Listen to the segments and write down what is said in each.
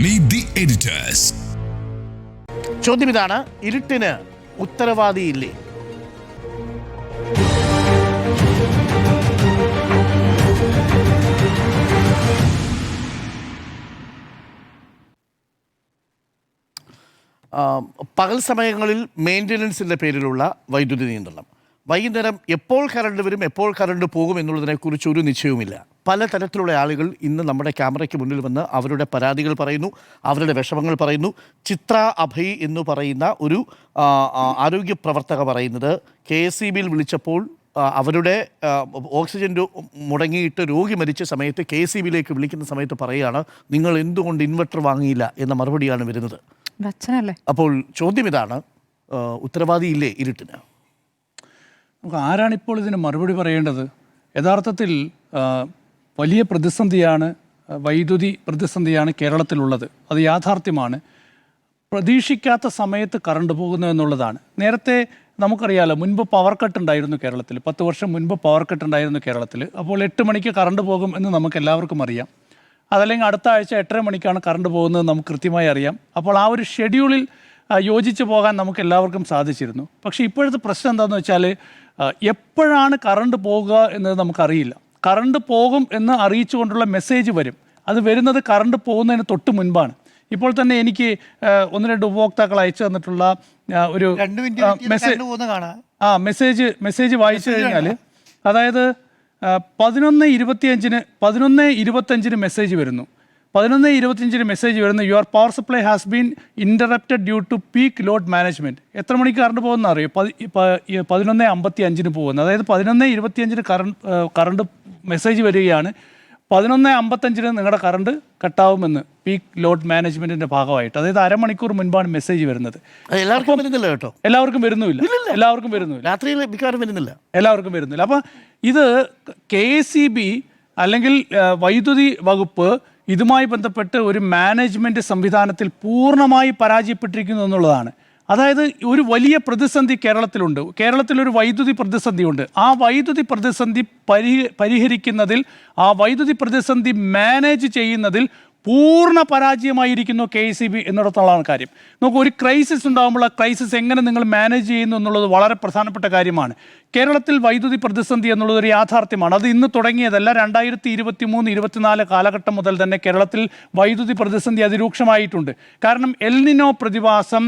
Meet the editors. ചോദ്യം ഇതാണ്, ഇരുട്ടിന് ഉത്തരവാദിയില്ലേ? പകൽ സമയങ്ങളിൽ മെയിൻ്റനൻസിൻ്റെ പേരിലുള്ള വൈദ്യുതി നിയന്ത്രണം, വൈകുന്നേരം എപ്പോൾ കറണ്ട് വരും എപ്പോൾ കറണ്ട് പോകും എന്നുള്ളതിനെക്കുറിച്ച് ഒരു നിശ്ചയവുമില്ല. പലതരത്തിലുള്ള ആളുകൾ ഇന്ന് നമ്മുടെ ക്യാമറയ്ക്ക് മുന്നിൽ വന്ന് അവരുടെ പരാതികൾ പറയുന്നു, അവരുടെ വിഷമങ്ങൾ പറയുന്നു. ചിത്ര അഭയ് എന്ന് പറയുന്ന ഒരു ആരോഗ്യ പ്രവർത്തക പറയുന്നത് KSEBിയിൽ വിളിച്ചപ്പോൾ അവരുടെ ഓക്സിജൻ മുടങ്ങിയിട്ട് രോഗി മരിച്ച സമയത്ത് KSEBിയിലേക്ക് വിളിക്കുന്ന സമയത്ത് പറയുകയാണ്, നിങ്ങൾ എന്തുകൊണ്ട് ഇൻവെർട്ടർ വാങ്ങിയില്ല എന്ന മറുപടിയാണ് വരുന്നത്. അപ്പോൾ ചോദ്യം ഇതാണ്, ഉത്തരവാദിയില്ലേ ഇരുട്ടിന്? നമുക്ക് ആരാണിപ്പോൾ ഇതിന് മറുപടി പറയേണ്ടത്? യഥാർത്ഥത്തിൽ വലിയ പ്രതിസന്ധിയാണ്, വൈദ്യുതി പ്രതിസന്ധിയാണ് കേരളത്തിലുള്ളത്. അത് യാഥാർത്ഥ്യമാണ്. പ്രതീക്ഷിക്കാത്ത സമയത്ത് കറണ്ട് പോകുന്നു എന്നുള്ളതാണ്. നേരത്തെ നമുക്കറിയാലോ, മുൻപ് പവർ കട്ട് ഉണ്ടായിരുന്നു കേരളത്തിൽ. 10 വർഷം മുൻപ് പവർ കട്ട് ഉണ്ടായിരുന്നു കേരളത്തിൽ. അപ്പോൾ 8 മണിക്ക് കറണ്ട് പോകും എന്ന് നമുക്ക് എല്ലാവർക്കും അറിയാം. അതല്ലെങ്കിൽ അടുത്ത ആഴ്ച 8:30 മണിക്കാണ് കറണ്ട് പോകുന്നത് നമുക്ക് കൃത്യമായി അറിയാം. അപ്പോൾ ആ ഒരു ഷെഡ്യൂളിൽ യോജിച്ച് പോകാൻ നമുക്ക് എല്ലാവർക്കും സാധിച്ചിരുന്നു. പക്ഷേ ഇപ്പോഴത്തെ പ്രശ്നം എന്താണെന്ന് വെച്ചാൽ, എപ്പോഴാണ് കറണ്ട് പോകുക എന്നത് നമുക്കറിയില്ല. കറണ്ട് പോകും എന്ന് അറിയിച്ചുകൊണ്ടുള്ള മെസ്സേജ് വരും. അത് വരുന്നത് കറണ്ട് പോകുന്നതിന് തൊട്ട് മുൻപാണ്. ഇപ്പോൾ തന്നെ എനിക്ക് 1-2 ഉപഭോക്താക്കൾ അയച്ചു തന്നിട്ടുള്ള ഒരു മെസ്സേജ് വായിച്ചു കഴിഞ്ഞാൽ, അതായത് 11:25 മെസ്സേജ് വരുന്നു. 11:25 മെസ്സേജ് വരുന്നു, your power supply has been interrupted due to peak load management. എത്ര മണിക്ക് കറണ്ട് പോകുന്ന അറിയോ? 11:55 പോകുന്നത്. അതായത് 11:25 കറണ്ട് മെസ്സേജ് വരികയാണ്, 11:55 നിങ്ങളുടെ കറണ്ട് കട്ടാവുമെന്ന് പീക്ക് ലോഡ് മാനേജ്മെൻറ്റിൻ്റെ ഭാഗമായിട്ട്. അതായത് അരമണിക്കൂർ മുൻപാണ് മെസ്സേജ് വരുന്നത്. എല്ലാവർക്കും വരുന്നില്ല കേട്ടോ, എല്ലാവർക്കും വരുന്നില്ല. രാത്രിയിൽ മിക്കവാറും വരുന്നില്ല, എല്ലാവർക്കും വരുന്നില്ല. അപ്പം ഇത് KSEB അല്ലെങ്കിൽ വൈദ്യുതി വകുപ്പ് ഇതുമായി ബന്ധപ്പെട്ട് ഒരു മാനേജ്മെൻറ്റ് സംവിധാനത്തിൽ പൂർണ്ണമായി പരാജയപ്പെട്ടിരിക്കുന്നു എന്നുള്ളതാണ്. അതായത് ഒരു വലിയ പ്രതിസന്ധി കേരളത്തിലുണ്ട്. കേരളത്തിലൊരു വൈദ്യുതി പ്രതിസന്ധിയുണ്ട്. ആ വൈദ്യുതി പ്രതിസന്ധി പരിഹരിക്കുന്നതിൽ, ആ വൈദ്യുതി പ്രതിസന്ധി മാനേജ് ചെയ്യുന്നതിൽ പൂർണ്ണ പരാജയമായിരിക്കുന്നു KSEB എന്നിടത്തുള്ളതാണ് കാര്യം. നമുക്ക് ഒരു ക്രൈസിസ് ഉണ്ടാകുമ്പോൾ ആ ക്രൈസിസ് എങ്ങനെ നിങ്ങൾ മാനേജ് ചെയ്യുന്നു എന്നുള്ളത് വളരെ പ്രധാനപ്പെട്ട കാര്യമാണ്. കേരളത്തിൽ വൈദ്യുതി പ്രതിസന്ധി എന്നുള്ളത് ഒരു യാഥാർത്ഥ്യമാണ്. അത് ഇന്ന് തുടങ്ങിയതല്ല. 2023-24 കാലഘട്ടം മുതൽ തന്നെ കേരളത്തിൽ വൈദ്യുതി പ്രതിസന്ധി അതിരൂക്ഷമായിട്ടുണ്ട്. കാരണം എൽ നിനോ പ്രതിഭാസം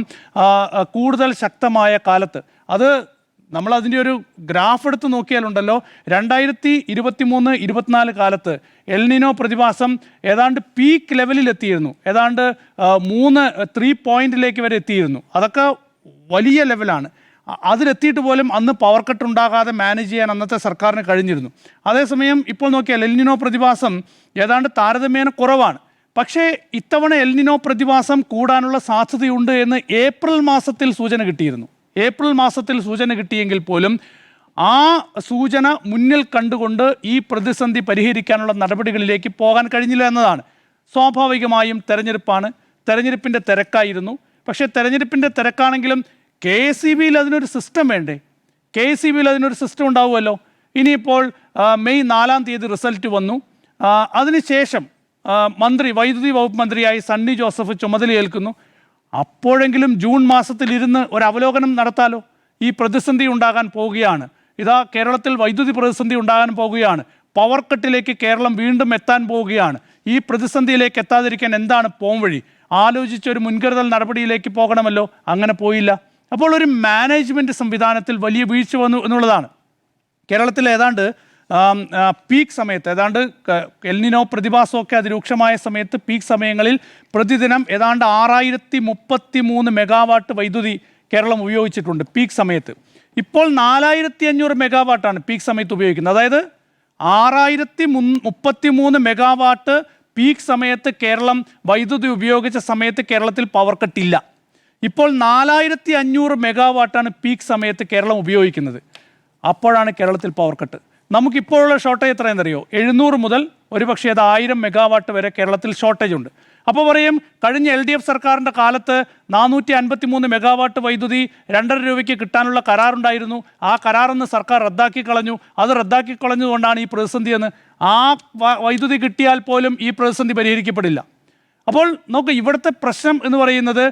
കൂടുതൽ ശക്തമായ കാലത്ത്, അത് നമ്മളതിൻ്റെ ഒരു ഗ്രാഫ് എടുത്ത് നോക്കിയാലുണ്ടല്ലോ, 2023-24 കാലത്ത് എൽ നിനോ പ്രതിഭാസം ഏതാണ്ട് പീക്ക് ലെവലിൽ എത്തിയിരുന്നു. ഏതാണ്ട് 3 പോയിന്റിലേക്ക് വരെ എത്തിയിരുന്നു. അതൊക്കെ വലിയ ലെവലാണ്. അതിലെത്തിയിട്ട് പോലും അന്ന് പവർ കട്ട് ഉണ്ടാകാതെ മാനേജ് ചെയ്യാൻ അന്നത്തെ സർക്കാരിന് കഴിഞ്ഞിരുന്നു. അതേസമയം ഇപ്പോൾ നോക്കിയാൽ എൽ നിനോ പ്രതിഭാസം ഏതാണ്ട് താരതമ്യേന കുറവാണ്. പക്ഷേ ഇത്തവണ എൽ നിനോ പ്രതിഭാസം കൂടാനുള്ള സാധ്യതയുണ്ട് എന്ന് ഏപ്രിൽ മാസത്തിൽ സൂചന കിട്ടിയിരുന്നു. ഏപ്രിൽ മാസത്തിൽ സൂചന കിട്ടിയെങ്കിൽ പോലും ആ സൂചന മുന്നിൽ കണ്ടുകൊണ്ട് ഈ പ്രതിസന്ധി പരിഹരിക്കാനുള്ള നടപടികളിലേക്ക് പോകാൻ കഴിഞ്ഞില്ല എന്നതാണ്. സ്വാഭാവികമായും തെരഞ്ഞെടുപ്പാണ്, തെരഞ്ഞെടുപ്പിൻ്റെ തിരക്കായിരുന്നു. പക്ഷേ തെരഞ്ഞെടുപ്പിൻ്റെ തിരക്കാണെങ്കിലും KSEBിയിൽ അതിനൊരു സിസ്റ്റം വേണ്ടേ? KSEBിയിൽ അതിനൊരു സിസ്റ്റം ഉണ്ടാവുമല്ലോ. ഇനിയിപ്പോൾ മെയ് 4-ാം തീയതി റിസൾട്ട് വന്നു. അതിനുശേഷം വൈദ്യുതി വകുപ്പ് മന്ത്രിയായി സണ്ണി ജോസഫ് ചുമതലയേൽക്കുന്നു. അപ്പോഴെങ്കിലും ജൂൺ മാസത്തിൽ ഇരുന്ന് ഒരു അവലോകനം നടത്താലോ. ഈ പ്രതിസന്ധി ഉണ്ടാകാൻ പോവുകയാണ്, ഇതാ കേരളത്തിൽ വൈദ്യുതി പ്രതിസന്ധി ഉണ്ടാകാൻ പോവുകയാണ്, പവർ കട്ടിലേക്ക് കേരളം വീണ്ടും എത്താൻ പോവുകയാണ്, ഈ പ്രതിസന്ധിയിലേക്ക് എത്താതിരിക്കാൻ എന്താണ് പോംവഴി, ആലോചിച്ചൊരു മുൻകരുതൽ നടപടിയിലേക്ക് പോകണമല്ലോ. അങ്ങനെ പോയില്ല. അപ്പോൾ ഒരു മാനേജ്മെൻറ്റ് സംവിധാനത്തിൽ വലിയ വീഴ്ച വന്നു എന്നുള്ളതാണ്. കേരളത്തിൽ ഏതാണ്ട് പീക്ക് സമയത്ത്, ഏതാണ്ട് എൽ നിനോ പ്രതിഭാസമൊക്കെ അതിരൂക്ഷമായ സമയത്ത് പീക്ക് സമയങ്ങളിൽ പ്രതിദിനം ഏതാണ്ട് 6033 മെഗാവാട്ട് വൈദ്യുതി കേരളം ഉപയോഗിച്ചിട്ടുണ്ട് പീക്ക് സമയത്ത്. ഇപ്പോൾ 4500 മെഗാവാട്ടാണ് പീക്ക് സമയത്ത് ഉപയോഗിക്കുന്നത്. അതായത് 6033 മെഗാവാട്ട് പീക്ക് സമയത്ത് കേരളം വൈദ്യുതി ഉപയോഗിച്ച സമയത്ത് കേരളത്തിൽ പവർ കട്ടില്ല. ഇപ്പോൾ 4500 മെഗാവാട്ടാണ് പീക്ക് സമയത്ത് കേരളം ഉപയോഗിക്കുന്നത്. അപ്പോഴാണ് കേരളത്തിൽ പവർ കട്ട്. നമുക്കിപ്പോഴുള്ള ഷോർട്ടേജ് എത്രയെന്നറിയോ? 700 മുതൽ ഒരുപക്ഷേ അത് 1000 മെഗാവാട്ട് വരെ കേരളത്തിൽ ഷോർട്ടേജ് ഉണ്ട്. അപ്പോൾ പറയും, കഴിഞ്ഞ LDF സർക്കാരിൻ്റെ കാലത്ത് 453 മെഗാവാട്ട് വൈദ്യുതി 2.5 രൂപയ്ക്ക് കിട്ടാനുള്ള കരാറുണ്ടായിരുന്നു. ആ കരാറെന്ന് സർക്കാർ റദ്ദാക്കി കളഞ്ഞു. അത് റദ്ദാക്കി കളഞ്ഞുകൊണ്ടാണ് ഈ പ്രതിസന്ധിയെന്ന്. ആ വൈദ്യുതി കിട്ടിയാൽ പോലും ഈ പ്രതിസന്ധി പരിഹരിക്കപ്പെടില്ല. അപ്പോൾ നോക്ക്, ഇവിടുത്തെ പ്രശ്നം എന്ന് പറയുന്നത്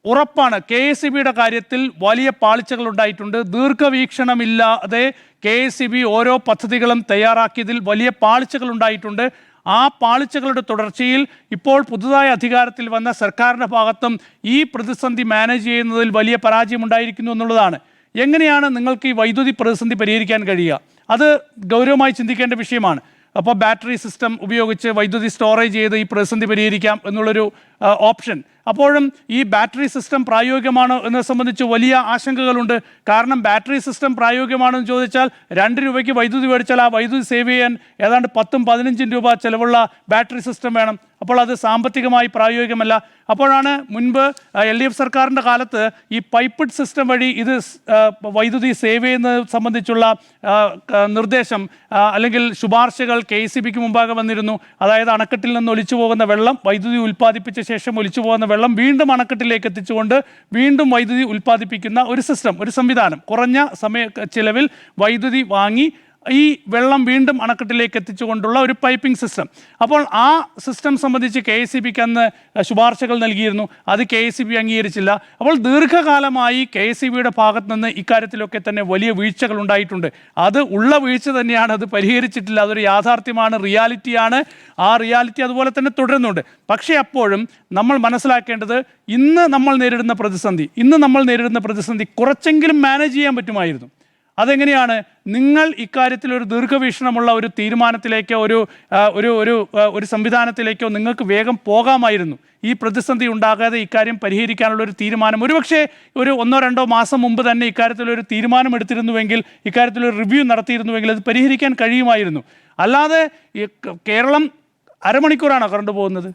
ഉറപ്പാണ് KSEBയുടെ കാര്യത്തിൽ വലിയ പാളിച്ചകൾ ഉണ്ടായിട്ടുണ്ട്. ദീർഘവീക്ഷണമില്ലാതെ KSEB ഓരോ പദ്ധതികളും തയ്യാറാക്കിയതിൽ വലിയ പാളിച്ചകൾ ഉണ്ടായിട്ടുണ്ട്. ആ പാളിച്ചകളുടെ തുടർച്ചയിൽ ഇപ്പോൾ പുതുതായി അധികാരത്തിൽ വന്ന സർക്കാരിൻ്റെ ഭാഗത്തും ഈ പ്രതിസന്ധി മാനേജ് ചെയ്യുന്നതിൽ വലിയ പരാജയമുണ്ടായിരിക്കുന്നു എന്നുള്ളതാണ്. എങ്ങനെയാണ് നിങ്ങൾക്ക് ഈ വൈദ്യുതി പ്രതിസന്ധി പരിഹരിക്കാൻ കഴിയുക? അത് ഗൗരവമായി ചിന്തിക്കേണ്ട വിഷയമാണ്. അപ്പോൾ ബാറ്ററി സിസ്റ്റം ഉപയോഗിച്ച് വൈദ്യുതി സ്റ്റോറേജ് ചെയ്ത് ഈ പ്രതിസന്ധി പരിഹരിക്കാം എന്നുള്ളൊരു ഓപ്ഷൻ. അപ്പോഴും ഈ ബാറ്ററി സിസ്റ്റം പ്രായോഗികമാണോ എന്നത് സംബന്ധിച്ച് വലിയ ആശങ്കകളുണ്ട്. കാരണം ബാറ്ററി സിസ്റ്റം പ്രായോഗികമാണെന്ന് ചോദിച്ചാൽ 2 രൂപയ്ക്ക് വൈദ്യുതി മേടിച്ചാൽ ആ വൈദ്യുതി സേവ് ചെയ്യാൻ ഏതാണ്ട് 10-15 രൂപ ചിലവുള്ള ബാറ്ററി സിസ്റ്റം വേണം. അപ്പോൾ അത് സാമ്പത്തികമായി പ്രായോഗികമല്ല. അപ്പോഴാണ് മുൻപ് LDF സർക്കാരിൻ്റെ കാലത്ത് ഈ പൈപ്പിഡ് സിസ്റ്റം വഴി ഇത് വൈദ്യുതി സേവ് ചെയ്യുന്നത് സംബന്ധിച്ചുള്ള നിർദ്ദേശം അല്ലെങ്കിൽ ശുപാർശകൾ KSEBക്ക് മുമ്പാകെ വന്നിരുന്നു. അതായത് അണക്കെട്ടിൽ നിന്ന് ഒലിച്ചു പോകുന്ന വെള്ളം വൈദ്യുതി ഉൽപ്പാദിപ്പിച്ച ശേഷം ഒലിച്ചു പോകുന്ന വെള്ളം വീണ്ടും അണക്കെട്ടിലേക്ക് എത്തിച്ചുകൊണ്ട് വീണ്ടും വൈദ്യുതി ഉൽപ്പാദിപ്പിക്കുന്ന ഒരു സിസ്റ്റം, ഒരു സംവിധാനം, കുറഞ്ഞ ചിലവിൽ വൈദ്യുതി വാങ്ങി ഈ വെള്ളം വീണ്ടും അണക്കെട്ടിലേക്ക് എത്തിച്ചുകൊണ്ടുള്ള ഒരു പൈപ്പിംഗ് സിസ്റ്റം. അപ്പോൾ ആ സിസ്റ്റം സംബന്ധിച്ച് KSEBക്ക് അന്ന് ശുപാർശകൾ നൽകിയിരുന്നു. അത് KSEB അംഗീകരിച്ചില്ല. അപ്പോൾ ദീർഘകാലമായി KSEBയുടെ ഭാഗത്ത് നിന്ന് ഇക്കാര്യത്തിലൊക്കെ തന്നെ വലിയ വീഴ്ചകൾ ഉണ്ടായിട്ടുണ്ട്. അത് ഉള്ള വീഴ്ച തന്നെയാണ്, അത് പരിഹരിച്ചിട്ടില്ല. അതൊരു യാഥാർത്ഥ്യമാണ്, റിയാലിറ്റിയാണ്. ആ റിയാലിറ്റി അതുപോലെ തന്നെ തുടരുന്നുണ്ട്. പക്ഷേ അപ്പോഴും നമ്മൾ മനസ്സിലാക്കേണ്ടത് ഇന്ന് നമ്മൾ നേരിടുന്ന പ്രതിസന്ധി കുറച്ചെങ്കിലും മാനേജ് ചെയ്യാൻ പറ്റുമായിരുന്നു. അതെങ്ങനെയാണ്? നിങ്ങൾ ഇക്കാര്യത്തിൽ ഒരു ദീർഘവീക്ഷണമുള്ള ഒരു തീരുമാനത്തിലേക്കോ ഒരു സംവിധാനത്തിലേക്കോ നിങ്ങൾക്ക് വേഗം പോകാമായിരുന്നു. ഈ പ്രതിസന്ധി ഉണ്ടാകാതെ ഇക്കാര്യം പരിഹരിക്കാനുള്ള ഒരു തീരുമാനം ഒരുപക്ഷെ ഒരു 1-2 മാസം മുമ്പ് തന്നെ ഇക്കാര്യത്തിലൊരു തീരുമാനം എടുത്തിരുന്നുവെങ്കിൽ, ഇക്കാര്യത്തിലൊരു റിവ്യൂ നടത്തിയിരുന്നുവെങ്കിൽ അത് പരിഹരിക്കാൻ കഴിയുമായിരുന്നു. അല്ലാതെ കേരളം അരമണിക്കൂറാണോ കറണ്ട് പോകുന്നത്?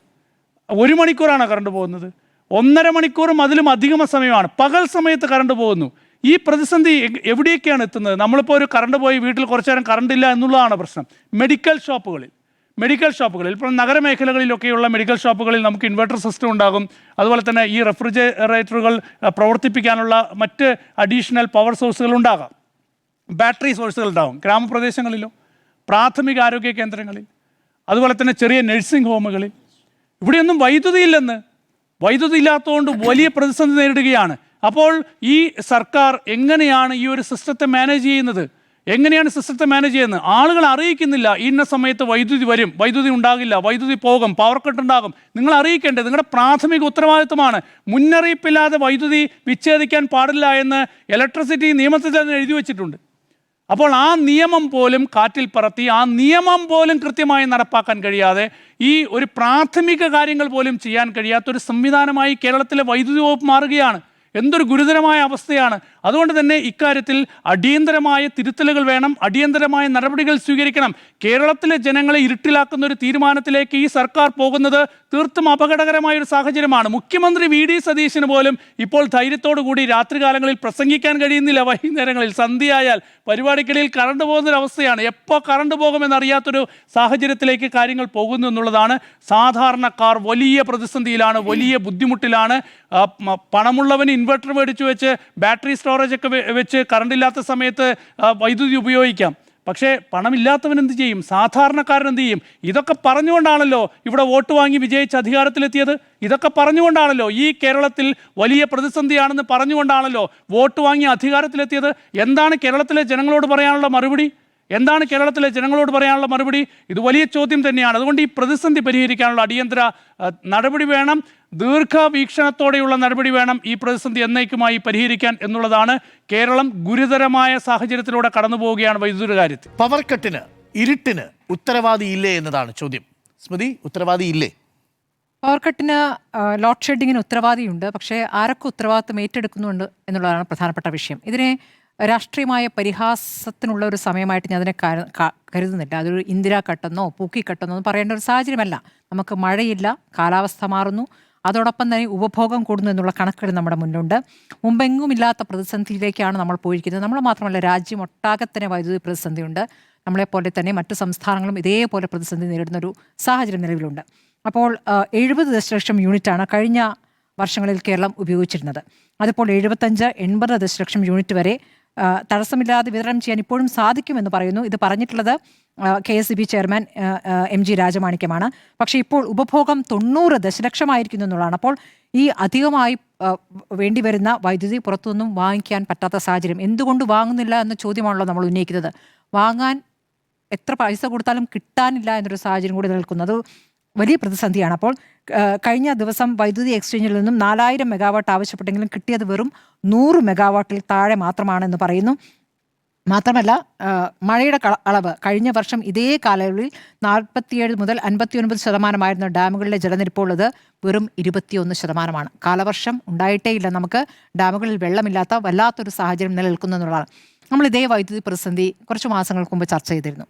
1 മണിക്കൂറാണോ കറണ്ട് പോകുന്നത്? 1.5 മണിക്കൂറും അതിലും അധികം സമയമാണ് പകൽ സമയത്ത് കറണ്ട് പോകുന്നു. ഈ പ്രതിസന്ധി എവിടെയൊക്കെയാണ് എത്തുന്നത്? നമ്മളിപ്പോൾ ഒരു കറണ്ട് പോയി വീട്ടിൽ കുറച്ചു നേരം കറണ്ട് ഇല്ല എന്നുള്ളതാണ് പ്രശ്നം. മെഡിക്കൽ ഷോപ്പുകളിൽ ഇപ്പോൾ നഗരമേഖലകളിലൊക്കെയുള്ള മെഡിക്കൽ ഷോപ്പുകളിൽ നമുക്ക് ഇൻവെർട്ടർ സിസ്റ്റം ഉണ്ടാകും. അതുപോലെ തന്നെ ഈ റെഫ്രിജറേറ്ററുകൾ പ്രവർത്തിപ്പിക്കാനുള്ള മറ്റ് അഡീഷണൽ പവർ സോഴ്സുകൾ ഉണ്ടാകാം, ബാറ്ററി സോഴ്സുകൾ ഉണ്ടാകും. ഗ്രാമപ്രദേശങ്ങളിലോ പ്രാഥമിക ആരോഗ്യ കേന്ദ്രങ്ങളിൽ, അതുപോലെ തന്നെ ചെറിയ നഴ്സിംഗ് ഹോമുകളിൽ ഇവിടെയൊന്നും വൈദ്യുതി ഇല്ലാത്തതുകൊണ്ട് വലിയ പ്രതിസന്ധി നേരിടുകയാണ്. അപ്പോൾ ഈ സർക്കാർ എങ്ങനെയാണ് ഈ ഒരു സിസ്റ്റത്തെ മാനേജ് ചെയ്യുന്നത്? ആളുകൾ അറിയിക്കുന്നില്ല. ഇന്ന സമയത്ത് വൈദ്യുതി വരും, വൈദ്യുതി ഉണ്ടാകില്ല, വൈദ്യുതി പോകും, പവർ കട്ട് ഉണ്ടാകും. നിങ്ങൾ അറിയിക്കേണ്ടത് നിങ്ങളുടെ പ്രാഥമിക ഉത്തരവാദിത്വമാണ്. മുന്നറിയിപ്പില്ലാതെ വൈദ്യുതി വിച്ഛേദിക്കാൻ പാടില്ല എന്ന് ഇലക്ട്രിസിറ്റി നിയമത്തിൽ തന്നെ എഴുതി വച്ചിട്ടുണ്ട്. അപ്പോൾ ആ നിയമം പോലും കാറ്റിൽ പറത്തി, ആ നിയമം പോലും കൃത്യമായി നടപ്പാക്കാൻ കഴിയാതെ, ഈ ഒരു പ്രാഥമിക കാര്യങ്ങൾ പോലും ചെയ്യാൻ കഴിയാത്തൊരു സംവിധാനമായി കേരളത്തിലെ വൈദ്യുതി വകുപ്പ് മാറുകയാണ്. എന്തൊരു ഗുരുതരമായ അവസ്ഥയാണ്. അതുകൊണ്ട് തന്നെ ഇക്കാര്യത്തിൽ അടിയന്തരമായ തിരുത്തലുകൾ വേണം, അടിയന്തരമായ നടപടികൾ സ്വീകരിക്കണം. കേരളത്തിലെ ജനങ്ങളെ ഇരുട്ടിലാക്കുന്ന ഒരു തീരുമാനത്തിലേക്ക് ഈ സർക്കാർ പോകുന്നത് തീർത്തും അപകടകരമായ ഒരു സാഹചര്യമാണ്. മുഖ്യമന്ത്രി VD സതീശന് പോലും ഇപ്പോൾ ധൈര്യത്തോടു കൂടി രാത്രികാലങ്ങളിൽ പ്രസംഗിക്കാൻ കഴിയുന്നില്ല. വൈകുന്നേരങ്ങളിൽ സന്ധ്യയായാൽ പരിപാടിക്കിടയിൽ കറണ്ട് പോകുന്നൊരവസ്ഥയാണ്. എപ്പോൾ കറണ്ട് പോകുമെന്നറിയാത്തൊരു സാഹചര്യത്തിലേക്ക് കാര്യങ്ങൾ പോകുന്നു എന്നുള്ളതാണ്. സാധാരണക്കാർ വലിയ പ്രതിസന്ധിയിലാണ്, വലിയ ബുദ്ധിമുട്ടിലാണ്. പണമുള്ളവന് ഇൻവെർട്ടർ മേടിച്ചു വെച്ച് ബാറ്ററി സ്റ്റോറേജ് ഒക്കെ വെച്ച് കറണ്ടില്ലാത്ത സമയത്ത് വൈദ്യുതി ഉപയോഗിക്കാം. പക്ഷേ പണമില്ലാത്തവൻ എന്ത് ചെയ്യും? സാധാരണക്കാരൻ എന്ത് ചെയ്യും? ഇതൊക്കെ പറഞ്ഞുകൊണ്ടാണല്ലോ ഇവിടെ വോട്ട് വാങ്ങി വിജയിച്ച് അധികാരത്തിലെത്തിയത്. ഇതൊക്കെ പറഞ്ഞുകൊണ്ടാണല്ലോ ഈ കേരളത്തിൽ വലിയ പ്രതിസന്ധിയാണെന്ന് പറഞ്ഞുകൊണ്ടാണല്ലോ വോട്ട് വാങ്ങി അധികാരത്തിലെത്തിയത്. എന്താണ് കേരളത്തിലെ ജനങ്ങളോട് പറയാനുള്ള മറുപടി? ഇത് വലിയ ചോദ്യം തന്നെയാണ്. അതുകൊണ്ട് ഈ പ്രതിസന്ധി പരിഹരിക്കാനുള്ള അടിയന്തര നടപടി വേണം, ദീർഘവീക്ഷണത്തോടെയുള്ള നടപടി വേണം. ഈ പ്രതിസന്ധി എന്നേക്കുമായി പരിഹരിക്കാൻ എന്നുള്ളതാണ്. കേരളം ഗുരുതരമായ സാഹചര്യത്തിലൂടെ കടന്നു പോവുകയാണ് വൈദ്യുതി കാര്യത്തിൽ. പവർ കട്ടിന്, ഇരുട്ടിന് ഉത്തരവാദിയില്ലേ എന്നതാണ് ചോദ്യം. സ്മൃതി, ഉത്തരവാദിയില്ലേ? പവർ കട്ടിന്, ലോഡ് ഷെഡിങ്ങിന് ഉത്തരവാദിയുണ്ട്. പക്ഷേ ആരൊക്കെ ഉത്തരവാദിത്വം ഏറ്റെടുക്കുന്നുണ്ട് എന്നുള്ളതാണ് പ്രധാനപ്പെട്ട വിഷയം. ഇതിനെ രാഷ്ട്രീയമായ പരിഹാസത്തിനുള്ള ഒരു സമയമായിട്ട് ഞാൻ അതിനെ കരുതുന്നില്ല. അതൊരു ഇന്ദിരാഘട്ടെന്നോ പൂക്കിഘട്ടെന്നോ ഒന്നും പറയേണ്ട ഒരു സാഹചര്യമല്ല. നമുക്ക് മഴയില്ല, കാലാവസ്ഥ മാറുന്നു, അതോടൊപ്പം തന്നെ ഉപഭോഗം കൂടുന്നു എന്നുള്ള കണക്കുകൾ നമ്മുടെ മുന്നിലുണ്ട്. മുമ്പെങ്ങുമില്ലാത്ത പ്രതിസന്ധിയിലേക്കാണ് നമ്മൾ പോയിരിക്കുന്നത്. നമ്മൾ മാത്രമല്ല, രാജ്യമൊട്ടാകെ തന്നെ വൈദ്യുതി പ്രതിസന്ധിയുണ്ട്. നമ്മളെപ്പോലെ തന്നെ മറ്റു സംസ്ഥാനങ്ങളും ഇതേപോലെ പ്രതിസന്ധി നേരിടുന്നൊരു സാഹചര്യം നിലവിലുണ്ട്. അപ്പോൾ 70 ദശലക്ഷം യൂണിറ്റാണ് കഴിഞ്ഞ വർഷങ്ങളിൽ കേരളം ഉപയോഗിച്ചിരുന്നത്. അതിപ്പോൾ 75-80 ദശലക്ഷം യൂണിറ്റ് വരെ തടസ്സമില്ലാതെ വിതരണം ചെയ്യാൻ ഇപ്പോഴും സാധിക്കുമെന്ന് പറയുന്നു. ഇത് പറഞ്ഞിട്ടുള്ളത് KSEB ചെയർമാൻ MG രാജമാണിക്യമാണ്. പക്ഷേ ഇപ്പോൾ ഉപഭോഗം 90 ദശലക്ഷമായിരിക്കുന്നു എന്നുള്ളതാണ്. അപ്പോൾ ഈ അധികമായി വേണ്ടിവരുന്ന വൈദ്യുതി പുറത്തുനിന്നും വാങ്ങിക്കാൻ പറ്റാത്ത സാഹചര്യം എന്തുകൊണ്ട് വാങ്ങുന്നില്ല എന്ന ചോദ്യമാണല്ലോ നമ്മൾ ഉന്നയിക്കുന്നത്. വാങ്ങാൻ എത്ര പൈസ കൊടുത്താലും കിട്ടാനില്ല എന്നൊരു സാഹചര്യം കൂടി നിൽക്കുന്നത് വലിയ പ്രതിസന്ധിയാണ്. അപ്പോൾ കഴിഞ്ഞ ദിവസം വൈദ്യുതി എക്സ്ചേഞ്ചിൽ നിന്നും 4000 മെഗാവാട്ട് ആവശ്യപ്പെട്ടെങ്കിലും കിട്ടിയത് വെറും 100 മെഗാവാട്ടിൽ താഴെ മാത്രമാണെന്ന് പറയുന്നു. മാത്രമല്ല മഴയുടെ അളവ് കഴിഞ്ഞ വർഷം ഇതേ കാലയളവിൽ 47 മുതൽ 59% ഡാമുകളിലെ ജലനിരപ്പുള്ളത് വെറും 21%. കാലവർഷം ഉണ്ടായിട്ടേയില്ല. നമുക്ക് ഡാമുകളിൽ വെള്ളമില്ലാത്ത വല്ലാത്തൊരു സാഹചര്യം നിലനിൽക്കുന്നു എന്നുള്ളതാണ്. നമ്മൾ ഇതേ വൈദ്യുതി പ്രതിസന്ധി കുറച്ച് മാസങ്ങൾക്ക് മുമ്പ് ചർച്ച ചെയ്തിരുന്നു.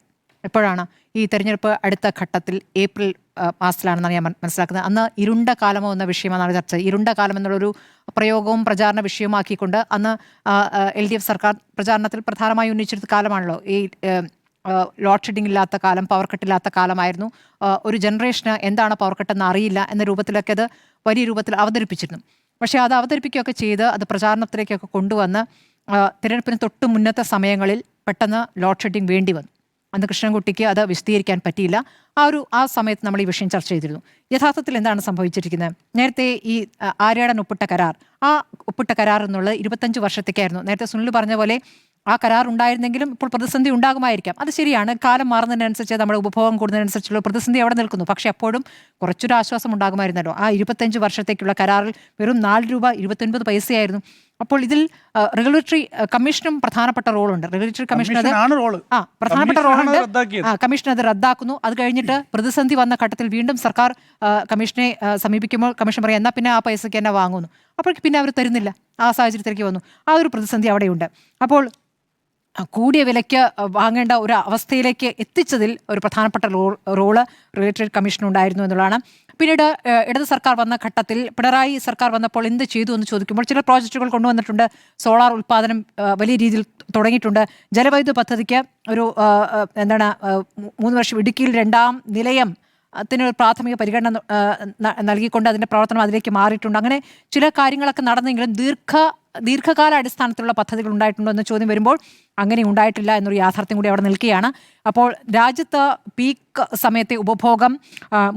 എപ്പോഴാണ് ഈ തെരഞ്ഞെടുപ്പ് അടുത്ത ഘട്ടത്തിൽ ഏപ്രിൽ മാസത്തിലാണെന്നാണ് ഞാൻ മനസ്സിലാക്കുന്നത്. അന്ന് ഇരുണ്ട കാലമോ എന്ന വിഷയമാണ് ചർച്ച. ഇരുണ്ട കാലം എന്നുള്ളൊരു പ്രയോഗവും പ്രചാരണ വിഷയവുമാക്കിക്കൊണ്ട് അന്ന് LDF സർക്കാർ പ്രചാരണത്തിൽ പ്രധാനമായി ഉന്നയിച്ചെടുത്ത കാലമാണല്ലോ ഈ ലോഡ് ഷെഡിംഗ് ഇല്ലാത്ത കാലം, പവർ കട്ടില്ലാത്ത കാലമായിരുന്നു. ഒരു ജനറേഷന് എന്താണ് പവർ കട്ടെന്ന് അറിയില്ല എന്ന രൂപത്തിലൊക്കെ അത് വലിയ രൂപത്തിൽ അവതരിപ്പിച്ചിരുന്നു. പക്ഷേ അത് അവതരിപ്പിക്കുകയൊക്കെ ചെയ്ത് അത് പ്രചാരണത്തിലേക്കൊക്കെ കൊണ്ടുവന്ന് തിരഞ്ഞെടുപ്പിന് തൊട്ട് മുന്നത്തെ സമയങ്ങളിൽ പെട്ടെന്ന് ലോഡ് ഷെഡിംഗ് വേണ്ടി വന്നു. അന്ന് കൃഷ്ണൻകുട്ടിക്ക് അത് വിശദീകരിക്കാൻ പറ്റിയില്ല. ആ സമയത്ത് നമ്മൾ ഈ വിഷയം ചർച്ച ചെയ്തിരുന്നു. യഥാർത്ഥത്തിൽ എന്താണ് സംഭവിച്ചിരിക്കുന്നത്? നേരത്തെ ഈ ആര്യാടൻ ഒപ്പിട്ട കരാർ, ആ ഒപ്പിട്ട കരാർ എന്നുള്ളത് 25 വർഷത്തേക്കായിരുന്നു. നേരത്തെ സുനിൽ പറഞ്ഞ പോലെ ആ കരാർ ഉണ്ടായിരുന്നെങ്കിലും ഇപ്പോൾ പ്രതിസന്ധി ഉണ്ടാകുമായിരിക്കാം. അത് ശരിയാണ്. കാലം മാറുന്നതിനനുസരിച്ച് നമ്മുടെ ഉപഭോഗം കൂടുന്നതിനനുസരിച്ചുള്ള പ്രതിസന്ധി അവിടെ നിൽക്കുന്നു. പക്ഷേ അപ്പോഴും കുറച്ചൊരു ആശ്വാസം ഉണ്ടാകുമായിരുന്നല്ലോ. ആ 25 വർഷത്തേക്കുള്ള കരാറിൽ വെറും 4 രൂപ 29 പൈസയായിരുന്നു. അപ്പോൾ ഇതിൽ റെഗുലേറ്ററി കമ്മീഷനും പ്രധാനപ്പെട്ട റോളുണ്ട്. റെഗുലേറ്ററി കമ്മീഷൻ പ്രധാനപ്പെട്ട റോളുണ്ട്. കമ്മീഷൻ അത് റദ്ദാക്കുന്നു. അത് കഴിഞ്ഞിട്ട് പ്രതിസന്ധി വന്ന ഘട്ടത്തിൽ വീണ്ടും സർക്കാർ കമ്മീഷനെ സമീപിക്കുമ്പോൾ കമ്മീഷൻ പറയാം എന്നാൽ പിന്നെ ആ പൈസയ്ക്ക് തന്നെ വാങ്ങുന്നു. അപ്പോഴേക്ക് പിന്നെ അവർ തരുന്നില്ല. ആ സാഹചര്യത്തിലേക്ക് വന്നു. ആ ഒരു പ്രതിസന്ധി അവിടെയുണ്ട്. അപ്പോൾ കൂടിയ വിലയ്ക്ക് വാങ്ങേണ്ട ഒരു അവസ്ഥയിലേക്ക് എത്തിച്ചതിൽ ഒരു പ്രധാനപ്പെട്ട റോള് റെഗുലേറ്ററി കമ്മീഷനുണ്ടായിരുന്നു എന്നുള്ളതാണ്. പിന്നീട് ഇടത് സർക്കാർ വന്ന ഘട്ടത്തിൽ പിണറായി സർക്കാർ വന്നപ്പോൾ എന്ത് ചെയ്തു എന്ന് ചോദിക്കുമ്പോൾ ചില പ്രോജക്റ്റുകൾ കൊണ്ടുവന്നിട്ടുണ്ട്. സോളാർ ഉൽപ്പാദനം വലിയ രീതിയിൽ തുടങ്ങിയിട്ടുണ്ട്. ജലവൈദ്യുത പദ്ധതിക്ക് ഒരു 3 വർഷം ഇടുക്കിയിൽ 2ാം നിലയം ത്തിനൊരു പ്രാഥമിക പരിഗണന നൽകിക്കൊണ്ട് അതിൻ്റെ പ്രവർത്തനം അതിലേക്ക് മാറിയിട്ടുണ്ട്. അങ്ങനെ ചില കാര്യങ്ങളൊക്കെ നടന്നെങ്കിലും ദീർഘകാല അടിസ്ഥാനത്തിലുള്ള പദ്ധതികൾ ഉണ്ടായിട്ടുണ്ടോ എന്ന ചോദ്യം വരുമ്പോൾ അങ്ങനെ ഉണ്ടായിട്ടില്ല എന്നൊരു യാഥാർത്ഥ്യം കൂടി അവിടെ നിൽക്കുകയാണ്. അപ്പോൾ രാജ്യത്ത് പീക്ക് സമയത്തെ ഉപഭോഗം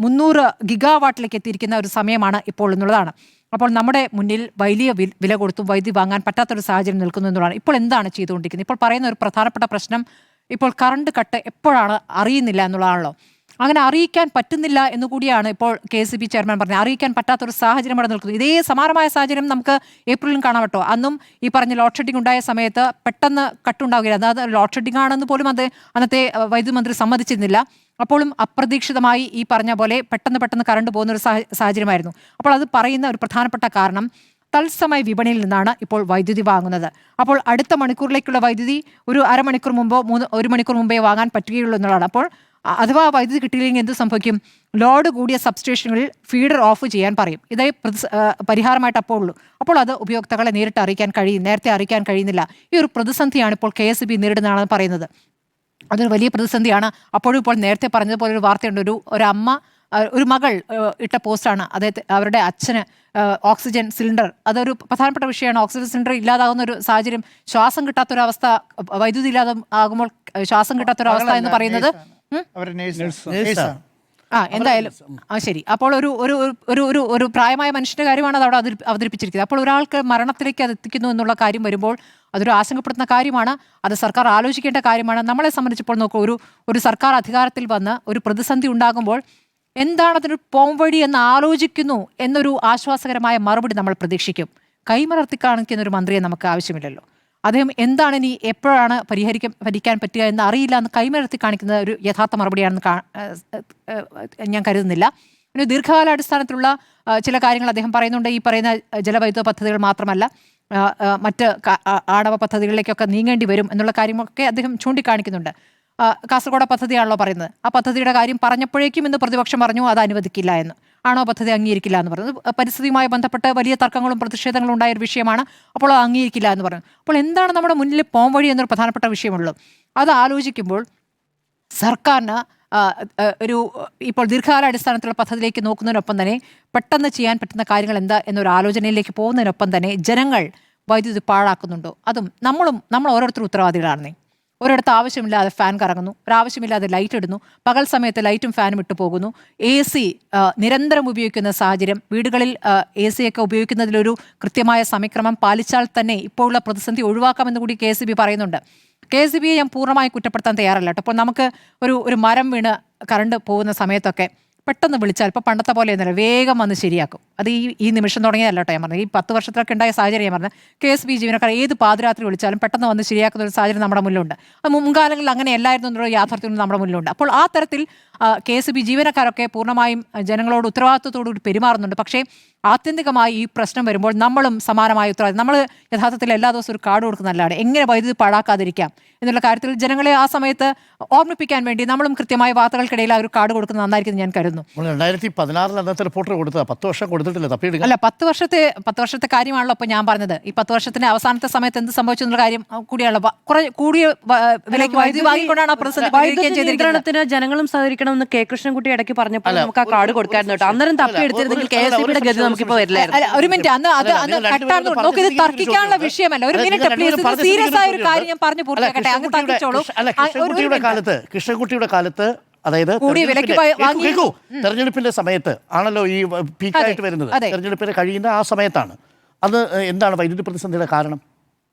300 ഗിഗാവാട്ടിലേക്ക് എത്തിയിരിക്കുന്ന ഒരു സമയമാണ് ഇപ്പോൾ എന്നുള്ളതാണ്. അപ്പോൾ നമ്മുടെ മുന്നിൽ വലിയ വില കൊടുത്തും വൈദ്യുതി വാങ്ങാൻ പറ്റാത്തൊരു സാഹചര്യം നിൽക്കുന്നു എന്നുള്ളതാണ്. ഇപ്പോൾ എന്താണ് ചെയ്തുകൊണ്ടിരിക്കുന്നത്? ഇപ്പോൾ പറയുന്ന ഒരു പ്രധാനപ്പെട്ട പ്രശ്നം ഇപ്പോൾ കറണ്ട് കട്ട് എപ്പോഴാണ് അറിയുന്നില്ല എന്നുള്ളതാണല്ലോ. അങ്ങനെ അറിയിക്കാൻ പറ്റുന്നില്ല എന്നുകൂടിയാണ് ഇപ്പോൾ KSEB ചെയർമാൻ പറഞ്ഞത്. അറിയിക്കാൻ പറ്റാത്തൊരു സാഹചര്യം അവിടെ നിൽക്കുന്നു. ഇതേ സമാനമായ സാഹചര്യം നമുക്ക് ഏപ്രിലും കാണാം കേട്ടോ. അന്നും ഈ പറഞ്ഞ ലോഡ് ഷെഡിംഗ് ഉണ്ടായ സമയത്ത് പെട്ടെന്ന് കട്ടുണ്ടാവുകയില്ല. അതായത് ലോഡ് ഷെഡിംഗ് ആണെന്ന് പോലും അന്നത്തെ വൈദ്യുതി മന്ത്രി സമ്മതിച്ചിരുന്നില്ല. അപ്പോഴും അപ്രതീക്ഷിതമായി ഈ പറഞ്ഞ പോലെ പെട്ടെന്ന് കറണ്ട് പോകുന്ന ഒരു സാഹചര്യമായിരുന്നു. അപ്പോൾ അത് പറയുന്ന ഒരു പ്രധാനപ്പെട്ട കാരണം തത്സമയ വിപണിയിൽ നിന്നാണ് ഇപ്പോൾ വൈദ്യുതി വാങ്ങുന്നത്. അപ്പോൾ അടുത്ത മണിക്കൂറിലേക്കുള്ള വൈദ്യുതി ഒരു അരമണിക്കൂർ മുമ്പോ 1 മണിക്കൂർ മുമ്പേ വാങ്ങാൻ പറ്റുകയുള്ളൂ എന്നുള്ളതാണ്. അപ്പോൾ അഥവാ വൈദ്യുതി കിട്ടിയില്ലെങ്കിൽ എന്ത് സംഭവിക്കും? ലോഡ് കൂടിയ സബ്സ്റ്റേഷനുകളിൽ ഫീഡർ ഓഫ് ചെയ്യാൻ പറയും. ഇതേ പരിഹാരമായിട്ട് അപ്പോൾ ഉള്ളൂ. അപ്പോൾ അത് ഉപയോക്താക്കളെ നേരിട്ട് നേരത്തെ അറിയിക്കാൻ കഴിയുന്നില്ല. ഈ ഒരു പ്രതിസന്ധിയാണ് ഇപ്പോൾ KSEB നേരിടുന്നതാണെന്ന് പറയുന്നത്. അതൊരു വലിയ പ്രതിസന്ധിയാണ്. അപ്പോഴും ഇപ്പോൾ നേരത്തെ പറഞ്ഞതുപോലെ ഒരു വാർത്തയുണ്ട്. ഒരു അമ്മ, ഒരു മകൾ ഇട്ട പോസ്റ്റാണ്. അവരുടെ അച്ഛന് ഓക്സിജൻ സിലിണ്ടർ, അതൊരു പ്രധാനപ്പെട്ട വിഷയമാണ്. ഓക്സിജൻ സിലിണ്ടർ ഇല്ലാതാകുന്ന ഒരു സാഹചര്യം, ശ്വാസം കിട്ടാത്തൊരവസ്ഥ, വൈദ്യുതി ഇല്ലാതെ ആകുമ്പോൾ ശ്വാസം കിട്ടാത്തൊരവസ്ഥ എന്ന് പറയുന്നത് എന്തായാലും ശരി. അപ്പോൾ ഒരു പ്രായമായ മനുഷ്യന്റെ കാര്യമാണ് അത് അവിടെ അവതരിപ്പിച്ചിരിക്കുന്നത്. അപ്പോൾ ഒരാൾക്ക് മരണത്തിലേക്ക് അത് എത്തിക്കുന്നു എന്നുള്ള കാര്യം വരുമ്പോൾ അതൊരു ആശങ്കപ്പെടുത്തുന്ന കാര്യമാണ്. അത് സർക്കാർ ആലോചിക്കേണ്ട കാര്യമാണ്. നമ്മളെ സംബന്ധിച്ചപ്പോൾ നോക്കൂ, ഒരു സർക്കാർ അധികാരത്തിൽ വന്ന് ഒരു പ്രതിസന്ധി ഉണ്ടാകുമ്പോൾ എന്താണ് അതിനൊരു പോംവഴി എന്ന് ആലോചിക്കുന്നു എന്നൊരു ആശ്വാസകരമായ മറുപടി നമ്മൾ പ്രതീക്ഷിക്കും. കൈമലർത്തി കാണിക്കുന്ന ഒരു മന്ത്രിയെ നമുക്ക് ആവശ്യമില്ലല്ലോ. അദ്ദേഹം എന്താണ് ഇനി എപ്പോഴാണ് ഭരിക്കാൻ പറ്റുക എന്ന് അറിയില്ല എന്ന് കൈമലർത്തി കാണിക്കുന്ന ഒരു യഥാർത്ഥ മറുപടിയാണെന്ന് ഞാൻ കരുതുന്നില്ല. പിന്നെ ദീർഘകാലാടിസ്ഥാനത്തിലുള്ള ചില കാര്യങ്ങൾ അദ്ദേഹം പറയുന്നുണ്ട്. ഈ പറയുന്ന ജലവൈദ്യുത പദ്ധതികൾ മാത്രമല്ല, മറ്റ് ആണവ പദ്ധതികളിലേക്കൊക്കെ നീങ്ങേണ്ടി വരും എന്നുള്ള കാര്യമൊക്കെ അദ്ദേഹം ചൂണ്ടിക്കാണിക്കുന്നുണ്ട്. കാസർഗോഡ് പദ്ധതിയാണല്ലോ പറയുന്നത്. ആ പദ്ധതിയുടെ കാര്യം പറഞ്ഞപ്പോഴേക്കും ഇന്ന് പ്രതിപക്ഷം പറഞ്ഞു അത് അനുവദിക്കില്ല എന്ന്. ആണോ പദ്ധതി അംഗീകരിക്കില്ല എന്ന് പറയുന്നത് പരിസ്ഥിതിയുമായി ബന്ധപ്പെട്ട് വലിയ തർക്കങ്ങളും പ്രതിഷേധങ്ങളും ഉണ്ടായ ഒരു വിഷയമാണ്. അപ്പോൾ അത് അംഗീകരിക്കില്ല എന്ന് പറഞ്ഞു. അപ്പോൾ എന്താണ് നമ്മുടെ മുന്നിൽ പോംവഴി എന്നൊരു പ്രധാനപ്പെട്ട വിഷയമുള്ളൂ. അത് ആലോചിക്കുമ്പോൾ സർക്കാരിന് ഇപ്പോൾ ദീർഘകാലാടിസ്ഥാനത്തിലുള്ള പദ്ധതിയിലേക്ക് നോക്കുന്നതിനൊപ്പം തന്നെ പെട്ടെന്ന് ചെയ്യാൻ പറ്റുന്ന കാര്യങ്ങൾ എന്താ എന്നൊരു ആലോചനയിലേക്ക് പോകുന്നതിനൊപ്പം തന്നെ ജനങ്ങൾ വൈദ്യുതി പാഴാക്കുന്നുണ്ടോ? അതും നമ്മൾ ഓരോരുത്തരും ഉത്തരവാദികളാണെന്നേ. ഒരിടത്ത് ആവശ്യമില്ലാതെ ഫാൻ കറങ്ങുന്നു, ഒരാവശ്യമില്ലാതെ ലൈറ്റ് ഇടുന്നു, പകൽ സമയത്ത് ലൈറ്റും ഫാനും ഇട്ട് പോകുന്നു, AC നിരന്തരം ഉപയോഗിക്കുന്ന സാഹചര്യം, വീടുകളിൽ AC ഒക്കെ ഉപയോഗിക്കുന്നതിലൊരു കൃത്യമായ സമയക്രമം പാലിച്ചാൽ തന്നെ ഇപ്പോഴുള്ള പ്രതിസന്ധി ഒഴിവാക്കാമെന്ന് കൂടി KSB പറയുന്നുണ്ട്. KSBയെ ഞാൻ പൂർണ്ണമായി കുറ്റപ്പെടുത്താൻ തയ്യാറല്ല കേട്ടോ. അപ്പോൾ നമുക്ക് ഒരു മരം വീണ് കറണ്ട് പോകുന്ന സമയത്തൊക്കെ പെട്ടെന്ന് വിളിച്ചാൽ ഇപ്പോൾ പണ്ടത്തെ പോലെ ഒന്നുമില്ല, വേഗം വന്ന് ശരിയാക്കും. അത് ഈ നിമിഷം തുടങ്ങിയതല്ല കേട്ടോ ഞാൻ പറഞ്ഞത്. ഈ 10 വർഷത്തിലൊക്കെ ഉണ്ടായ സാഹചര്യം ഞാൻ പറഞ്ഞത്. KSB ജീവനക്കാർ ഏത് പാതിരാത്രി വിളിച്ചാലും പെട്ടെന്ന് വന്ന് ശരിയാക്കുന്ന ഒരു സാഹചര്യം നമ്മുടെ മുന്നിലുണ്ട്. അത് മുൻകാലങ്ങളിൽ അങ്ങനെ എല്ലായിരുന്നു എന്നുള്ള യാഥാർത്ഥ്യം നമ്മുടെ മുന്നിലുണ്ട്. അപ്പോൾ ആ തരത്തിൽ KSB ജീവനക്കാരൊക്കെ പൂർണ്ണമായും ജനങ്ങളോട് ഉത്തരവാദിത്വത്തോടുകൂടി പെരുമാറുന്നുണ്ട്. പക്ഷേ ആത്യന്തികമായി ഈ പ്രശ്നം വരുമ്പോൾ നമ്മളും സമാനമായ ഉത്തരവാദിത്വം, നമ്മൾ യഥാർത്ഥത്തിൽ എല്ലാ ദിവസവും ഒരു കാർഡ് കൊടുക്കുന്നതല്ലാതെ എങ്ങനെ വൈദ്യുതി പാഴാക്കാതിരിക്കാം എന്നുള്ള കാര്യത്തിൽ ജനങ്ങളെ ആ സമയത്ത് ഓർമ്മിപ്പിക്കാൻ വേണ്ടി നമ്മളും കൃത്യമായ വാർത്തകൾക്കിടയിൽ ആ ഒരു കാർഡ് കൊടുക്കുന്നത് നന്നായിരിക്കും ഞാൻ കരുതുന്നു. 2016 അന്നത്തെ റിപ്പോർട്ടർ കൊടുത്തത് 10 വർഷം കൊടുത്തിട്ടില്ല, തപ്പിയെടുക്കുക. അല്ല, 10 വർഷത്തെ കാര്യമാണല്ലോ ഇപ്പോൾ ഞാൻ പറഞ്ഞത്. ഈ 10 വർഷത്തിന്റെ അവസാനത്തെ സമയത്ത് എന്ത് സംഭവിച്ചു എന്നുള്ള കാര്യം കൂടിയാണല്ലോ. കുറെ കൂടിയ വിലയ്ക്ക് വൈദ്യുതി വാങ്ങിക്കൊണ്ടാണ് ആ പ്രതിസന്ധി. ജനങ്ങളും സഹകരിക്കണമെന്ന് K. കൃഷ്ണൻകുട്ടി ഇടയ്ക്ക് പറഞ്ഞപ്പോൾ നമുക്ക് ആ കാർഡ് കൊടുക്കായിരുന്നു കേട്ടോ. അന്നേരം തപ്പിയെടുത്തിരുന്നെങ്കിൽ KSBയുടെ ഗതി നമുക്കിപ്പോൾ വരില്ലായിരുന്നു. ഒരു മിനിറ്റ്, അന്ന് കട്ടാണ്. നോക്ക്, ഇത് തർക്കിക്കാനുള്ള വിഷയമല്ല. ഒരു മിനിറ്റ് പ്ലീസ്, സീരിയസ് ആയ ഒരു കാര്യം ഞാൻ പറഞ്ഞു പൂർത്തിയാക്കട്ടെ. അങ്ങ് തർക്കിച്ചോളൂ. കൃഷ്ണൻകുട്ടിയുടെ കാലത്ത്, അതായത് തെരഞ്ഞെടുപ്പിന്റെ സമയത്ത് ആണല്ലോ ഈ പീക്കായിട്ട് വരുന്നത്. തെരഞ്ഞെടുപ്പിന് കഴിയുന്ന ആ സമയത്താണ്. അത് എന്താണ് വൈദ്യുതി പ്രതിസന്ധിയുടെ കാരണം?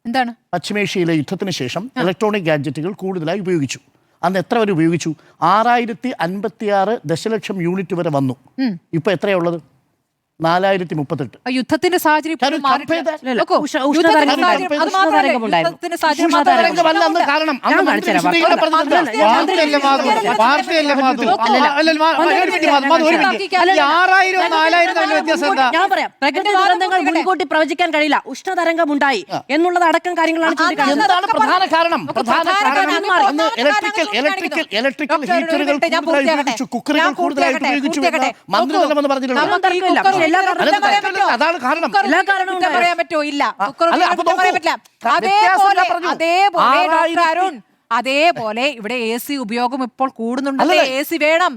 എന്താണ്? പശ്ചിമേഷ്യയിലെ യുദ്ധത്തിന് ശേഷം ഇലക്ട്രോണിക് ഗാഡ്ജറ്റുകൾ കൂടുതലായി ഉപയോഗിച്ചു. അന്ന് എത്ര വരെ ഉപയോഗിച്ചു? 6056 ദശലക്ഷം യൂണിറ്റ് വരെ വന്നു. ഇപ്പൊ എത്രയുള്ളത്? 4038. യുദ്ധത്തിന്റെ സാഹചര്യം മുൻകൂട്ടി പ്രവചിക്കാൻ കഴിയില്ല. ഉഷ്ണതരംഗം ഉണ്ടായി എന്നുള്ളത് അടക്കം കാര്യങ്ങളാണ്. പ്രധാന കാരണം ഇലക്ട്രിക്കൽ ഹീറ്ററുകൾ കുക്കറുകൾ കൂടുതലായിട്ട് ഉപയോഗിച്ചു. മന്ത്രി തന്നെ പറഞ്ഞിട്ടുണ്ട്. അതാണ് കാരണം. പറയാൻ പറ്റുമോ? ഇല്ല. അതേപോലെ ഇവിടെ AC ഉപയോഗം ഇപ്പോൾ കൂടുന്നുണ്ട്. AC വേണം.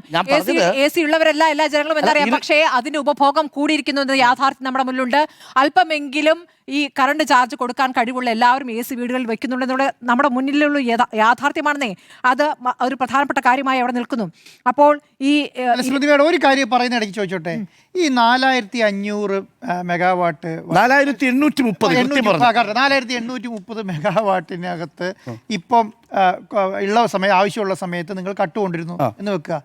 AC ഉള്ളവരല്ല എല്ലാ ജനങ്ങളും എന്നറിയാം. പക്ഷേ അതിന്റെ ഉപഭോഗം കൂടിയിരിക്കുന്നു യാഥാർത്ഥ്യം നമ്മുടെ മുന്നിലുണ്ട്. അല്പമെങ്കിലും ഈ കറണ്ട് ചാർജ് കൊടുക്കാൻ കഴിവുള്ള എല്ലാവരും AC വീടുകളിൽ വെക്കുന്നുണ്ടെന്നുള്ള നമ്മുടെ മുന്നിലുള്ള യാഥാർത്ഥ്യമാണെന്നേ. അത് ഒരു പ്രധാനപ്പെട്ട കാര്യമായി അവിടെ നിൽക്കുന്നു. അപ്പോൾ ഈ സ്മൃതിയുടെ ഒരു കാര്യം പറയുന്ന ഇടയ്ക്ക് ചോദിച്ചോട്ടെ, ഈ 4500 മെഗാവാട്ട് 4830 മെഗാവാട്ടിനകത്ത് ഇപ്പം ആവശ്യമുള്ള സമയത്ത് നിങ്ങൾ കട്ടുകൊണ്ടിരുന്നു എന്ന് വെക്കുക.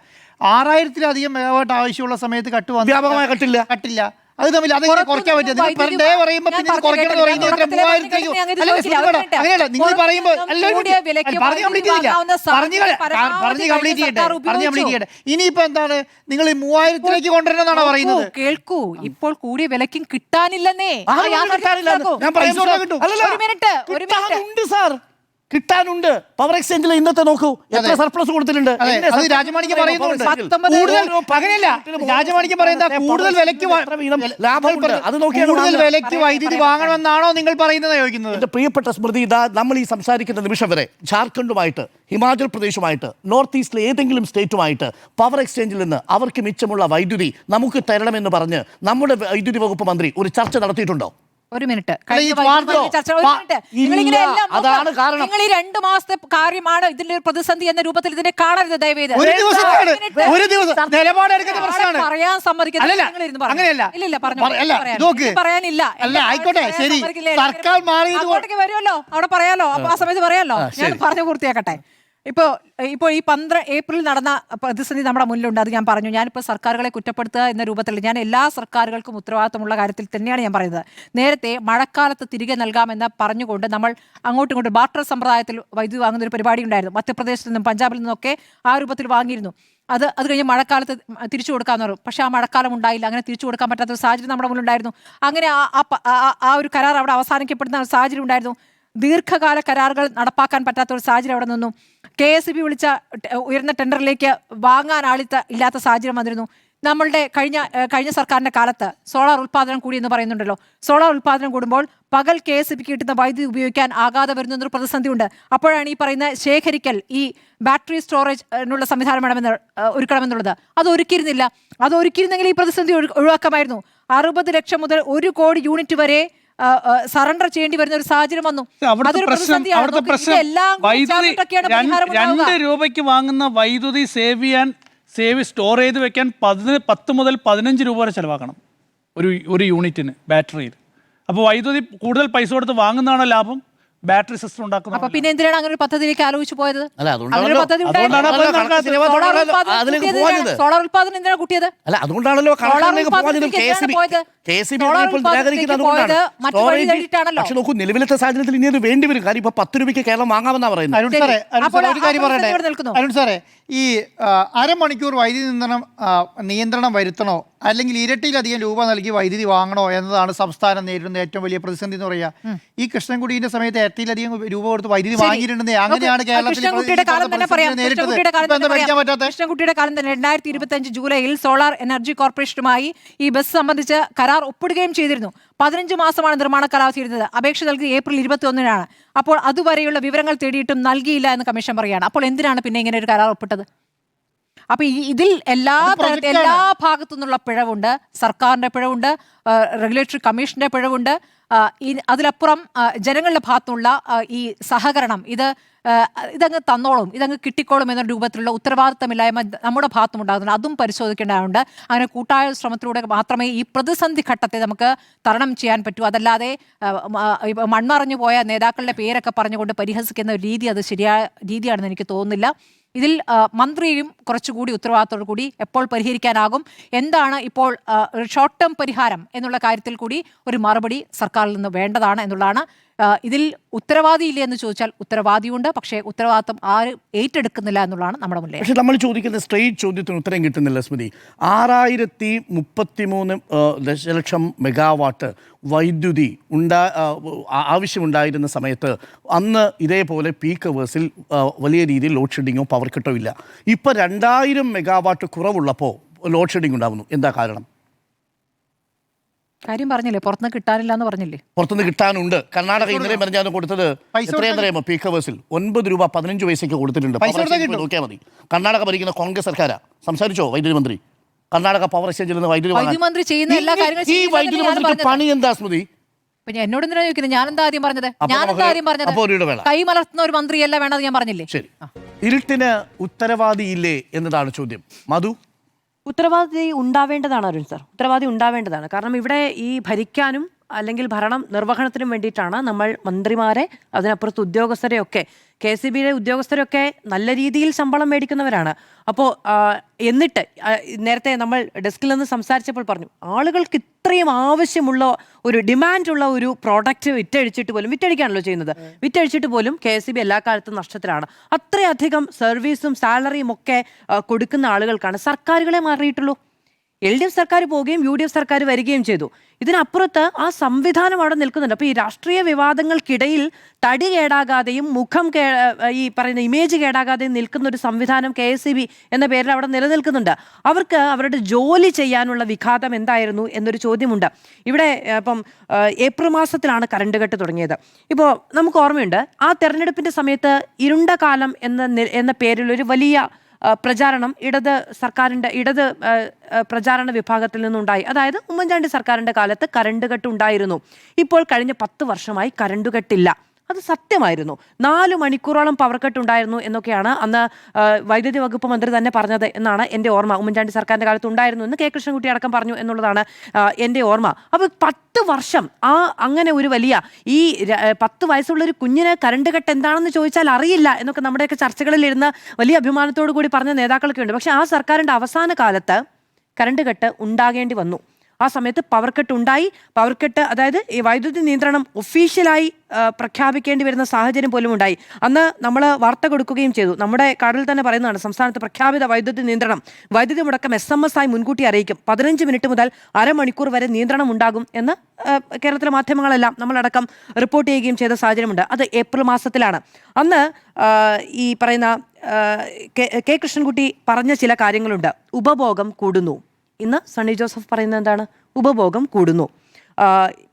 6000-ലധികം മെഗാവാട്ട് ആവശ്യമുള്ള സമയത്ത് കട്ടില്ല. അത് തമ്മിൽ അതെങ്ങനെ കുറയ്ക്കാൻ പറ്റും? പെർ ഡേ പറയുമ്പോൾ പിന്നെ കുറയ്ക്കണം എന്ന് പറയുന്നത് 3000. അങ്ങനെയല്ല നിങ്ങൾ പറയുമ്പോൾ പറഞ്ഞു കംപ്ലീറ്റ് ചെയ്യട്ടെ. ഇനിയിപ്പോ എന്താണ് നിങ്ങൾ 3000-ലേക്ക് കൊണ്ടുവരണമെന്നാണോ പറയുന്നത്? കേൾക്കൂ, ഇപ്പോൾ കൂടിയ വിലയ്ക്കും കിട്ടാനില്ലെന്നേ. കിട്ടാനുണ്ട്. പവർ എക്സ്ചേഞ്ചിൽ ഇന്നത്തെ നോക്കൂ, എത്ര സർപ്ലസ് കൊടുത്തിട്ടുണ്ട്. രാജമാണിക്ക് പറയുന്നുണ്ട് അങ്ങനെയല്ല. രാജമാണിക്ക് പറയുന്നത് കൂടുതൽ വിലയ്ക്ക് വൈദ്യുതി വാങ്ങണമെന്നാണോ നിങ്ങൾ പറയുന്നത് ചോദിക്കുന്നത്? എന്റെ പ്രിയപ്പെട്ട സ്മൃതി, ഇതാ നമ്മൾ ഈ സംസാരിക്കുന്ന നിമിഷം വരെ ജാർഖണ്ഡുമായിട്ട്, ഹിമാചൽ പ്രദേശുമായിട്ട്, നോർത്ത് ഈസ്റ്റിലെ ഏതെങ്കിലും സ്റ്റേറ്റുമായിട്ട് പവർ എക്സ്ചേഞ്ചിൽ നിന്ന് അവർക്ക് മിച്ചമുള്ള വൈദ്യുതി നമുക്ക് തരണമെന്ന് പറഞ്ഞ് നമ്മുടെ വൈദ്യുതി വകുപ്പ് മന്ത്രി ഒരു ചർച്ച നടത്തിയിട്ടുണ്ടോ? ഒരു മിനിറ്റ്. അതാണ് കാരണം. നിങ്ങൾ ഈ 2 മാസത്തെ കാര്യമാണ് ഇതിന്റെ ഒരു പ്രതിസന്ധി എന്ന രൂപത്തിൽ ഇതിനെ കാണരുത് ദയവേത്. പറയാൻ സമ്മതിക്കുന്നില്ല. പറയാനില്ല. ആയിക്കോട്ടെ, ശരി. സർക്കാർ വരുമല്ലോ, അവിടെ പറയാലോ. അപ്പൊ ആ സമയത്ത് പറയാലോ. ഞാൻ പറഞ്ഞു പൂർത്തിയാക്കട്ടെ. ഇപ്പോൾ ഈ ഏപ്രിൽ നടന്ന പ്രതിസന്ധി നമ്മുടെ മുന്നിലുണ്ട്. അത് ഞാൻ പറഞ്ഞു. ഞാനിപ്പോൾ സർക്കാരുകളെ കുറ്റപ്പെടുത്തുക എന്ന രൂപത്തിൽ ഞാൻ എല്ലാ സർക്കാരുകൾക്കും ഉത്തരവാദിത്തമുള്ള കാര്യത്തിൽ തന്നെയാണ് ഞാൻ പറയുന്നത്. നേരത്തെ മഴക്കാലത്ത് തിരികെ നൽകാമെന്ന് പറഞ്ഞുകൊണ്ട് നമ്മൾ അങ്ങോട്ടും ഇങ്ങോട്ടും ബാർട്ടർ സമ്പ്രദായത്തിൽ വൈദ്യുതി വാങ്ങുന്ന ഒരു പരിപാടി ഉണ്ടായിരുന്നു. മധ്യപ്രദേശിൽ നിന്നും പഞ്ചാബിൽ നിന്നൊക്കെ ആ രൂപത്തിൽ വാങ്ങിയിരുന്നു. അത് കഴിഞ്ഞ് മഴക്കാലത്ത് തിരിച്ചു കൊടുക്കാമെന്ന് പറയും. പക്ഷേ ആ മഴക്കാലം ഉണ്ടായില്ല. അങ്ങനെ തിരിച്ചു കൊടുക്കാൻ പറ്റാത്ത ഒരു സാഹചര്യം നമ്മുടെ മുന്നിലുണ്ടായിരുന്നു. അങ്ങനെ ആ ഒരു കരാർ അവിടെ അവസാനിക്കപ്പെടുന്ന ഒരു സാഹചര്യം ഉണ്ടായിരുന്നു. ദീർഘകാല കരാറുകൾ നടപ്പാക്കാൻ പറ്റാത്ത ഒരു സാഹചര്യം അവിടെ നിന്നു. KSB വിളിച്ച ഉയർന്ന ടെൻഡറിലേക്ക് വാങ്ങാൻ ഇല്ലാത്ത സാഹചര്യം വന്നിരുന്നു. നമ്മളുടെ കഴിഞ്ഞ സർക്കാരിൻ്റെ കാലത്ത് സോളാർ ഉൽപ്പാദനം കൂടി എന്ന് പറയുന്നുണ്ടല്ലോ. സോളാർ ഉൽപ്പാദനം കൂടുമ്പോൾ പകൽ KSBക്ക് കിട്ടുന്ന വൈദ്യുതി ഉപയോഗിക്കാൻ ആകാതെ വരുന്നൊരു പ്രതിസന്ധിയുണ്ട്. അപ്പോഴാണ് ഈ പറയുന്ന ശേഖരിക്കൽ, ഈ ബാറ്ററി സ്റ്റോറേജിനുള്ള സംവിധാനം ഒരുക്കണമെന്നുള്ളത്. അത് ഒരുക്കിയിരുന്നില്ല. അത് ഒരുക്കിയിരുന്നെങ്കിൽ ഈ പ്രതിസന്ധി ഒഴിവാക്കാമായിരുന്നു. 60 ലക്ഷം മുതൽ 1 കോടി യൂണിറ്റ് വരെ സറണ്ടർ ചെയ്യേണ്ടി വരുന്ന ഒരു സാഹചര്യം വന്നു. അവിടുത്തെ അതൊരു പ്രശ്നം പ്രതിസന്ധിയാണ്. അവിടുത്തെ നോക്ക്, പ്രശ്നം ഇതെല്ലാം കൂടി വൈദ്യുതി ചേർന്നിട്ടൊക്കെയാണ് പരിഹാരം 2 ഉണ്ടാവുക. രൂപയ്ക്ക് വാങ്ങുന്ന വൈദ്യുതി സ്റ്റോർ ചെയ്ത് വെക്കാൻ 10 മുതൽ 15 രൂപ വരെ ചിലവാക്കണം ഒരു യൂണിറ്റിന് ബാറ്ററിയിൽ. അപ്പോൾ വൈദ്യുതി കൂടുതൽ പൈസ കൊടുത്ത് വാങ്ങുന്നതാണോ ലാഭം, ബാറ്ററി സിസ്റ്റം ഉണ്ടാക്കുന്നത്? അപ്പൊ പിന്നെ എന്തിനാണ് അങ്ങനെ ഒരു പദ്ധതിയിലേക്ക് ആലോചിച്ച് പോയത്? അല്ല, അങ്ങനെ ഒരു പദ്ധതി സോളാർ ഉത്പാദനം എന്തിനാണ് കൂട്ടിയത്? അല്ല, അതുകൊണ്ടാണല്ലോ കണക്കിലേക്ക് പോകാഞ്ഞതും മറ്റു വഴി തേടിയിട്ടാണല്ലോ. പക്ഷെ നോക്കൂ, നിലവിലത്തെ സാഹചര്യത്തിൽ ഇനി അത് വേണ്ടി വരും. കാര്യം ഇപ്പൊ 10 രൂപയ്ക്ക് കേരളം വാങ്ങാമെന്നാ പറയുന്നത്. അരുൺ സാറേ, ഒരു കാര്യം പറയട്ടെ. നിൽക്കുന്നു. അരുൺ സാറേ, ഈ അരമണിക്കൂർ വൈദ്യുതി നിയന്ത്രണം വരുത്തണോ അല്ലെങ്കിൽ ഇരട്ടിയിലധികം രൂപ നൽകി വൈദ്യുതി വാങ്ങണോ എന്നതാണ് സംസ്ഥാനം നേരിടുന്ന ഏറ്റവും വലിയ പ്രതിസന്ധി എന്ന് പറയുക. ഈ കൃഷ്ണൻകുടീന്റെ സമയത്ത് ഇരട്ടിയിലധികം രൂപ കൊടുത്ത് വൈദ്യുതി വാങ്ങിയിട്ടുണ്ടെന്ന് അങ്ങനെയാണ് കൃഷ്ണൻകുട്ടിയുടെ കാലം തന്നെ പറയാം. കൃഷ്ണൻകുട്ടിയുടെ കാലം തന്നെ 2025 ജൂലൈയിൽ സോളാർ എനർജി കോർപ്പറേഷനുമായി ഈ ബസ് സംബന്ധിച്ച് കരാർ ഒപ്പിടുകയും ചെയ്തിരുന്നു. 15 മാസമാണ് നിർമ്മാണ കാലാവധി ഇരുന്നത്. അപേക്ഷ നൽകി ഏപ്രിൽ 21-നാണ്. അപ്പോൾ അതുവരെയുള്ള വിവരങ്ങൾ തേടിയിട്ടും നൽകിയില്ല എന്ന് കമ്മീഷൻ പറയുകയാണ്. അപ്പോൾ എന്തിനാണ് പിന്നെ ഇങ്ങനെ ഒരു കരാർ ഒപ്പിട്ടത്? അപ്പൊ ഇതിൽ എല്ലാ ഭാഗത്തു നിന്നുള്ള പിഴവുണ്ട്. സർക്കാരിന്റെ പിഴവുണ്ട്, റെഗുലേറ്ററി കമ്മീഷന്റെ പിഴവുണ്ട്. അതിലപ്പുറം ജനങ്ങളുടെ ഭാഗത്തുള്ള ഈ സഹകരണം ഇതങ്ങ് തന്നോളും, ഇതങ്ങ് കിട്ടിക്കോളും എന്ന രൂപത്തിലുള്ള ഉത്തരവാദിത്തമില്ലായ്മ നമ്മുടെ ഭാഗത്തും ഉണ്ടാകുന്നുണ്ട്. അതും പരിശോധിക്കേണ്ടതുണ്ട്. അങ്ങനെ കൂട്ടായ ശ്രമത്തിലൂടെ മാത്രമേ ഈ പ്രതിസന്ധി ഘട്ടത്തെ നമുക്ക് തരണം ചെയ്യാൻ പറ്റൂ. അതല്ലാതെ മൺമറഞ്ഞു പോയ നേതാക്കളുടെ പേരൊക്കെ പറഞ്ഞുകൊണ്ട് പരിഹസിക്കുന്ന ഒരു രീതി അത് ശരിയായ രീതിയാണെന്ന് എനിക്ക് തോന്നുന്നില്ല. ഇതിൽ മന്ത്രിയും കുറച്ചുകൂടി ഉത്തരവാദിത്തോടു കൂടി എപ്പോൾ പരിഹരിക്കാനാകും, എന്താണ് ഇപ്പോൾ ഷോർട്ട് ടേം പരിഹാരം എന്നുള്ള കാര്യത്തിൽ കൂടി ഒരു മറുപടി സർക്കാരിൽ നിന്ന് വേണ്ടതാണ് എന്നുള്ളതാണ്. ഇതിൽ ഉത്തരവാദിയില്ല എന്ന് ചോദിച്ചാൽ ഉത്തരവാദിയുണ്ട്, പക്ഷേ ഉത്തരവാദിത്വം ആരും ഏറ്റെടുക്കുന്നില്ല എന്നുള്ളതാണ് നമ്മുടെ മുന്നിൽ. പക്ഷെ നമ്മൾ ചോദിക്കുന്ന സ്ട്രെയിറ്റ് ചോദ്യത്തിന് ഉത്തരം കിട്ടുന്നില്ല സ്മൃതി. 6033 ദശലക്ഷം മെഗാവാട്ട് വൈദ്യുതി ആവശ്യമുണ്ടായിരുന്ന സമയത്ത് അന്ന് ഇതേപോലെ പീക്ക് അവേഴ്സിൽ വലിയ രീതിയിൽ ലോഡ് ഷെഡിങ്ങോ പവർ കട്ടോ ഇല്ല. ഇപ്പോൾ 2000 മെഗാവാട്ട് കുറവുള്ളപ്പോൾ ലോഡ് ഷെഡിങ് ഉണ്ടാകുന്നു. എന്താ കാരണം? കാര്യം പറഞ്ഞില്ലേ, പുറത്തുനിന്ന് കിട്ടാനില്ല എന്ന് പറഞ്ഞില്ലേ? പുറത്തുനിന്ന് കിട്ടാനുണ്ട്. കർണാടക ഇന്നലെ പറഞ്ഞാൽ കൊടുത്തത് എത്രയെന്നറിയാമോ? പീക്ക് അവേഴ്സിൽ 9 രൂപ 15 പൈസയ്ക്ക് കൊടുത്തിട്ടുണ്ട്. നോക്കിയാൽ മതി. കർണാടക ഭരിക്കുന്ന കോൺഗ്രസ് സർക്കാരാ. സംസാരിച്ചോ വൈദ്യുതി മന്ത്രി? കർണാടക പവർ എക്സ്ചേഞ്ചിൽ നിന്ന് വൈദ്യുതി മന്ത്രി ചെയ്യുന്ന എല്ലാ കാര്യങ്ങളും ഈ വൈദ്യുതി മന്ത്രിക്ക് പണി എന്താ സ്മൃതി? എന്നോട് എന്തിനാ ചോദിക്കുന്നത്? ഞാനെന്താ ആദ്യം പറഞ്ഞത്? കൈ മലർത്തുന്ന ഒരു മന്ത്രിയല്ല വേണ്ടത് ഞാൻ പറഞ്ഞില്ലേ? ശരി, ഇരുട്ടിന് ഉത്തരവാദിയില്ലേ എന്നതാണ് ചോദ്യം. മധു? ഉത്തരവാദി ഉണ്ടാവേണ്ടതാണ് അരുൺ സാർ, ഉത്തരവാദി ഉണ്ടാവേണ്ടതാണ്. കാരണം ഇവിടെ ഈ ഭരിക്കാനും അല്ലെങ്കിൽ ഭരണം നിർവഹണത്തിനും വേണ്ടിയിട്ടാണ് നമ്മൾ മന്ത്രിമാരെ, അതിനപ്പുറത്ത് ഉദ്യോഗസ്ഥരെയൊക്കെ, KCBയിലെ ഉദ്യോഗസ്ഥരൊക്കെ നല്ല രീതിയിൽ ശമ്പളം മേടിക്കുന്നവരാണ്. അപ്പോൾ എന്നിട്ട് നേരത്തെ നമ്മൾ ഡെസ്കിൽ നിന്ന് സംസാരിച്ചപ്പോൾ പറഞ്ഞു, ആളുകൾക്ക് ഇത്രയും ആവശ്യമുള്ള ഒരു ഡിമാൻഡുള്ള ഒരു പ്രോഡക്റ്റ് വിറ്റഴിക്കാണല്ലോ ചെയ്യുന്നത്. വിറ്റഴിച്ചിട്ട് പോലും KCB എല്ലാ കാലത്തും നഷ്ടത്തിലാണ്. അത്രയധികം സർവീസും സാലറിയും ഒക്കെ കൊടുക്കുന്ന ആളുകൾക്കാണ് സർക്കാരുകളെ മാറിയിട്ടുള്ളൂ. LDF സർക്കാർ പോവുകയും UDF സർക്കാർ വരികയും ചെയ്തു. ഇതിനപ്പുറത്ത് ആ സംവിധാനം അവിടെ നിൽക്കുന്നുണ്ട്. അപ്പോൾ ഈ രാഷ്ട്രീയ വിവാദങ്ങൾക്കിടയിൽ തടി കേടാകാതെയും ഈ പറയുന്ന ഇമേജ് കേടാകാതെയും നിൽക്കുന്ന ഒരു സംവിധാനം KSEB എന്ന പേരിൽ അവിടെ നിലനിൽക്കുന്നുണ്ട്. അവർക്ക് അവരുടെ ജോലി ചെയ്യാനുള്ള വിഘാതം എന്തായിരുന്നു എന്നൊരു ചോദ്യമുണ്ട്. ഇവിടെ ഇപ്പം ഏപ്രിൽ മാസത്തിലാണ് കറണ്ട് കട്ട് തുടങ്ങിയത്. ഇപ്പോൾ നമുക്ക് ഓർമ്മയുണ്ട്, ആ തെരഞ്ഞെടുപ്പിൻ്റെ സമയത്ത് ഇരുണ്ട കാലം എന്ന പേരിൽ ഒരു വലിയ പ്രചാരണം ഇടത് പ്രചാരണ വിഭാഗത്തിൽ നിന്നുണ്ടായി. അതായത് ഉമ്മൻചാണ്ടി സർക്കാരിൻ്റെ കാലത്ത് കറണ്ട് കട്ട് ഉണ്ടായിരുന്നു. ഇപ്പോൾ കഴിഞ്ഞ 10 വർഷമായി കറണ്ട് കട്ടില്ല. അത് സത്യമായിരുന്നു. 4 മണിക്കൂറോളം പവർ കട്ട് ഉണ്ടായിരുന്നു എന്നൊക്കെയാണ് അന്ന് വൈദ്യുതി വകുപ്പ് മന്ത്രി തന്നെ പറഞ്ഞത് എന്നാണ് എൻ്റെ ഓർമ്മ. ഉമ്മൻചാണ്ടി സർക്കാരിൻ്റെ കാലത്ത് ഉണ്ടായിരുന്നു എന്ന് K. കൃഷ്ണൻകുട്ടി അടക്കം പറഞ്ഞു എന്നുള്ളതാണ് എൻ്റെ ഓർമ്മ. അപ്പോൾ 10 വർഷം അങ്ങനെ ഒരു വലിയ ഈ 10 വയസ്സുള്ളൊരു കുഞ്ഞിന് കറണ്ട് കട്ട് എന്താണെന്ന് ചോദിച്ചാൽ അറിയില്ല എന്നൊക്കെ നമ്മുടെയൊക്കെ ചർച്ചകളിൽ ഇരുന്ന് വലിയ അഭിമാനത്തോടു കൂടി പറഞ്ഞ നേതാക്കളൊക്കെ ഉണ്ട്. പക്ഷേ ആ സർക്കാരിൻ്റെ അവസാന കാലത്ത് കറണ്ട് കട്ട് ഉണ്ടാകേണ്ടി വന്നു. ആ സമയത്ത് പവർ കട്ട് ഉണ്ടായി. പവർ കട്ട്, അതായത് ഈ വൈദ്യുതി നിയന്ത്രണം ഒഫീഷ്യലായി പ്രഖ്യാപിക്കേണ്ടി വരുന്ന സാഹചര്യം പോലും ഉണ്ടായി. അന്ന് നമ്മൾ വാർത്ത കൊടുക്കുകയും ചെയ്തു. നമ്മുടെ കാർഡിൽ തന്നെ പറയുന്നതാണ്, സംസ്ഥാനത്ത് പ്രഖ്യാപിത വൈദ്യുതി നിയന്ത്രണം, വൈദ്യുതി മുടക്കം SMS ആയി മുൻകൂട്ടി അറിയിക്കും. 15 മിനിറ്റ് മുതൽ അരമണിക്കൂർ വരെ നിയന്ത്രണം ഉണ്ടാകും എന്ന് കേരളത്തിലെ മാധ്യമങ്ങളെല്ലാം നമ്മളടക്കം റിപ്പോർട്ട് ചെയ്യുകയും ചെയ്ത സാഹചര്യമുണ്ട്. അത് ഏപ്രിൽ മാസത്തിലാണ്. അന്ന് ഈ പറയുന്ന K. കൃഷ്ണൻകുട്ടി പറഞ്ഞ ചില കാര്യങ്ങളുണ്ട്. ഉപഭോഗം കൂടുന്നു. ഇന്ന് സണ്ണി ജോസഫ് പറയുന്നത് എന്താണ്? ഉപഭോഗം കൂടുന്നു.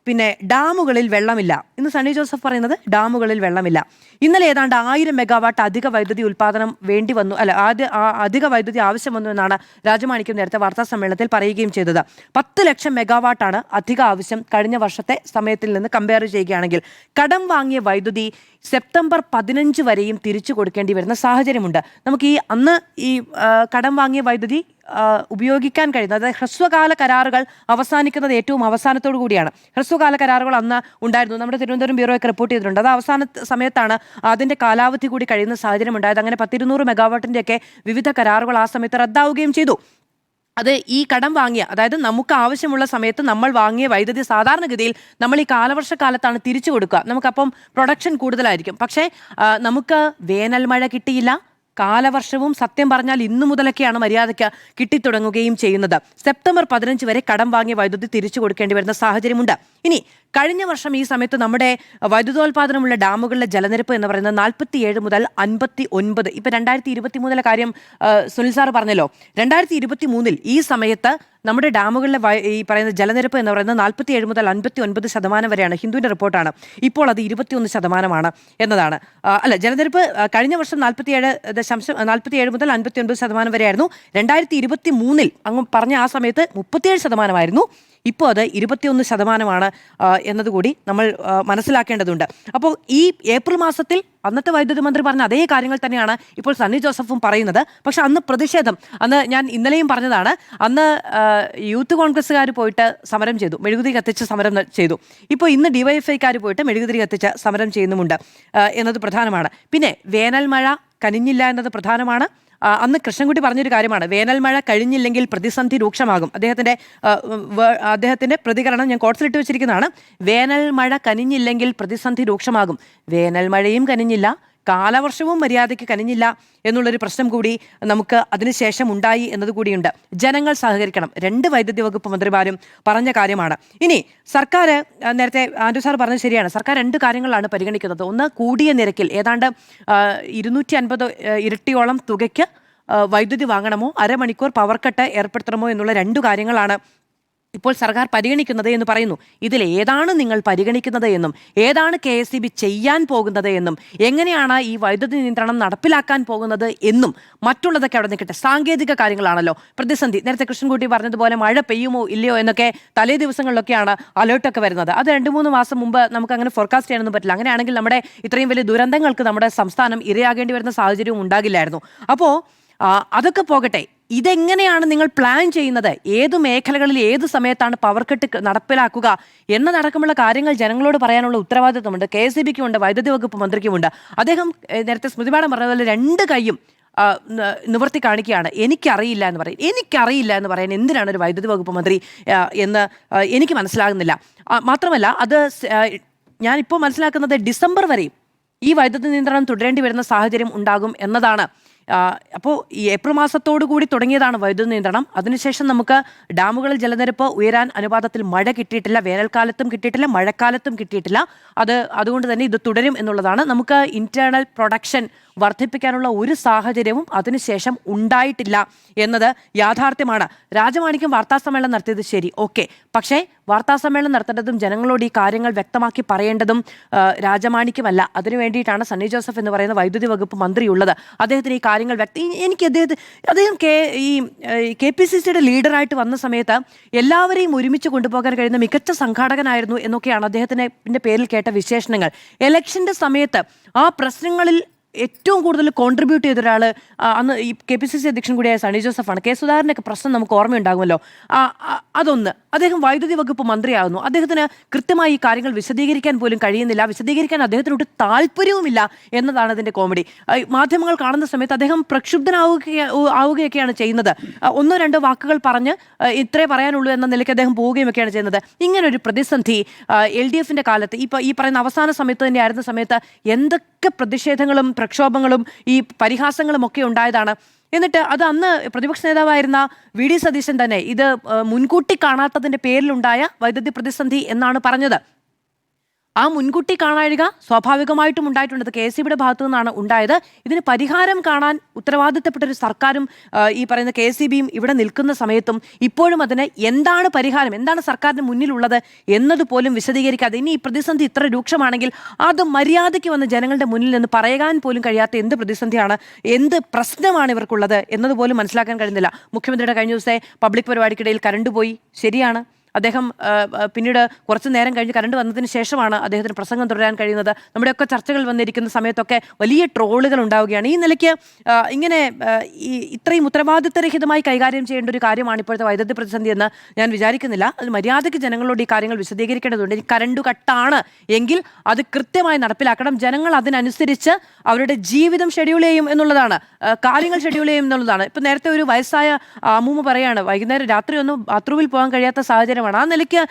പിന്നെ ഡാമുകളിൽ വെള്ളമില്ല. ഇന്ന് സണ്ണി ജോസഫ് പറയുന്നത് ഡാമുകളിൽ വെള്ളമില്ല. ഇന്നലെ ഏതാണ്ട് 1000 മെഗാവാട്ട് അധിക വൈദ്യുതി ഉൽപ്പാദനം വേണ്ടി വന്നു, അധിക വൈദ്യുതി ആവശ്യം വന്നു എന്നാണ് രാജമാണിക്യം നേരത്തെ വാർത്താ സമ്മേളനത്തിൽ പറയുകയും ചെയ്തത്. 10 ലക്ഷം മെഗാവാട്ടാണ് അധിക ആവശ്യം കഴിഞ്ഞ വർഷത്തെ സമയത്തിൽ നിന്ന് കമ്പയർ ചെയ്യുകയാണെങ്കിൽ. കടം വാങ്ങിയ വൈദ്യുതി സെപ്റ്റംബർ 15 വരെയും തിരിച്ചു കൊടുക്കേണ്ടി വരുന്ന സാഹചര്യമുണ്ട്. നമുക്ക് അന്ന് കടം വാങ്ങിയ വൈദ്യുതി ഉപയോഗിക്കാൻ കഴിയുന്നത്, അതായത് ഹ്രസ്വകാല കരാറുകൾ അവസാനിക്കുന്നത് ഏറ്റവും അവസാനത്തോടു കൂടിയാണ്. ഹ്രസ്വകാല കരാറുകൾ അന്ന് ഉണ്ടായിരുന്നു. നമ്മുടെ തിരുവനന്തപുരം ബ്യൂറോ ഒക്കെ റിപ്പോർട്ട് ചെയ്തിട്ടുണ്ട്. അത് അവസാന സമയത്താണ് അതിന്റെ കാലാവധി കൂടി കഴിയുന്ന സാഹചര്യം ഉണ്ടായത്. അങ്ങനെ 100-200 മെഗാവാട്ടിന്റെ ഒക്കെ വിവിധ കരാറുകൾ ആ സമയത്ത് റദ്ദാവുകയും ചെയ്തു. അത് ഈ കടം വാങ്ങിയ, അതായത് നമുക്ക് ആവശ്യമുള്ള സമയത്ത് നമ്മൾ വാങ്ങിയ വൈദ്യുതി സാധാരണഗതിയിൽ നമ്മൾ ഈ കാലവർഷക്കാലത്താണ് തിരിച്ചു കൊടുക്കുക. നമുക്കപ്പം പ്രൊഡക്ഷൻ കൂടുതലായിരിക്കും. പക്ഷേ നമുക്ക് വേനൽ മഴ കിട്ടിയില്ല. കാലവർഷവും സത്യം പറഞ്ഞാൽ ഇന്നു മുതലൊക്കെയാണ് മര്യാദയ്ക്ക് കിട്ടിത്തുടങ്ങുകയും ചെയ്യുന്നത്. സെപ്റ്റംബർ 15 വരെ കടം വാങ്ങിയ വൈദ്യുതി തിരിച്ചു കൊടുക്കേണ്ടി വരുന്ന സാഹചര്യമുണ്ട്. ഇനി കഴിഞ്ഞ വർഷം ഈ സമയത്ത് നമ്മുടെ വൈദ്യുതോൽപാദനമുള്ള ഡാമുകളിലെ ജലനിരപ്പ് എന്ന് പറയുന്നത് 47 മുതൽ 59. ഇപ്പം 2023 കാര്യം സുനിൽ സാർ പറഞ്ഞല്ലോ. 2023 ഈ സമയത്ത് നമ്മുടെ ഡാമുകളിലെ ഈ പറയുന്ന ജലനിരപ്പ് എന്ന് പറയുന്നത് 47 മുതൽ 59% വരെയാണ്. ഹിന്ദുവിന്റെ റിപ്പോർട്ടാണ്. ഇപ്പോൾ അത് 21% എന്നതാണ്. അല്ല, ജലനിരപ്പ് കഴിഞ്ഞ വർഷം 47 മുതൽ 59% വരെയായിരുന്നു. 2023 അങ്ങ് പറഞ്ഞ ആ സമയത്ത് 37%. ഇപ്പോൾ അത് 21% എന്നതുകൂടി നമ്മൾ മനസ്സിലാക്കേണ്ടതുണ്ട്. അപ്പോൾ ഈ ഏപ്രിൽ മാസത്തിൽ അന്നത്തെ വൈദ്യുതി മന്ത്രി പറഞ്ഞ അതേ കാര്യങ്ങൾ തന്നെയാണ് ഇപ്പോൾ സണ്ണി ജോസഫും പറയുന്നത്. പക്ഷെ അന്ന് പ്രതിഷേധം, അന്ന് ഞാൻ ഇന്നലെയും പറഞ്ഞതാണ്, അന്ന് യൂത്ത് കോൺഗ്രസ്സുകാർ പോയിട്ട് സമരം ചെയ്തു, മെഴുകുതിരി കത്തിച്ച് സമരം ചെയ്തു. ഇപ്പോൾ ഇന്ന് ഡിവൈഎഫ്ഐക്കാർ പോയിട്ട് മെഴുകുതിരി കത്തിച്ച് സമരം ചെയ്യുന്നുമുണ്ട് എന്നത് പ്രധാനമാണ്. പിന്നെ വേനൽ മഴ കനിഞ്ഞില്ല എന്നത് പ്രധാനമാണ്. അന്ന് കൃഷ്ണൻകുട്ടി പറഞ്ഞൊരു കാര്യമാണ്, വേനൽ മഴ കഴിഞ്ഞില്ലെങ്കിൽ പ്രതിസന്ധി രൂക്ഷമാകും. അദ്ദേഹത്തിന്റെ പ്രതികരണം ഞാൻ കോട്സിലിട്ട് വെച്ചിരിക്കുന്നതാണ്. വേനൽ മഴ കനിഞ്ഞില്ലെങ്കിൽ പ്രതിസന്ധി രൂക്ഷമാകും. വേനൽ മഴയും കനിഞ്ഞില്ല, കാലവർഷവും മര്യാദയ്ക്ക് കനിഞ്ഞില്ല എന്നുള്ളൊരു പ്രശ്നം കൂടി നമുക്ക് അതിനുശേഷം ഉണ്ടായി എന്നതുകൂടിയുണ്ട്. ജനങ്ങൾ സഹകരിക്കണം. 2 വൈദ്യുതി വകുപ്പ് മന്ത്രിമാരും പറഞ്ഞ കാര്യമാണ്. ഇനി സർക്കാർ, നേരത്തെ ആൻഡ്രു സാർ പറഞ്ഞത് ശരിയാണ്, സർക്കാർ 2 കാര്യങ്ങളാണ് പരിഗണിക്കുന്നത്. ഒന്ന്, കൂടിയ നിരക്കിൽ ഏതാണ്ട് 250 ഇരട്ടിയോളം തുകയ്ക്ക് വൈദ്യുതി വാങ്ങണമോ, അരമണിക്കൂർ പവർ കട്ട് ഏർപ്പെടുത്തണമോ എന്നുള്ള 2 കാര്യങ്ങളാണ് ഇപ്പോൾ സർക്കാർ പരിഗണിക്കുന്നത് എന്ന് പറയുന്നു. ഇതിൽ ഏതാണ് നിങ്ങൾ പരിഗണിക്കുന്നത് എന്നും ഏതാണ് KSEB ചെയ്യാൻ പോകുന്നത് എന്നും എങ്ങനെയാണ് ഈ വൈദ്യുതി നിയന്ത്രണം നടപ്പിലാക്കാൻ പോകുന്നത് എന്നും മറ്റുള്ളതൊക്കെ അവിടെ നിൽക്കട്ടെ. സാങ്കേതിക കാര്യങ്ങളാണല്ലോ പ്രതിസന്ധി. നേരത്തെ കൃഷ്ണൻകുട്ടി പറഞ്ഞതുപോലെ മഴ പെയ്യുമോ ഇല്ലയോ എന്നൊക്കെ തലേ ദിവസങ്ങളിലൊക്കെയാണ് അലേർട്ടൊക്കെ വരുന്നത്. അത് 2-3 മാസം മുമ്പ് നമുക്ക് അങ്ങനെ ഫോർകാസ്റ്റ് ചെയ്യാനൊന്നും പറ്റില്ല. അങ്ങനെയാണെങ്കിൽ നമ്മുടെ ഇത്രയും വലിയ ദുരന്തങ്ങൾക്ക് നമ്മുടെ സംസ്ഥാനം ഇരയാകേണ്ടി വരുന്ന സാഹചര്യവും ഉണ്ടാകില്ലായിരുന്നു. അപ്പോൾ അതൊക്കെ പോകട്ടെ, ഇതെങ്ങനെയാണ് നിങ്ങൾ പ്ലാൻ ചെയ്യുന്നത്? ഏത് മേഖലകളിൽ ഏത് സമയത്താണ് പവർ കട്ട് നടപ്പിലാക്കുക എന്നതടക്കമുള്ള കാര്യങ്ങൾ ജനങ്ങളോട് പറയാനുള്ള ഉത്തരവാദിത്വമുണ്ട്. KSEBക്കും ഉണ്ട്, വൈദ്യുതി വകുപ്പ് മന്ത്രിക്കുമുണ്ട്. അദ്ദേഹം നേരത്തെ സ്മൃതി മാഡം പറഞ്ഞതുപോലെ 2 കൈയും നിവർത്തി കാണിക്കുകയാണ്. എനിക്കറിയില്ല എന്ന് പറയാൻ എന്തിനാണ് ഒരു വൈദ്യുതി വകുപ്പ് മന്ത്രി എന്ന് എനിക്ക് മനസ്സിലാകുന്നില്ല. മാത്രമല്ല, അത് ഞാനിപ്പോൾ മനസ്സിലാക്കുന്നത് ഡിസംബർ വരെയും ഈ വൈദ്യുതി നിയന്ത്രണം തുടരേണ്ടി വരുന്ന സാഹചര്യം ഉണ്ടാകും എന്നതാണ്. അപ്പോൾ ഈ ഏപ്രിൽ മാസത്തോടു കൂടി തുടങ്ങിയതാണ് വൈദ്യുതി നിയന്ത്രണം. അതിനുശേഷം നമുക്ക് ഡാമുകളിൽ ജലനിരപ്പ് ഉയരാൻ അനുപാതത്തിൽ മഴ കിട്ടിയിട്ടില്ല. വേനൽക്കാലത്തും കിട്ടിയിട്ടില്ല, മഴക്കാലത്തും കിട്ടിയിട്ടില്ല. അതുകൊണ്ട് തന്നെ ഇത് തുടരും എന്നുള്ളതാണ്. നമുക്ക് ഇന്റേണൽ പ്രൊഡക്ഷൻ വർദ്ധിപ്പിക്കാനുള്ള ഒരു സാഹചര്യവും അതിനുശേഷം ഉണ്ടായിട്ടില്ല എന്നത് യാഥാർത്ഥ്യമാണ്. രാജമാണിക്യം വാർത്താസമ്മേളനം നടത്തിയത് ശരി, ഓക്കെ. പക്ഷേ വാർത്താസമ്മേളനം നടത്തേണ്ടതും ജനങ്ങളോട് ഈ കാര്യങ്ങൾ വ്യക്തമാക്കി പറയേണ്ടതും രാജമാണിക്യമല്ല. അതിനു വേണ്ടിയിട്ടാണ് സണ്ണി ജോസഫ് എന്ന് പറയുന്ന വൈദ്യുതി വകുപ്പ് മന്ത്രിയുള്ളത്. അദ്ദേഹത്തിന് ഈ കാര്യങ്ങൾ എനിക്ക് അദ്ദേഹം KPCCയുടെ ലീഡറായിട്ട് വന്ന സമയത്ത് എല്ലാവരെയും ഒരുമിച്ച് കൊണ്ടുപോകാൻ കഴിയുന്ന മികച്ച സംഘാടകനായിരുന്നു എന്നൊക്കെയാണ് അദ്ദേഹത്തിന്റെ പേരിൽ കേട്ട വിശേഷണങ്ങൾ. ഇലക്ഷന്റെ സമയത്ത് ആ പ്രശ്നങ്ങളിൽ ഏറ്റവും കൂടുതൽ കോൺട്രിബ്യൂട്ട് ചെയ്ത ഒരാൾ അന്ന് ഈ KPCC അധ്യക്ഷൻ കൂടിയായ സണ്ണി ജോസഫാണ്. കെ സുധാകരനൊക്കെ പ്രശ്നം നമുക്ക് ഓർമ്മയുണ്ടാകുമല്ലോ. അതൊന്ന്, അദ്ദേഹം വൈദ്യുതി വകുപ്പ് മന്ത്രിയാകുന്നു. അദ്ദേഹത്തിന് കൃത്യമായി ഈ കാര്യങ്ങൾ വിശദീകരിക്കാൻ പോലും കഴിയുന്നില്ല. വിശദീകരിക്കാൻ അദ്ദേഹത്തിനൊട്ട് താല്പര്യവുമില്ല എന്നതാണ് അതിൻ്റെ കോമഡി. മാധ്യമങ്ങൾ കാണുന്ന സമയത്ത് അദ്ദേഹം പ്രക്ഷുബ്ധനാവുകയൊക്കെയാണ് ചെയ്യുന്നത്. 1-2 വാക്കുകൾ പറഞ്ഞ് ഇത്രേ പറയാനുള്ളൂ എന്ന നിലയ്ക്ക് അദ്ദേഹം പോവുകയൊക്കെയാണ് ചെയ്യുന്നത്. ഇങ്ങനൊരു പ്രതിസന്ധി LDFന്റെ കാലത്ത് ഈ പറയുന്ന അവസാന സമയത്ത് തന്നെ ആയിരുന്ന സമയത്ത് എന്തൊക്കെ പ്രതിഷേധങ്ങളും പ്രക്ഷോഭങ്ങളും ഈ പരിഹാസങ്ങളും ഒക്കെ ഉണ്ടായതാണ്. എന്നിട്ട് അത് അന്ന് പ്രതിപക്ഷ നേതാവായിരുന്ന VD സതീശൻ തന്നെ ഇത് മുൻകൂട്ടി കാണാത്തതിന്റെ പേരിലുണ്ടായ വൈദ്യുതി പ്രതിസന്ധി എന്നാണ് പറഞ്ഞത്. ആ മുൻകൂട്ടി കാണാഴിക സ്വാഭാവികമായിട്ടും ഉണ്ടായിട്ടുണ്ട്. KCBയുടെ ഭാഗത്തു നിന്നാണ് ഉണ്ടായത്. ഇതിന് പരിഹാരം കാണാൻ ഉത്തരവാദിത്തപ്പെട്ട ഒരു സർക്കാരും ഈ പറയുന്ന KCBയും ഇവിടെ നിൽക്കുന്ന സമയത്തും ഇപ്പോഴും അതിന് എന്താണ് പരിഹാരം, എന്താണ് സർക്കാരിന് മുന്നിലുള്ളത് എന്നതുപോലും വിശദീകരിക്കാതെ, ഇനി ഈ പ്രതിസന്ധി ഇത്ര രൂക്ഷമാണെങ്കിൽ അത് മര്യാദയ്ക്ക് വന്ന് ജനങ്ങളുടെ മുന്നിൽ നിന്ന് പറയാൻ പോലും കഴിയാത്ത എന്ത് പ്രതിസന്ധിയാണ്, എന്ത് പ്രശ്നമാണ് ഇവർക്കുള്ളത് എന്നതുപോലും മനസ്സിലാക്കാൻ കഴിയുന്നില്ല. മുഖ്യമന്ത്രിയുടെ കഴിഞ്ഞ ദിവസത്തെ പബ്ലിക് പരിപാടിക്കിടയിൽ കറണ്ട് പോയി, ശരിയാണ്. അദ്ദേഹം പിന്നീട് കുറച്ച് നേരം കഴിഞ്ഞ് കറണ്ട് വന്നതിന് ശേഷമാണ് അദ്ദേഹത്തിന് പ്രസംഗം തുടരാൻ കഴിയുന്നത്. നമ്മുടെയൊക്കെ ചർച്ചകൾ വന്നിരിക്കുന്ന സമയത്തൊക്കെ വലിയ ട്രോളുകൾ ഉണ്ടാവുകയാണ്. ഈ നിലയ്ക്ക് ഇങ്ങനെ ഇത്രയും ഉത്തരവാദിത്തരഹിതമായി കൈകാര്യം ചെയ്യേണ്ട ഒരു കാര്യമാണ് ഇപ്പോഴത്തെ വൈദ്യുതി പ്രതിസന്ധി എന്ന് ഞാൻ വിചാരിക്കുന്നില്ല. അത് മര്യാദയ്ക്ക് ജനങ്ങളോട് ഈ കാര്യങ്ങൾ വിശദീകരിക്കേണ്ടതുണ്ട്. ഈ കറണ്ട് കട്ടാണ് എങ്കിൽ അത് കൃത്യമായി നടപ്പിലാക്കണം. ജനങ്ങൾ അതിനനുസരിച്ച് അവരുടെ ജീവിതം ഷെഡ്യൂൾ ചെയ്യും എന്നുള്ളതാണ്, കാര്യങ്ങൾ ഷെഡ്യൂൾ ചെയ്യും എന്നുള്ളതാണ്. ഇപ്പം നേരത്തെ ഒരു വയസ്സായ അമ്മൂമ്മ പറയാണ്, വൈകുന്നേരം രാത്രി ഒന്നും ബാത്റൂമിൽ പോകാൻ കഴിയാത്ത സാഹചര്യം. ആ നിലയ്ക്ക്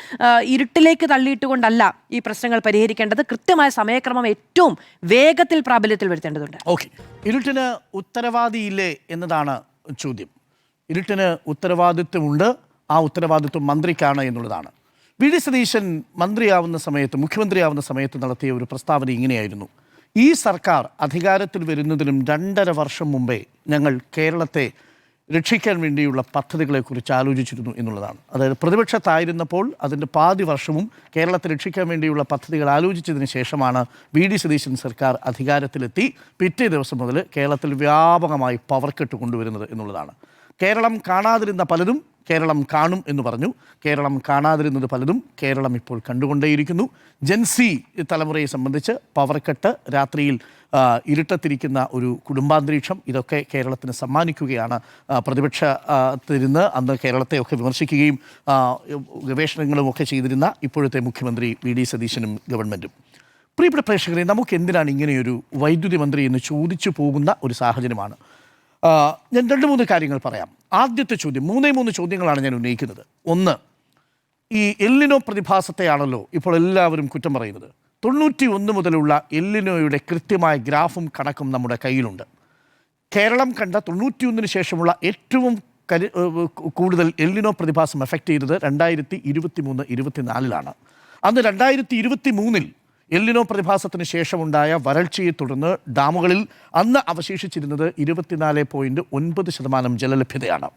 ഇരുട്ടിലേക്ക് തള്ളിയിട്ടുകൊണ്ടല്ല ഈ പ്രശ്നങ്ങൾ പരിഹരിക്കേണ്ടത്. കൃത്യമായ സമയക്രമം ഏറ്റവും വേഗത്തിൽ പ്രാബല്യത്തിൽ വരുത്തേണ്ടതുണ്ട്. ഓക്കെ, ഇരുട്ടിന് ഉത്തരവാദിയില്ലേ എന്നതാണ് ചോദ്യം. ഇരുട്ടിന് ഉത്തരവാദിത്വമുണ്ട്, ആ ഉത്തരവാദിത്വം മന്ത്രിക്കാണ് എന്നുള്ളതാണ്. വി.ഡി. സതീശൻ മന്ത്രിയാവുന്ന സമയത്ത്, മുഖ്യമന്ത്രിയാവുന്ന സമയത്ത് നടത്തിയ ഒരു പ്രസ്താവന ഇങ്ങനെയായിരുന്നു: ഈ സർക്കാർ അധികാരത്തിൽ വരുന്നതിനും 2.5 വർഷം മുമ്പേ ഞങ്ങൾ കേരളത്തെ രക്ഷിക്കാൻ വേണ്ടിയുള്ള പദ്ധതികളെക്കുറിച്ച് ആലോചിച്ചിരുന്നു എന്നുള്ളതാണ്. അതായത് പ്രതിപക്ഷത്തായിരുന്നപ്പോൾ അതിൻ്റെ പാതി വർഷവും കേരളത്തെ രക്ഷിക്കാൻ വേണ്ടിയുള്ള പദ്ധതികൾ ആലോചിച്ചതിന് ശേഷമാണ് വി.ഡി. സതീശൻ സർക്കാർ അധികാരത്തിലെത്തി പിറ്റേ ദിവസം മുതൽ കേരളത്തിൽ വ്യാപകമായി പവർ കട്ട് കൊണ്ടുവരുന്നത് എന്നുള്ളതാണ്. കേരളം കാണാതിരുന്ന പലതും കേരളം കാണും എന്ന് പറഞ്ഞു. കേരളം കാണാതിരുന്നത് പലതും കേരളം ഇപ്പോൾ കണ്ടുകൊണ്ടേയിരിക്കുന്നു. ജെൻസി തലമുറയെ സംബന്ധിച്ച് പവർ കട്ട്, രാത്രിയിൽ ഇരുട്ടത്തിരിക്കുന്ന ഒരു കുടുംബാന്തരീക്ഷം, ഇതൊക്കെ കേരളത്തിന് സമ്മാനിക്കുകയാണ്. പ്രതിപക്ഷത്തിരുന്ന് അന്ന് കേരളത്തെയൊക്കെ വിമർശിക്കുകയും ഗവേഷണങ്ങളും ഒക്കെ ചെയ്തിരുന്ന ഇപ്പോഴത്തെ മുഖ്യമന്ത്രി വി.ഡി. സതീശനും ഗവൺമെൻറ്റും. പ്രിയപ്പെട്ട പ്രേക്ഷകരെ, നമുക്ക് എന്തിനാണ് ഇങ്ങനെയൊരു വൈദ്യുതി മന്ത്രി എന്ന് ചോദിച്ചു പോകുന്ന ഒരു സാഹചര്യമാണ്. ഞാൻ 2-3 കാര്യങ്ങൾ പറയാം. ആദ്യത്തെ ചോദ്യം, 3 ചോദ്യങ്ങളാണ് ഞാൻ ഉന്നയിക്കുന്നത്. ഒന്ന്, ഈ എൽനിനോ പ്രതിഭാസത്തെയാണല്ലോ ഇപ്പോൾ എല്ലാവരും കുറ്റം പറയുന്നത്. 91 മുതലുള്ള എൽനിനോയുടെ കൃത്യമായ ഗ്രാഫും കണക്കും നമ്മുടെ കയ്യിലുണ്ട്. കേരളം കണ്ട 91 ശേഷമുള്ള ഏറ്റവും കൂടുതൽ എൽനിനോ പ്രതിഭാസം എഫക്റ്റ് ചെയ്തത് 2023-24 അന്ന് 2023 എൽനിനോ പ്രതിഭാസത്തിന് ശേഷമുണ്ടായ വരൾച്ചയെ തുടർന്ന് ഡാമുകളിൽ അന്ന് അവശേഷിച്ചിരുന്നത് 24.9% ജലലഭ്യതയാണ്.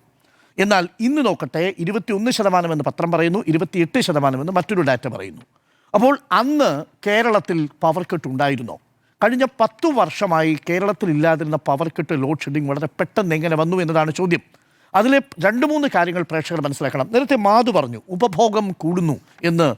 എന്നാൽ ഇന്ന് നോക്കട്ടെ, 21% എന്ന് പത്രം പറയുന്നു, 28% എന്ന് മറ്റൊരു ഡാറ്റ പറയുന്നു. അപ്പോൾ അന്ന് കേരളത്തിൽ പവർ കട്ട് ഉണ്ടായിരുന്നോ? കഴിഞ്ഞ 10 വർഷമായി കേരളത്തിൽ ഇല്ലാതിരുന്ന പവർ കട്ട്, ലോഡ് ഷെഡിങ് വളരെ പെട്ടെന്ന് എങ്ങനെ വന്നു എന്നതാണ് ചോദ്യം. അതിലെ 2-3 കാര്യങ്ങൾ പ്രേക്ഷകർ മനസ്സിലാക്കണം. നേരത്തെ മാധു പറഞ്ഞു ഉപഭോഗം കൂടുന്നു എന്ന്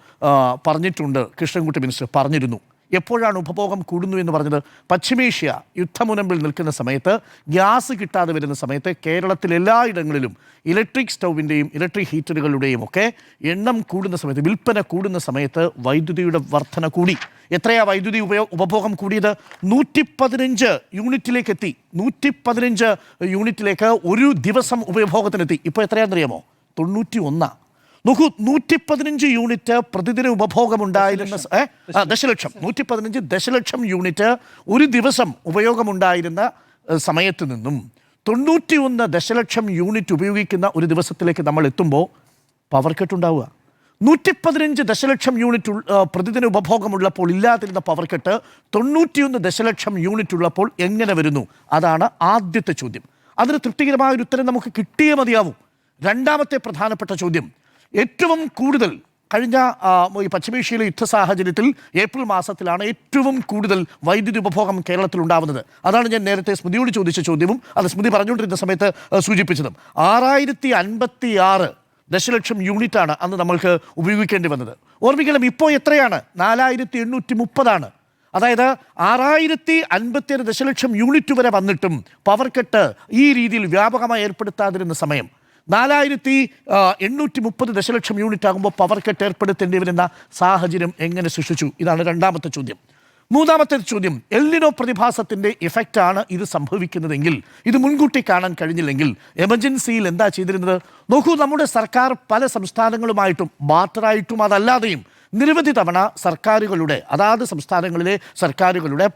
പറഞ്ഞിട്ടുണ്ട്. കൃഷ്ണൻകുട്ടി മിനിസ്റ്റർ പറഞ്ഞിരുന്നു. എപ്പോഴാണ് ഉപഭോഗം കൂടുന്നു എന്ന് പറഞ്ഞത്? പശ്ചിമേഷ്യ യുദ്ധമുനമ്പിൽ നിൽക്കുന്ന സമയത്ത്, ഗ്യാസ് കിട്ടാതെ വരുന്ന സമയത്ത് കേരളത്തിൽ എല്ലായിടങ്ങളിലും ഇലക്ട്രിക് സ്റ്റൗവിൻ്റെയും ഇലക്ട്രിക് ഹീറ്ററുകളുടെയും ഒക്കെ എണ്ണം കൂടുന്ന സമയത്ത്, വിൽപ്പന കൂടുന്ന സമയത്ത് വൈദ്യുതിയുടെ വർധന കൂടി. എത്രയാ വൈദ്യുതി ഉപഭോഗം കൂടിയത്? 115 യൂണിറ്റിലേക്ക് എത്തി. 115 യൂണിറ്റിലേക്ക് ഒരു ദിവസം ഉപഭോഗത്തിനെത്തി. ഇപ്പോൾ എത്രയാണെന്നറിയാമോ? 91. നോക്കൂ, 115 യൂണിറ്റ് പ്രതിദിന ഉപഭോഗമുണ്ടായിരുന്ന ദശലക്ഷം, 115 ദശലക്ഷം യൂണിറ്റ് ഒരു ദിവസം ഉപയോഗമുണ്ടായിരുന്ന സമയത്ത് നിന്നും 91 ദശലക്ഷം യൂണിറ്റ് ഉപയോഗിക്കുന്ന ഒരു ദിവസത്തിലേക്ക് നമ്മൾ എത്തുമ്പോൾ പവർ കട്ട് ഉണ്ടാവുക. 115 ദശലക്ഷം യൂണിറ്റ് പ്രതിദിന ഉപഭോഗമുള്ളപ്പോൾ ഇല്ലാതിരുന്ന പവർ കട്ട് 91 ദശലക്ഷം യൂണിറ്റ് ഉള്ളപ്പോൾ എങ്ങനെ വരുന്നു? അതാണ് ആദ്യത്തെ ചോദ്യം. അതിന് തൃപ്തികരമായ ഒരു ഉത്തരം നമുക്ക് കിട്ടിയേ മതിയാവും. രണ്ടാമത്തെ പ്രധാനപ്പെട്ട ചോദ്യം, ഏറ്റവും കൂടുതൽ കഴിഞ്ഞ ഈ പശ്ചിമേഷ്യയിലെ യുദ്ധ സാഹചര്യത്തിൽ ഏപ്രിൽ മാസത്തിലാണ് ഏറ്റവും കൂടുതൽ വൈദ്യുതി ഉപഭോഗം കേരളത്തിൽ ഉണ്ടാവുന്നത്. അതാണ് ഞാൻ നേരത്തെ സ്മൃതിയോട് ചോദിച്ച ചോദ്യവും അത് സ്മൃതി പറഞ്ഞുകൊണ്ടിരുന്ന സമയത്ത് സൂചിപ്പിച്ചതും. 6056 ദശലക്ഷം യൂണിറ്റാണ് അന്ന് നമ്മൾക്ക് ഉപയോഗിക്കേണ്ടി വന്നത്. ഓർമ്മിക്കണം, ഇപ്പോൾ എത്രയാണ്? 4830. അതായത് 6056 ദശലക്ഷം യൂണിറ്റ് വരെ വന്നിട്ടും പവർ കട്ട് ഈ രീതിയിൽ വ്യാപകമായി ഏർപ്പെടുത്താതിരുന്ന സമയം 4830 ദശലക്ഷം യൂണിറ്റ് ആകുമ്പോൾ പവർ കട്ട് ഏർപ്പെടുത്തേണ്ടി വരുന്ന സാഹചര്യം എങ്ങനെ സൃഷ്ടിച്ചു? ഇതാണ് രണ്ടാമത്തെ ചോദ്യം. മൂന്നാമത്തെ ചോദ്യം, എൽനിനോ പ്രതിഭാസത്തിൻ്റെ ഇഫക്റ്റാണ് ഇത് സംഭവിക്കുന്നതെങ്കിൽ, ഇത് മുൻകൂട്ടി കാണാൻ കഴിഞ്ഞില്ലെങ്കിൽ എമർജൻസിയിൽ എന്താ ചെയ്തിരുന്നത്? നോക്കൂ, നമ്മുടെ സർക്കാർ പല സംസ്ഥാനങ്ങളുമായിട്ടും ബാർട്ടറായിട്ടും അതല്ലാതെയും നിരവധി തവണ സർക്കാരുകളുടെ അതാത് സംസ്ഥാനങ്ങളിലെ സർക്കാരുകളുടെ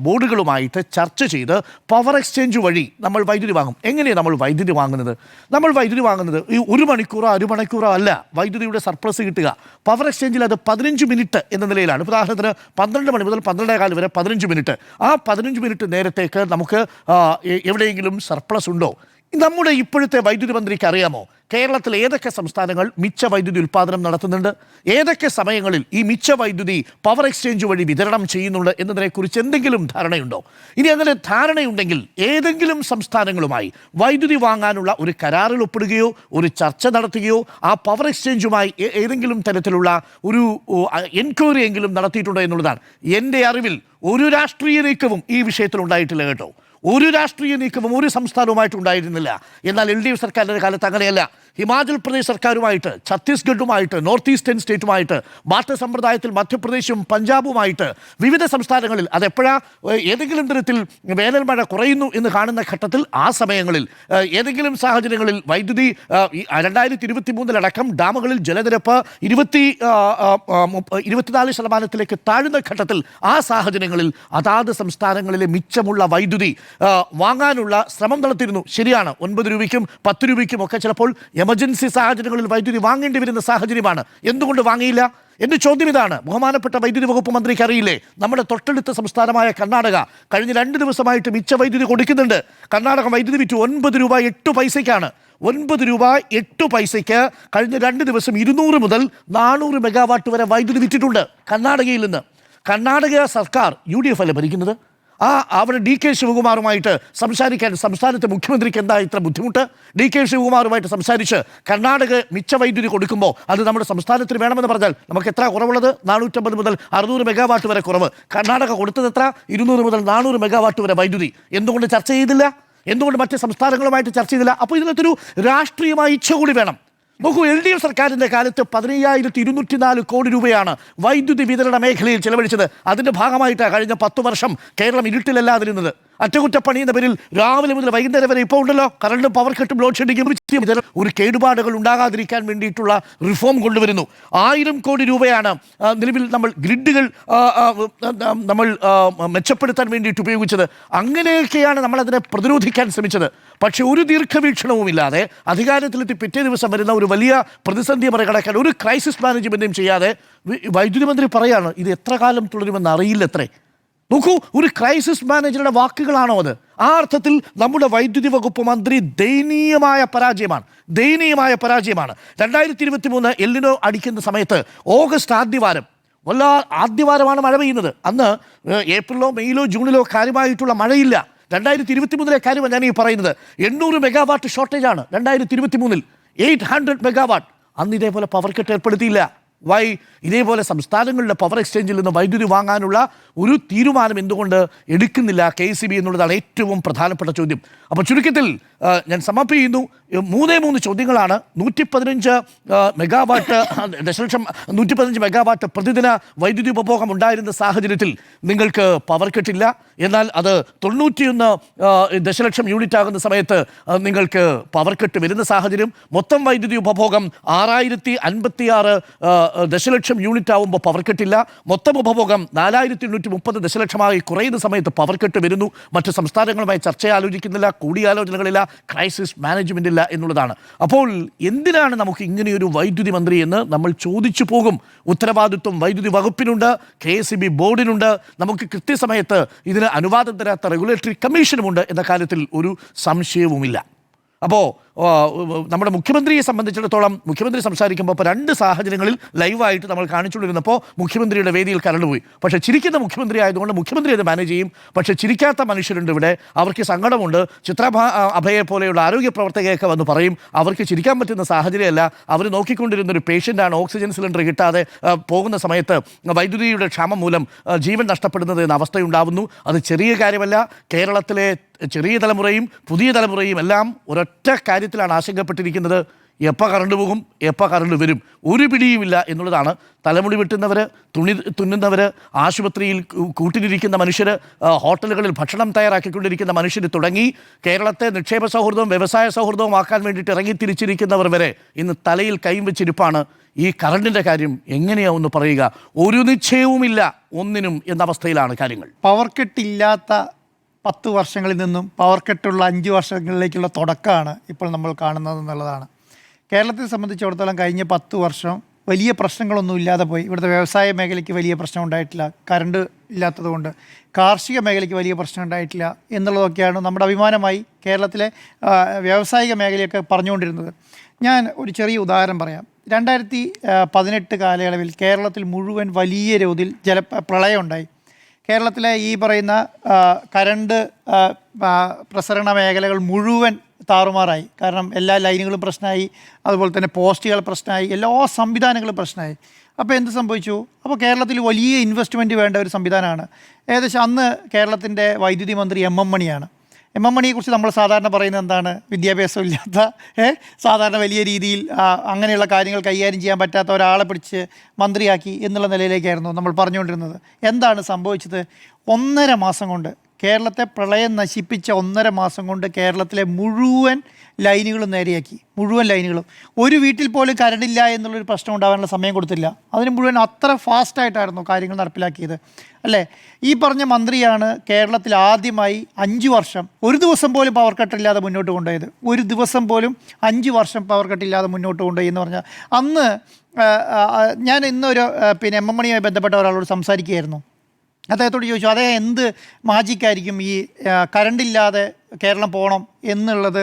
ബോർഡുകളുമായിട്ട് ചർച്ച ചെയ്ത് പവർ എക്സ്ചേഞ്ച് വഴി നമ്മൾ വൈദ്യുതി വാങ്ങും. എങ്ങനെയാണ് നമ്മൾ വൈദ്യുതി വാങ്ങുന്നത്? നമ്മൾ വൈദ്യുതി വാങ്ങുന്നത് ഈ 1 മണിക്കൂറോ 1 മണിക്കൂറോ അല്ല വൈദ്യുതിയുടെ സർപ്ലസ് കിട്ടുക. പവർ എക്സ്ചേഞ്ചിൽ അത് 15 മിനിറ്റ് എന്ന നിലയിലാണ്. ഉദാഹരണത്തിന് 12 മണി മുതൽ 12:15 വരെ 15 മിനിറ്റ്. ആ 15 മിനിറ്റ് നേരത്തേക്ക് നമുക്ക് എവിടെയെങ്കിലും സർപ്ലസ് ഉണ്ടോ? നമ്മുടെ ഇപ്പോഴത്തെ വൈദ്യുതി മന്ത്രിക്ക് അറിയാമോ കേരളത്തിൽ ഏതൊക്കെ സംസ്ഥാനങ്ങൾ മിച്ച വൈദ്യുതി ഉൽപ്പാദനം നടത്തുന്നുണ്ട്, ഏതൊക്കെ സമയങ്ങളിൽ ഈ മിച്ച വൈദ്യുതി പവർ എക്സ്ചേഞ്ച് വഴി വിതരണം ചെയ്യുന്നുണ്ട് എന്നതിനെക്കുറിച്ച് എന്തെങ്കിലും ധാരണയുണ്ടോ? ഇനി അങ്ങനെ ധാരണയുണ്ടെങ്കിൽ ഏതെങ്കിലും സംസ്ഥാനങ്ങളുമായി വൈദ്യുതി വാങ്ങാനുള്ള ഒരു കരാറിൽ ഒപ്പിടുകയോ ഒരു ചർച്ച നടത്തുകയോ ആ പവർ എക്സ്ചേഞ്ചുമായി ഏതെങ്കിലും തരത്തിലുള്ള ഒരു എൻക്വയറി എങ്കിലും നടത്തിയിട്ടുണ്ടോ എന്നുള്ളതാണ്. എൻ്റെ അറിവിൽ ഒരു രാഷ്ട്രീയ നീക്കവും ഈ വിഷയത്തിൽ ഉണ്ടായിട്ടില്ല കേട്ടോ. ഒരു രാഷ്ട്രീയ നീക്കവും ഒരു സംസ്ഥാനവുമായിട്ട് ഉണ്ടായിരുന്നില്ല. എന്നാൽ LDF സർക്കാരിൻ്റെ കാലത്ത് അങ്ങനെയല്ല. ഹിമാചൽ പ്രദേശ് സർക്കാരുമായിട്ട്, ഛത്തീസ്ഗഡുമായിട്ട്, നോർത്ത് ഈസ്റ്റേൺ സ്റ്റേറ്റുമായിട്ട്, ബാട്ട് സമ്പ്രദായത്തിൽ മധ്യപ്രദേശും പഞ്ചാബുമായിട്ട് വിവിധ സംസ്ഥാനങ്ങളിൽ ഏതെങ്കിലും തരത്തിൽ വേനൽ മഴ കുറയുന്നു എന്ന് കാണുന്ന ഘട്ടത്തിൽ ആ സമയങ്ങളിൽ ഏതെങ്കിലും സാഹചര്യങ്ങളിൽ വൈദ്യുതി 2023 ഡാമുകളിൽ ജലനിരപ്പ് 24% താഴുന്ന ഘട്ടത്തിൽ ആ സാഹചര്യങ്ങളിൽ അതാത് സംസ്ഥാനങ്ങളിലെ മിച്ചമുള്ള വൈദ്യുതി വാങ്ങാനുള്ള ശ്രമം നടത്തിയിരുന്നു. ശരിയാണ്, 9 രൂപയ്ക്കും 10 രൂപയ്ക്കും ഒക്കെ ചിലപ്പോൾ എമർജൻസി സാഹചര്യങ്ങളിൽ വൈദ്യുതി വാങ്ങേണ്ടി വരുന്ന സാഹചര്യമാണ്. എന്തുകൊണ്ട് വാങ്ങിയില്ല? എൻ്റെ ചോദ്യം ഇതാണ്. ബഹുമാനപ്പെട്ട വൈദ്യുതി വകുപ്പ് മന്ത്രിക്ക് അറിയില്ലേ, നമ്മുടെ തൊട്ടടുത്ത സംസ്ഥാനമായ കർണാടക കഴിഞ്ഞ 2 ദിവസമായിട്ട് മിച്ച വൈദ്യുതി കൊടുക്കുന്നുണ്ട്. കർണാടക വൈദ്യുതി വിറ്റ് 9 രൂപ 8 പൈസയ്ക്കാണ്. 9 രൂപ 8 പൈസയ്ക്ക് കഴിഞ്ഞ 2 ദിവസം 200 മുതൽ 400 മെഗാവാട്ട് വരെ വൈദ്യുതി വിറ്റിട്ടുണ്ട് കർണാടകയിൽ നിന്ന്. കർണാടക സർക്കാർ UDF അല്ലേ ഭരിക്കുന്നത്? അവിടെ DK ശിവകുമാറുമായിട്ട് സംസാരിക്കാൻ സംസ്ഥാനത്തെ മുഖ്യമന്ത്രിക്ക് എന്താ ഇത്ര ബുദ്ധിമുട്ട്? DK ശിവകുമാറുമായിട്ട് സംസാരിച്ച് കർണാടക മിച്ച വൈദ്യുതി കൊടുക്കുമ്പോൾ അത് നമ്മുടെ സംസ്ഥാനത്തിന് വേണമെന്ന് പറഞ്ഞാൽ നമുക്ക് എത്ര കുറവുള്ളത്? 450 മുതൽ 600 മെഗാവാട്ട് വരെ കുറവ്. കർണാടക കൊടുത്തത് എത്ര? 200 മുതൽ 400 മെഗാവാട്ട് വരെ വൈദ്യുതി. എന്തുകൊണ്ട് ചർച്ച ചെയ്തില്ല? എന്തുകൊണ്ട് മറ്റ് സംസ്ഥാനങ്ങളുമായിട്ട് ചർച്ച ചെയ്തില്ല? അപ്പോൾ ഇതിനകത്തൊരു രാഷ്ട്രീയമായ ഇച്ഛ കൂടി വേണം. നോക്കൂ, LDF സർക്കാരിൻ്റെ കാലത്ത് 15,204 കോടി രൂപയാണ് വൈദ്യുതി വിതരണ മേഖലയിൽ ചെലവഴിച്ചത്. അതിൻ്റെ ഭാഗമായിട്ടാണ് കഴിഞ്ഞ 10 വർഷം കേരളം ഇരുട്ടിലല്ലാതിരുന്നത്. അറ്റകുറ്റപ്പണി എന്ന പേരിൽ രാവിലെ മുതൽ വൈകുന്നേരം വരെ ഇപ്പോൾ ഉണ്ടല്ലോ കറണ്ടും പവർ കട്ടും ലോഡ് ഷെഡിങ്ങും ഒരു കേടുപാടുകൾ ഉണ്ടാകാതിരിക്കാൻ വേണ്ടിയിട്ടുള്ള റിഫോം കൊണ്ടുവരുന്നു. 1000 കോടി രൂപയാണ് നിലവിൽ നമ്മൾ ഗ്രിഡുകൾ നമ്മൾ മെച്ചപ്പെടുത്താൻ വേണ്ടിയിട്ട് ഉപയോഗിച്ചത്. അങ്ങനെയൊക്കെയാണ് നമ്മളതിനെ പ്രതിരോധിക്കാൻ ശ്രമിച്ചത്. പക്ഷെ ഒരു ദീർഘവീക്ഷണവുമില്ലാതെ അധികാരത്തിലെത്തി പിറ്റേ ദിവസം വരുന്ന ഒരു വലിയ പ്രതിസന്ധി മറികടക്കാൻ ഒരു ക്രൈസിസ് മാനേജ്മെൻറ്റും ചെയ്യാതെ വൈദ്യുതി മന്ത്രി പറയാണ് ഇത് എത്ര കാലം തുടരുമെന്ന് അറിയില്ലത്രേ. നോക്കൂ, ഒരു ക്രൈസിസ് മാനേജറുടെ വാക്കുകളാണോ അത്? ആ അർത്ഥത്തിൽ നമ്മുടെ വൈദ്യുതി വകുപ്പ് മന്ത്രി ദയനീയമായ പരാജയമാണ്. 2023 എൽനിനോ അടിക്കുന്ന സമയത്ത് ഓഗസ്റ്റ് ആദ്യവാരമാണ് മഴ പെയ്യുന്നത്. അന്ന് ഏപ്രിലോ മെയ്യിലോ ജൂണിലോ കാര്യമായിട്ടുള്ള മഴയില്ല. 2023 കാര്യമാണ് ഞാൻ ഈ പറയുന്നത്. 800 മെഗാവാട്ട് ഷോർട്ടേജാണ് 2023. 800 മെഗാവാട്ട്. അന്ന് ഇതേപോലെ പവർ കട്ട് ഏർപ്പെടുത്തിയില്ല. ഇതേപോലെ സംസ്ഥാനങ്ങളുടെ പവർ എക്സ്ചേഞ്ചിൽ നിന്ന് വൈദ്യുതി വാങ്ങാനുള്ള ഒരു തീരുമാനം എന്തുകൊണ്ട് എടുക്കുന്നില്ല KEB എന്നുള്ളതാണ് ഏറ്റവും പ്രധാനപ്പെട്ട ചോദ്യം. അപ്പോൾ ചുരുക്കത്തിൽ ഞാൻ സമർപ്പ ചെയ്യുന്നു. 3 ചോദ്യങ്ങളാണ്. 115 മെഗാവാട്ട് ദശലക്ഷം 115 മെഗാവാട്ട് പ്രതിദിന വൈദ്യുതി ഉപഭോഗം ഉണ്ടായിരുന്ന സാഹചര്യത്തിൽ നിങ്ങൾക്ക് പവർ കട്ടില്ല. എന്നാൽ അത് 91 ദശലക്ഷം യൂണിറ്റ് ആകുന്ന സമയത്ത് നിങ്ങൾക്ക് പവർ കട്ട് വരുന്ന സാഹചര്യം. മൊത്തം വൈദ്യുതി ഉപഭോഗം 6056 ദശലക്ഷം യൂണിറ്റ് ആവുമ്പോൾ പവർ കട്ടില്ല. മൊത്തം ഉപഭോഗം 4830 ദശലക്ഷമായി കുറയുന്ന സമയത്ത് പവർ കട്ട് വരുന്നു. മറ്റ് സംസ്ഥാനങ്ങളുമായി ചർച്ച ആലോചിക്കുന്നില്ല, കൂടിയാലോചനകളില്ല, ക്രൈസിസ് മാനേജ്മെൻ്റ് ഇല്ല എന്നുള്ളതാണ്. അപ്പോൾ എന്തിനാണ് നമുക്ക് ഇങ്ങനെയൊരു വൈദ്യുതി മന്ത്രി എന്ന് നമ്മൾ ചോദിച്ചു പോകും. ഉത്തരവാദിത്വം വൈദ്യുതി വകുപ്പിനുണ്ട്, KEB ബോർഡിനുണ്ട്. നമുക്ക് കൃത്യസമയത്ത് ഇതിന് അനുവാദം തരാത്ത റെഗുലേറ്ററി കമ്മീഷനുമുണ്ട് എന്ന കാര്യത്തിൽ ഒരു സംശയവുമില്ല. അപ്പോൾ നമ്മുടെ മുഖ്യമന്ത്രിയെ സംബന്ധിച്ചിടത്തോളം മുഖ്യമന്ത്രി സംസാരിക്കുമ്പോൾ ഇപ്പോൾ 2 സാഹചര്യങ്ങളിൽ ലൈവായിട്ട് നമ്മൾ കാണിച്ചുകൊണ്ടിരുന്നപ്പോൾ മുഖ്യമന്ത്രിയുടെ വേദിയിൽ കരണ്ടുപോയി. പക്ഷേ ചിരിക്കുന്ന മുഖ്യമന്ത്രി ആയതുകൊണ്ട് മുഖ്യമന്ത്രി അത് മാനേജ് ചെയ്യും. പക്ഷേ ചിരിക്കാത്ത മനുഷ്യരുണ്ട് ഇവിടെ, അവർക്ക് സങ്കടമുണ്ട്. അഭയെ പോലെയുള്ള ആരോഗ്യ പ്രവർത്തകയൊക്കെ വന്ന് പറയും അവർക്ക് ചിരിക്കാൻ പറ്റുന്ന സാഹചര്യമല്ല. അവർ നോക്കിക്കൊണ്ടിരുന്നൊരു പേഷ്യൻ്റാണ് ഓക്സിജൻ സിലിണ്ടർ കിട്ടാതെ പോകുന്ന സമയത്ത് വൈദ്യുതിയുടെ ക്ഷാമം മൂലം ജീവൻ നഷ്ടപ്പെടുന്നത് എന്ന അവസ്ഥയുണ്ടാവുന്നു. അത് ചെറിയ കാര്യമല്ല. കേരളത്തിലെ ചെറിയ തലമുറയും പുതിയ തലമുറയും എല്ലാം ഒരൊറ്റ കാര്യം കാര്യത്തിലാണ് ആശങ്കപ്പെട്ടിരിക്കുന്നത്. എപ്പോൾ കറണ്ട് പോകും, എപ്പോൾ കറണ്ട് വരും, ഒരു പിടിയുമില്ല എന്നുള്ളതാണ്. തലമുടി വെട്ടുന്നവർ, തുണി തുന്നുന്നവർ, ആശുപത്രിയിൽ കൂട്ടിലിരിക്കുന്ന മനുഷ്യർ, ഹോട്ടലുകളിൽ ഭക്ഷണം തയ്യാറാക്കിക്കൊണ്ടിരിക്കുന്ന മനുഷ്യർ തുടങ്ങി കേരളത്തെ നിക്ഷേപ സൗഹൃദവും വ്യവസായ സൗഹൃദവുമാക്കാൻ വേണ്ടിയിട്ട് ഇറങ്ങിത്തിരിച്ചിരിക്കുന്നവർ വരെ ഇന്ന് തലയിൽ കൈയും വെച്ചിരിപ്പാണ്. ഈ കറണ്ടിൻ്റെ കാര്യം എങ്ങനെയാവുമെന്ന് പറയുക. ഒരു നിശ്ചയവുമില്ല ഒന്നിനും എന്ന അവസ്ഥയിലാണ് കാര്യങ്ങൾ. പവർ കട്ടില്ലാത്ത 10 വർഷങ്ങളിൽ നിന്നും പവർ കട്ടുള്ള 5 വർഷങ്ങളിലേക്കുള്ള തുടക്കമാണ് ഇപ്പോൾ നമ്മൾ കാണുന്നത് എന്നുള്ളതാണ്. കേരളത്തെ സംബന്ധിച്ചിടത്തോളം കഴിഞ്ഞ 10 വർഷം വലിയ പ്രശ്നങ്ങളൊന്നും ഇല്ലാതെ പോയി. ഇവിടുത്തെ വ്യവസായ മേഖലയ്ക്ക് വലിയ പ്രശ്നം ഉണ്ടായിട്ടില്ല, കറണ്ട് ഇല്ലാത്തതുകൊണ്ട്. കാർഷിക മേഖലയ്ക്ക് വലിയ പ്രശ്നം ഉണ്ടായിട്ടില്ല എന്നുള്ളതൊക്കെയാണ് നമ്മുടെ അഭിമാനമായി കേരളത്തിലെ വ്യാവസായിക മേഖലയൊക്കെ പറഞ്ഞുകൊണ്ടിരുന്നത്. ഞാൻ ഒരു ചെറിയ ഉദാഹരണം പറയാം. 2018 കാലയളവിൽ കേരളത്തിൽ മുഴുവൻ വലിയ തോതിൽ പ്രളയം ഉണ്ടായി. കേരളത്തിലെ ഈ പറയുന്ന കറണ്ട് പ്രസരണ മേഖലകൾ മുഴുവൻ താറുമാറായി. കാരണം എല്ലാ ലൈനുകളും പ്രശ്നമായി, അതുപോലെ തന്നെ പോസ്റ്റുകൾ പ്രശ്നമായി, എല്ലാ സംവിധാനങ്ങളും പ്രശ്നമായി. അപ്പോൾ എന്ത് സംഭവിച്ചു? അപ്പോൾ കേരളത്തിൽ വലിയ ഇൻവെസ്റ്റ്മെൻറ്റ് വേണ്ട ഒരു സംവിധാനമാണ്. ഏകദേശം അന്ന് കേരളത്തിൻ്റെ വൈദ്യുതി മന്ത്രി എം മണിയാണ്. എം മണിയെക്കുറിച്ച് നമ്മൾ സാധാരണ പറയുന്നത് എന്താണ്? വിദ്യാഭ്യാസം ഇല്ലാത്ത, സാധാരണ വലിയ രീതിയിൽ അങ്ങനെയുള്ള കാര്യങ്ങൾ കൈകാര്യം ചെയ്യാൻ പറ്റാത്ത ഒരാളെ പിടിച്ച് മന്ത്രിയാക്കി എന്നുള്ള നിലയിലേക്കായിരുന്നു നമ്മൾ പറഞ്ഞുകൊണ്ടിരുന്നത്. എന്താണ് സംഭവിച്ചത്? 1.5 മാസം കൊണ്ട് കേരളത്തെ പ്രളയം നശിപ്പിച്ച 1.5 മാസം കൊണ്ട് കേരളത്തിലെ മുഴുവൻ ലൈനുകളും നേരെയാക്കി. മുഴുവൻ ലൈനുകളും. ഒരു വീട്ടിൽ പോലും കറണ്ടില്ല എന്നുള്ളൊരു പ്രശ്നം ഉണ്ടാകാനുള്ള സമയം കൊടുത്തില്ല. അതിന് മുഴുവൻ അത്ര ഫാസ്റ്റായിട്ടായിരുന്നു കാര്യങ്ങൾ നടപ്പിലാക്കിയത്, അല്ലേ? ഈ പറഞ്ഞ മന്ത്രിയാണ് കേരളത്തിൽ ആദ്യമായി 5 വർഷം ഒരു ദിവസം പോലും പവർ കട്ടില്ലാതെ മുന്നോട്ട് കൊണ്ടുപോയത്. ഒരു ദിവസം പോലും 5 വർഷം പവർ കട്ടില്ലാതെ മുന്നോട്ട് കൊണ്ടുപോയി എന്ന് പറഞ്ഞാൽ, അന്ന് ഞാൻ ഇന്നൊരു എം മണിയുമായി ബന്ധപ്പെട്ട ഒരാളോട് സംസാരിക്കുകയായിരുന്നു. അദ്ദേഹത്തോട് ചോദിച്ചു, അതേ എന്ത് മാജിക്കായിരിക്കും ഈ കറണ്ടില്ലാതെ കേരളം പോകണം എന്നുള്ളത്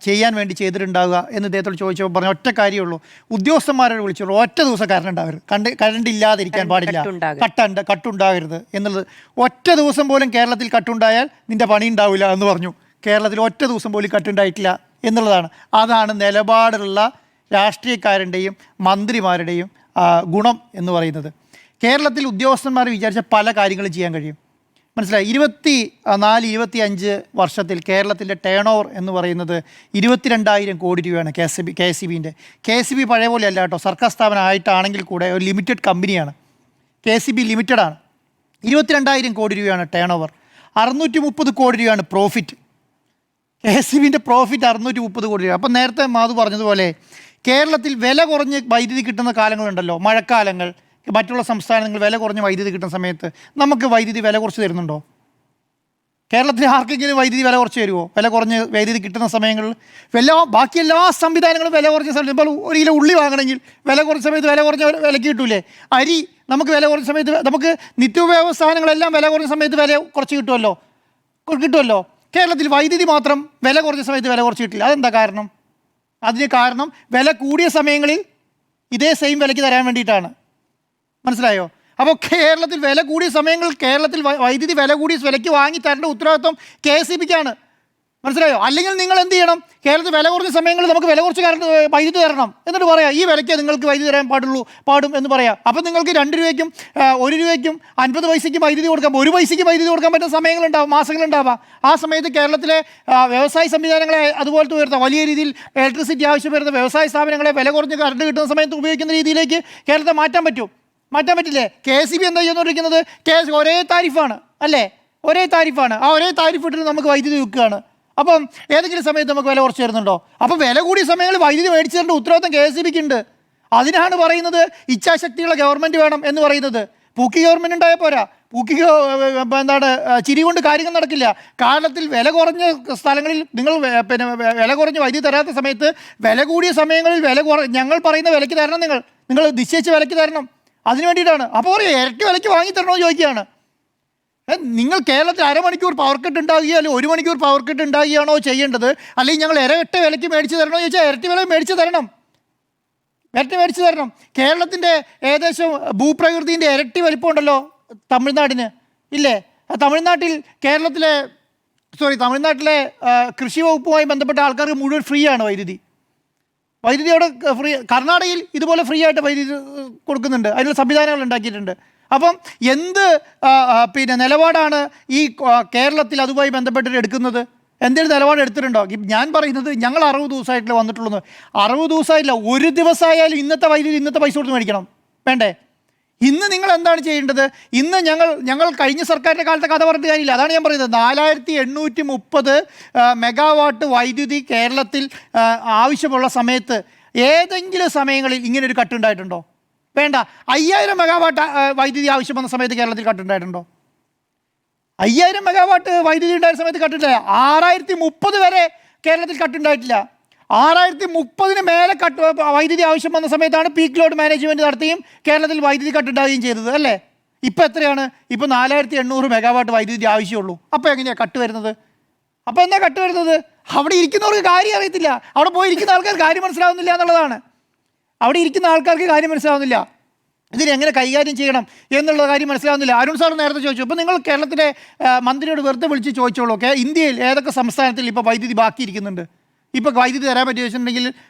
ചെയ്യാൻ വേണ്ടി ചെയ്തിട്ടുണ്ടാവുക എന്ന് ഇദ്ദേഹത്തോട് ചോദിച്ചപ്പോൾ പറഞ്ഞ ഒറ്റ കാര്യമുള്ളൂ, ഉദ്യോഗസ്ഥന്മാരോട് വിളിച്ചുള്ളൂ, ഒറ്റ ദിവസം കറണ്ട് ഉണ്ടാവരുത്, കറണ്ട് ഇല്ലാതിരിക്കാൻ പാടില്ല, കട്ടുണ്ടാകരുത് എന്നുള്ളത്. ഒറ്റ ദിവസം പോലും കേരളത്തിൽ കട്ടുണ്ടായാൽ നിൻ്റെ പണി ഉണ്ടാവില്ല എന്ന് പറഞ്ഞു. കേരളത്തിൽ ഒറ്റ ദിവസം പോലും കട്ടുണ്ടായിട്ടില്ല എന്നുള്ളതാണ്. അതാണ് നിലപാടുള്ള രാഷ്ട്രീയക്കാരുടെയും മന്ത്രിമാരുടെയും ഗുണം എന്ന് പറയുന്നത്. കേരളത്തിൽ ഉദ്യോഗസ്ഥന്മാർ വിചാരിച്ച പല കാര്യങ്ങളും ചെയ്യാൻ കഴിയും. മനസ്സിലായി? 24-25 വർഷത്തിൽ കേരളത്തിൻ്റെ ടേൺ ഓവർ എന്ന് പറയുന്നത് 22,000 കോടി രൂപയാണ്. KCBൻ്റെ. KCB പഴയ പോലെ അല്ല കേട്ടോ, സർക്കാർ സ്ഥാപനം ആയിട്ടാണെങ്കിൽ കൂടെ ഒരു ലിമിറ്റഡ് കമ്പനിയാണ്. KCB ലിമിറ്റഡാണ്. 22,000 കോടി രൂപയാണ് ടേൺ ഓവർ. 630 കോടി രൂപയാണ് പ്രോഫിറ്റ്. KCBൻ്റെ പ്രോഫിറ്റ് 630 കോടി രൂപ. അപ്പം നേരത്തെ മാധു പറഞ്ഞതുപോലെ കേരളത്തിൽ വില കുറഞ്ഞ് വൈദ്യുതി കിട്ടുന്ന കാലങ്ങളുണ്ടല്ലോ, മഴക്കാലങ്ങൾ, മറ്റുള്ള സംസ്ഥാനങ്ങൾ വില കുറഞ്ഞ വൈദ്യുതി കിട്ടുന്ന സമയത്ത് നമുക്ക് വൈദ്യുതി വില കുറച്ച് തരുന്നുണ്ടോ? കേരളത്തിൽ ആർക്കെങ്കിലും വൈദ്യുതി വില കുറച്ച് തരുമോ? വില കുറഞ്ഞ് വൈദ്യുതി കിട്ടുന്ന സമയങ്ങളിൽ ബാക്കി എല്ലാ സംവിധാനങ്ങളും വില കുറഞ്ഞ സമയത്ത്, ഇപ്പോൾ 1 കിലോ ഉള്ളി വാങ്ങണമെങ്കിൽ വില കുറഞ്ഞ സമയത്ത് വില കുറഞ്ഞ വിലയ്ക്ക് കിട്ടൂലേ? അരി നമുക്ക് വില കുറഞ്ഞ സമയത്ത്, നമുക്ക് നിത്യോപയോഗ സാധനങ്ങളെല്ലാം വില കുറഞ്ഞ സമയത്ത് വില കുറച്ച് കിട്ടുമല്ലോ. കേരളത്തിൽ വൈദ്യുതി മാത്രം വില കുറഞ്ഞ സമയത്ത് വില കുറച്ച് കിട്ടില്ല. അതെന്താ കാരണം? അതിന് കാരണം വില കൂടിയ സമയങ്ങളിൽ ഇതേ സെയിം വിലയ്ക്ക് തരാൻ വേണ്ടിയിട്ടാണ്. മനസ്സിലായോ? അപ്പോൾ കേരളത്തിൽ വില കൂടിയ സമയങ്ങളിൽ കേരളത്തിൽ വൈദ്യുതി വില കൂടിയ വിലയ്ക്ക് വാങ്ങി തരേണ്ട ഉത്തരവാദിത്വം KCBക്കാണ്. മനസ്സിലായോ? അല്ലെങ്കിൽ നിങ്ങൾ എന്ത് ചെയ്യണം? കേരളത്തിൽ വില കുറഞ്ഞ സമയങ്ങളിൽ നമുക്ക് വില കുറച്ച് വൈദ്യുതി തരണം എന്നിട്ട് പറയാം, ഈ വിലയ്ക്ക് നിങ്ങൾക്ക് വൈദ്യുതി തരാൻ പാടും എന്ന് പറയാം. അപ്പം നിങ്ങൾക്ക് 2 രൂപയ്ക്കും 1 രൂപയ്ക്കും 50 പൈസയ്ക്കും വൈദ്യുതി കൊടുക്കാം, 1 പൈസയ്ക്ക് വൈദ്യുതി കൊടുക്കാൻ പറ്റുന്ന സമയങ്ങളുണ്ടാവും, മാസങ്ങളുണ്ടാവാം. ആ സമയത്ത് കേരളത്തിലെ വ്യവസായ സംവിധാനങ്ങളെ അതുപോലത്തെ ഉയർത്താം. വലിയ രീതിയിൽ ഇലക്ട്രിസിറ്റി ആവശ്യം വരുന്ന വ്യവസായ സ്ഥാപനങ്ങളെ വില കുറഞ്ഞ് കറണ്ട് കിട്ടുന്ന സമയത്ത് ഉപയോഗിക്കുന്ന രീതിയിലേക്ക് കേരളത്തെ മാറ്റാൻ പറ്റില്ലേ? KCB എന്താ ചെയ്തുകൊണ്ടിരിക്കുന്നത്? ഒരേ താരിഫാണ്, അല്ലേ? ഒരേ താരിഫാണ്. ആ ഒരേ താരിഫ് ഇട്ടിട്ട് നമുക്ക് വൈദ്യുതി വിൽക്കുകയാണ്. അപ്പം ഏതെങ്കിലും സമയത്ത് നമുക്ക് വില കുറച്ച് തരുന്നുണ്ടോ? അപ്പം വില കൂടിയ സമയങ്ങളിൽ വൈദ്യുതി മേടിച്ചു തരേണ്ട ഉത്തരവാദിത്തം KCBക്ക് ഉണ്ട്. അതിനാണ് പറയുന്നത് ഇച്ഛാശക്തിയുള്ള ഗവൺമെൻറ് വേണം എന്ന് പറയുന്നത്. പൂക്കി ഗവൺമെൻറ് ഉണ്ടായാൽ പോരാ. ചിരി കൊണ്ട് കാര്യങ്ങൾ നടക്കില്ല. കാലത്തിൽ വില കുറഞ്ഞ സ്ഥലങ്ങളിൽ നിങ്ങൾ വില കുറഞ്ഞ് വൈദ്യുതി തരാത്ത സമയത്ത് വില കൂടിയ സമയങ്ങളിൽ ഞങ്ങൾ പറയുന്ന വിലയ്ക്ക് തരണം, നിങ്ങൾ നിശ്ചയിച്ച വിലയ്ക്ക് തരണം. അതിന് വേണ്ടിയിട്ടാണ്. അപ്പോൾ ഇരട്ടി വിലയ്ക്ക് വാങ്ങി തരണമെന്ന് ചോദിക്കുകയാണ്. നിങ്ങൾ കേരളത്തിൽ അരമണിക്കൂർ പവർ കട്ട് ഉണ്ടാകുകയോ അല്ലെങ്കിൽ 1 മണിക്കൂർ പവർ കട്ട് ഉണ്ടാകുകയാണോ ചെയ്യേണ്ടത്? അല്ലെങ്കിൽ ഞങ്ങൾ ഇരട്ട വിലയ്ക്ക് മേടിച്ച് തരണോ ചോദിച്ചാൽ ഇരട്ടി വില മേടിച്ച് തരണം. കേരളത്തിൻ്റെ ഏകദേശം ഭൂപ്രകൃതിൻ്റെ ഇരട്ടി വലിപ്പമുണ്ടല്ലോ തമിഴ്നാടിന്, ഇല്ലേ? തമിഴ്നാട്ടിലെ കൃഷി വകുപ്പുമായി ബന്ധപ്പെട്ട ആൾക്കാർക്ക് മുഴുവൻ ഫ്രീ ആണ് വൈദ്യുതി അവിടെ ഫ്രീ. കർണാടകയിൽ ഇതുപോലെ ഫ്രീ ആയിട്ട് വൈദ്യുതി കൊടുക്കുന്നുണ്ട്, അതിനുള്ള സംവിധാനങ്ങൾ ഉണ്ടാക്കിയിട്ടുണ്ട്. അപ്പം എന്ത് നിലപാടാണ് ഈ കേരളത്തിൽ അതുമായി ബന്ധപ്പെട്ടിട്ട് എടുക്കുന്നത്? എന്തെങ്കിലും നിലപാട് എടുത്തിട്ടുണ്ടോ? ഞാൻ പറയുന്നത് ഞങ്ങൾ 60 ദിവസമായിട്ടില്ല വന്നിട്ടുള്ളൂ. 60 ദിവസമായില്ല, ഒരു ദിവസമായാലും ഇന്നത്തെ വൈദ്യുതി ഇന്നത്തെ പൈസ കൊടുത്ത് മേടിക്കണം, വേണ്ടേ? ഇന്ന് നിങ്ങൾ എന്താണ് ചെയ്യേണ്ടത്? ഇന്ന് ഞങ്ങൾ കഴിഞ്ഞ സർക്കാരിൻ്റെ കാലത്തെ കഥ പറഞ്ഞിട്ട് കാര്യമില്ല. അതാണ് ഞാൻ പറയുന്നത്. 4830 മെഗാവാട്ട് വൈദ്യുതി കേരളത്തിൽ ആവശ്യമുള്ള സമയത്ത് ഏതെങ്കിലും സമയങ്ങളിൽ ഇങ്ങനൊരു കട്ടുണ്ടായിട്ടുണ്ടോ? വേണ്ട. 5000 മെഗാവാട്ട് വൈദ്യുതി ആവശ്യം വന്ന സമയത്ത് കേരളത്തിൽ കട്ടുണ്ടായിട്ടുണ്ടോ? 5000 മെഗാവാട്ട് വൈദ്യുതി ഉണ്ടായിരുന്ന സമയത്ത് കട്ടുണ്ടായില്ല. 6030 വരെ കേരളത്തിൽ കട്ടുണ്ടായിട്ടില്ല. 6030 മേലെ വൈദ്യുതി ആവശ്യം വന്ന സമയത്താണ് പീക്ക് ലോഡ് മാനേജ്മെൻറ്റ് നടത്തുകയും കേരളത്തിൽ വൈദ്യുതി കട്ടുണ്ടാവുകയും ചെയ്തത്, അല്ലേ? ഇപ്പോൾ എത്രയാണ്? ഇപ്പോൾ 4800 മെഗാവാട്ട് വൈദ്യുതി ആവശ്യമുള്ളൂ. അപ്പോൾ എങ്ങനെയാണ് കട്ട് വരുന്നത്? അപ്പോൾ എന്താ കട്ട് വരുന്നത്? അവിടെ ഇരിക്കുന്നവർക്ക് കാര്യം അറിയത്തില്ല. അവിടെ പോയി ഇരിക്കുന്ന ആൾക്കാർക്ക് കാര്യം മനസ്സിലാവുന്നില്ല എന്നുള്ളതാണ്. അവിടെ ഇരിക്കുന്ന ആൾക്കാർക്ക് കാര്യം മനസ്സിലാവുന്നില്ല, ഇതിനെങ്ങനെ കൈകാര്യം ചെയ്യണം എന്നുള്ള കാര്യം മനസ്സിലാവുന്നില്ല. അരുൺ സാർ നേരത്തെ ചോദിച്ചു. അപ്പോൾ നിങ്ങൾ കേരളത്തിലെ മന്ത്രിയോട് വെറുതെ വിളിച്ച് ചോദിച്ചോളൂ, ഇന്ത്യയിൽ ഏതൊക്കെ സംസ്ഥാനത്തിൽ ഇപ്പോൾ വൈദ്യുതി ബാക്കിയിരിക്കുന്നുണ്ട്, ഇപ്പോൾ വൈദ്യുതി തരാൻ പറ്റി വെച്ചിട്ടുണ്ടെങ്കിൽ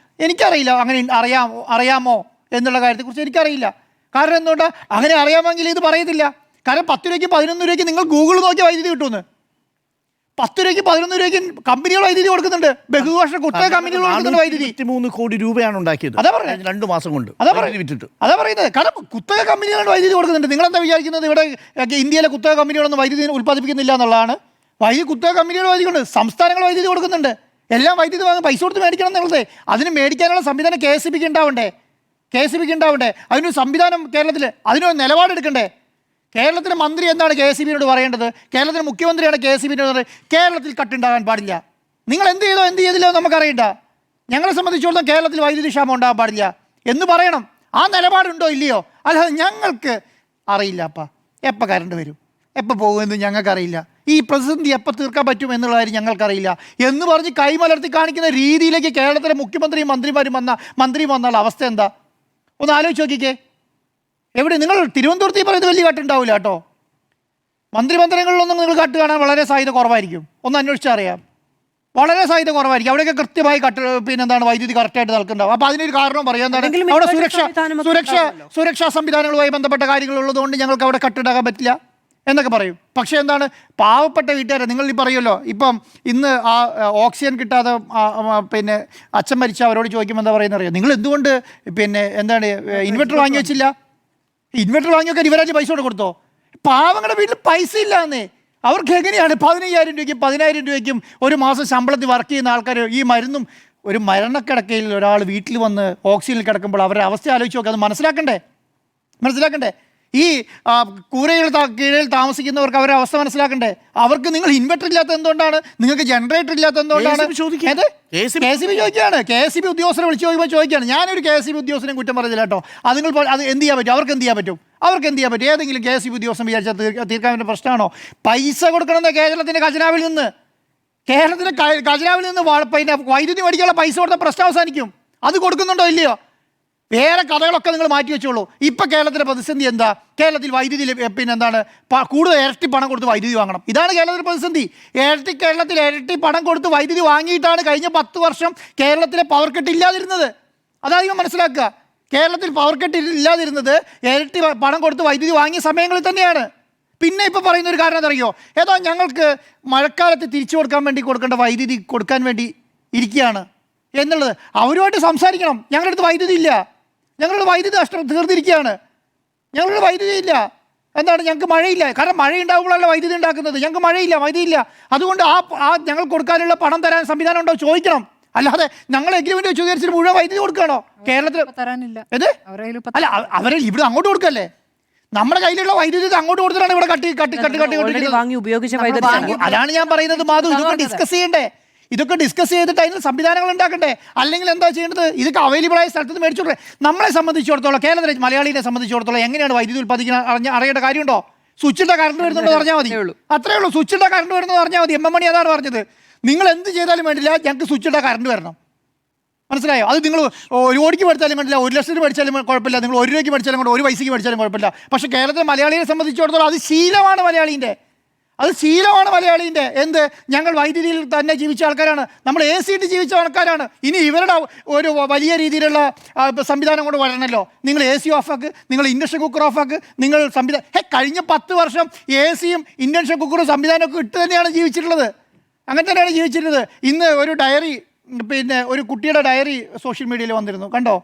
എനിക്കറിയില്ല. അങ്ങനെ അറിയാമോ എന്നുള്ള കാര്യത്തെക്കുറിച്ച് എനിക്കറിയില്ല. കാരണം എന്തുകൊണ്ടാണ്? അങ്ങനെ അറിയാമെങ്കിൽ ഇത് പറയത്തില്ല. കാരണം 10 രൂപയ്ക്ക് 11 രൂപയ്ക്ക് നിങ്ങൾ ഗൂഗിൾ നോക്കി വൈദ്യുതി കിട്ടുമെന്ന്. 10 രൂപയ്ക്ക് 11 രൂപയ്ക്ക് കമ്പനികൾ വൈദ്യുതി കൊടുക്കുന്നുണ്ട്. ബഹുഭൂഷണ കുത്തക കമ്പനികൾ കൊടുക്കുന്നുണ്ട് വൈദ്യുതി. 3 കോടി രൂപയാണ് ഉണ്ടാക്കിയത്. അതാ പറയുന്നത്, 2 മാസം കൊണ്ട് വിറ്റിട്ട്. അതാ പറയുന്നത്. കാരണം കുത്തക കമ്പനികൾ വൈദ്യുതി കൊടുക്കുന്നുണ്ട്. നിങ്ങളെന്താ വിചാരിക്കുന്നത് ഇവിടെ ഇന്ത്യയിലെ കുത്തക കമ്പനികളൊന്നും വൈദ്യുതി ഉൽപ്പാദിപ്പിക്കുന്നില്ല എന്നുള്ളതാണ്? കുത്തക കമ്പനികൾ വൈദ്യുതി സംസ്ഥാനങ്ങൾ വൈദ്യുതി കൊടുക്കുന്നുണ്ട്. എല്ലാം വൈദ്യുതി വാങ്ങി പൈസ കൊടുത്ത് മേടിക്കണം എന്നുള്ളത്. അതിന് മേടിക്കാനുള്ള സംവിധാനം KSB ഉണ്ടാവണ്ടേ? അതിനൊരു സംവിധാനം കേരളത്തിൽ, അതിനൊരു നിലപാടെടുക്കണ്ടേ? കേരളത്തിലെ മന്ത്രി എന്താണ് KSB പറയേണ്ടത്? കേരളത്തിലെ മുഖ്യമന്ത്രിയാണ് KSB കേരളത്തിൽ കട്ടുണ്ടാകാൻ പാടില്ല. നിങ്ങൾ എന്ത് ചെയ്തില്ല നമുക്കറിയണ്ട. ഞങ്ങളെ സംബന്ധിച്ചിടത്തോളം കേരളത്തിൽ വൈദ്യുതി ക്ഷാമം ഉണ്ടാകാൻ പാടില്ല എന്ന് പറയണം. ആ നിലപാടുണ്ടോ ഇല്ലയോ? അല്ലാതെ ഞങ്ങൾക്ക് അറിയില്ല അപ്പ എപ്പോൾ കറണ്ട് വരും, എപ്പോൾ പോകുമെന്ന് ഞങ്ങൾക്കറിയില്ല, ഈ പ്രതിസന്ധി എപ്പോൾ തീർക്കാൻ പറ്റും എന്നുള്ള കാര്യം ഞങ്ങൾക്കറിയില്ല എന്ന് പറഞ്ഞ് കൈമലർത്തി കാണിക്കുന്ന രീതിയിലേക്ക് കേരളത്തിലെ മുഖ്യമന്ത്രിയും മന്ത്രിയും വന്നാൽ അവസ്ഥ എന്താ? ഒന്ന് ആലോചിച്ച് നോക്കിക്കേ. എവിടെ നിങ്ങൾ തിരുവനന്തപുരത്ത് പറയുന്നത് വലിയ കട്ടുണ്ടാവില്ല കേട്ടോ. മന്ത്രിമന്ദിരങ്ങളിലൊന്നും നിങ്ങൾ കട്ട് കാണാൻ വളരെ സാധ്യത കുറവായിരിക്കും. ഒന്ന് അന്വേഷിച്ചാൽ അറിയാം, വളരെ സാധ്യത കുറവായിരിക്കും. അവിടെയൊക്കെ കൃത്യമായി വൈദ്യുതി കറക്റ്റായിട്ട് നൽകുന്നുണ്ടാവും. അപ്പോൾ അതിനൊരു കാരണം പറയാം, എന്താണ് അവിടെ സുരക്ഷാ സംവിധാനങ്ങളുമായി ബന്ധപ്പെട്ട കാര്യങ്ങളുള്ളതുകൊണ്ട് ഞങ്ങൾക്ക് അവിടെ കട്ടുണ്ടാകാൻ പറ്റില്ല എന്നൊക്കെ പറയും. പക്ഷേ എന്താണ്, പാവപ്പെട്ട വീട്ടുകാരെ നിങ്ങൾ ഈ പറയുമല്ലോ, ഇപ്പം ഇന്ന് ആ ഓക്സിജൻ കിട്ടാതെ അച്ഛൻ മരിച്ച അവരോട് ചോദിക്കുമ്പോൾ എന്താ പറയുന്നത് അറിയാം? നിങ്ങൾ എന്തുകൊണ്ട് ഇൻവെർട്ടർ വാങ്ങി വെച്ചില്ല? ഇൻവെർട്ടർ വാങ്ങിയൊക്കെ ഇവരാജ് പൈസ കൊടുത്തോ? പാവങ്ങളുടെ വീട്ടിൽ പൈസ ഇല്ലാന്നേ. അവർക്ക് എങ്ങനെയാണ് 15,000 രൂപയ്ക്കും 10,000 രൂപയ്ക്കും ഒരു മാസം ശമ്പളത്തിൽ വർക്ക് ചെയ്യുന്ന ആൾക്കാർ ഈ മരുന്നും ഒരു മരണക്കിടക്കയിൽ ഒരാൾ വീട്ടിൽ വന്ന് ഓക്സിജനിൽ കിടക്കുമ്പോൾ അവരുടെ അവസ്ഥ ആലോചിച്ച് നോക്കുക. അത് മനസ്സിലാക്കണ്ടേ? ഈ കൂരയിൽ കീഴിൽ താമസിക്കുന്നവർക്ക് അവരുടെ അവസ്ഥ മനസ്സിലാക്കണ്ടേ? അവർക്ക് നിങ്ങൾ ഇൻവെർട്ടർ ഇല്ലാത്ത എന്തുകൊണ്ടാണ്? നിങ്ങൾക്ക് ജനറേറ്റർ ഇല്ലാത്ത എന്തുകൊണ്ടാണ്? KSB ഉദ്യോഗസ്ഥരെ വിളിച്ച് ചോദിക്കുകയാണ്. ഞാനൊരു KSB ഉദ്യോഗസ്ഥനെ കുറ്റം പറഞ്ഞില്ല കേട്ടോ. അത് എന്ത് ചെയ്യാൻ പറ്റും? അവർക്ക് എന്ത് ചെയ്യാൻ പറ്റും? ഏതെങ്കിലും KSB ഉദ്യോഗസ്ഥൻ വിചാരിച്ചാൽ തീർക്കാൻ പറ്റുന്ന പ്രശ്നമാണോ? പൈസ കൊടുക്കണമെന്ന് കേരളത്തിൻ്റെ ഖജനാവിൽ നിന്ന് വൈദ്യുതി മേടിക്കാനുള്ള പൈസ കൊടുത്ത പ്രശ്നം അവസാനിക്കും. അത് കൊടുക്കുന്നുണ്ടോ ഇല്ലയോ? വേറെ കഥകളൊക്കെ നിങ്ങൾ മാറ്റി വെച്ചോളൂ. ഇപ്പം കേരളത്തിലെ പ്രതിസന്ധി എന്താ? കേരളത്തിൽ വൈദ്യുതി കൂടുതൽ ഇരട്ടി പണം കൊടുത്ത് വൈദ്യുതി വാങ്ങണം. ഇതാണ് കേരളത്തിലെ പ്രതിസന്ധി. കേരളത്തിൽ ഇരട്ടി പണം കൊടുത്ത് വൈദ്യുതി വാങ്ങിയിട്ടാണ് കഴിഞ്ഞ 10 വർഷം കേരളത്തിലെ പവർ കട്ട് ഇല്ലാതിരുന്നത്. അതായത് മനസ്സിലാക്കുക, കേരളത്തിൽ പവർ കട്ട് ഇല്ലാതിരുന്നത് ഇരട്ടി പണം കൊടുത്ത് വൈദ്യുതി വാങ്ങിയ സമയങ്ങളിൽ തന്നെയാണ്. പിന്നെ ഇപ്പോൾ പറയുന്നൊരു കാരണം എന്തറിയോ? ഏതോ ഞങ്ങൾക്ക് മഴക്കാലത്ത് തിരിച്ചു കൊടുക്കേണ്ട വൈദ്യുതി കൊടുക്കാൻ വേണ്ടി ഇരിക്കുകയാണ് എന്നുള്ളത്. അവരുമായിട്ട് സംസാരിക്കണം. ഞങ്ങളുടെ അടുത്ത് വൈദ്യുതി ഇല്ല, ഞങ്ങളുടെ വൈദ്യുതി തീർന്നിരിക്കുകയാണ്, ഞങ്ങളുടെ വൈദ്യുതി ഇല്ല. എന്താണ്? ഞങ്ങൾക്ക് മഴയില്ല. കാരണം മഴ ഉണ്ടാകുമ്പോഴല്ല വൈദ്യുതി ഉണ്ടാക്കുന്നത്. ഞങ്ങൾക്ക് വൈദ്യുതി ഇല്ല. അതുകൊണ്ട് ആ ഞങ്ങൾ കൊടുക്കാനുള്ള പണം തരാൻ സംവിധാനം ഉണ്ടോ ചോദിക്കണം. അല്ലാതെ ഞങ്ങൾ എഗ്രിമെന്റ് വെച്ച് വിചാരിച്ചിട്ട് മുഴുവൻ വൈദ്യുതി കൊടുക്കുകയാണോ? കേരളത്തിൽ അല്ല, അവരെ ഇവിടെ അങ്ങോട്ട് കൊടുക്കല്ലേ? നമ്മുടെ കയ്യിലുള്ള വൈദ്യുതി അങ്ങോട്ട് കൊടുത്തിട്ടാണ് ഇവിടെ കട്ടി അതാണ് ഞാൻ പറയുന്നത്. മാധു, ഇതൊക്കെ ഡിസ്കസ് ചെയ്തിട്ട് അതിന് സംവിധാനങ്ങൾ ഉണ്ടാക്കണ്ടേ? അല്ലെങ്കിൽ എന്താ ചെയ്യേണ്ടത്? ഇതൊക്കെ അവൈലബിൾ ആയ സ്ഥലത്ത് നിന്ന് മേടിച്ചോട്ടെ. നമ്മളെ സംബന്ധിച്ചിടത്തോളം, കേരളത്തിലെ മലയാളിയെ സംബന്ധിച്ചിടത്തോളം എങ്ങനെയാണ് വൈദ്യുതി ഉൽപ്പാദിക്കുന്ന അറിയേണ്ട കാര്യമുണ്ടോ? സ്വിച്ചിട്ട കറണ്ട് വരുന്നുണ്ടോ പറഞ്ഞാൽ മതി. അത്രേ ഉള്ളൂ. സ്വിച്ചിട്ട കറണ്ട് വരുന്നത് പറഞ്ഞാൽ മതി. MM മണി അതാണ് പറഞ്ഞത്. നിങ്ങൾ എന്ത് ചെയ്താലും വേണ്ടില്ല, ഞങ്ങൾക്ക് സ്വിച്ചിട്ട കറണ്ട് വരണം. മനസ്സിലായോ? അത് നിങ്ങൾ 1 കോടിക്ക് മേടിച്ചാലും വേണ്ടില്ല, 1 ലക്ഷത്തിന് മേടിച്ചാലും കുഴപ്പമില്ല, നിങ്ങൾ 1 രൂപയ്ക്ക് മേടിച്ചാലും കൊണ്ട് 1 പൈസയ്ക്ക് മേടിച്ചാലും കുഴപ്പമില്ല. പക്ഷേ കേരളത്തിലെ മലയാളിയെ സംബന്ധിച്ചിടത്തോളം അത് ശീലമാണ് മലയാളീൻ്റെ. എന്ത്? ഞങ്ങൾ വൈദ്യുതിയിൽ തന്നെ ജീവിച്ച ആൾക്കാരാണ്, നമ്മൾ AC ഇട്ട് ജീവിച്ച ആൾക്കാരാണ്. ഇനി ഇവരുടെ ഒരു വലിയ രീതിയിലുള്ള സംവിധാനം കൊണ്ട് വരണമല്ലോ. നിങ്ങൾ AC ഓഫാക്ക്, നിങ്ങൾ ഇൻഡക്ഷൻ കുക്കർ ഓഫാക്ക്, നിങ്ങൾ കഴിഞ്ഞ 10 വർഷം AC യും ഇൻഡക്ഷൻ കുക്കറും സംവിധാനമൊക്കെ ഇട്ട് തന്നെയാണ് ജീവിച്ചിട്ടുള്ളത്. അങ്ങനെ തന്നെയാണ് ജീവിച്ചിരുന്നത്. ഇന്ന് ഒരു ഡയറി, പിന്നെ ഒരു കുട്ടിയുടെ ഡയറി സോഷ്യൽ മീഡിയയിൽ വന്നിരുന്നു, കണ്ടോ?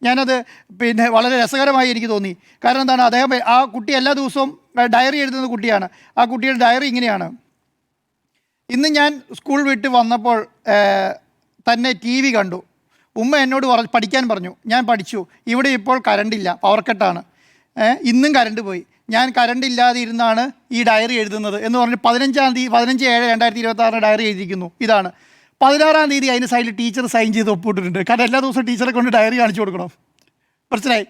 ഞാനത് പിന്നെ വളരെ രസകരമായി എനിക്ക് തോന്നി. കാരണം എന്താണ്, അദ്ദേഹം ആ കുട്ടി എല്ലാ ദിവസവും ഡയറി എഴുതുന്ന കുട്ടിയാണ്. ആ കുട്ടിയുടെ ഡയറി ഇങ്ങനെയാണ്: ഇന്ന് ഞാൻ സ്കൂൾ വിട്ട് വന്നപ്പോൾ തന്നെ TV കണ്ടു. ഉമ്മ എന്നോട് പഠിക്കാൻ പറഞ്ഞു. ഞാൻ പഠിച്ചു. ഇവിടെ ഇപ്പോൾ കറണ്ടില്ല, പവർ കട്ടാണ്. ഇന്നും കറണ്ട് പോയി. ഞാൻ കറണ്ട് ഇല്ലാതെ ഇരുന്നാണ് ഈ ഡയറി എഴുതുന്നത് എന്ന് പറഞ്ഞ് 15/7/2026 ഡയറി എഴുതിയിരിക്കുന്നു. ഇതാണ് 16-ാം തീയതി അതിന് സൈഡിൽ ടീച്ചർ സൈൻ ചെയ്ത് ഒപ്പിട്ടിട്ടുണ്ട്. കാരണം എല്ലാ ദിവസവും ടീച്ചറെ കൊണ്ട് ഡയറി കാണിച്ചു കൊടുക്കണം. മനസ്സിലായി?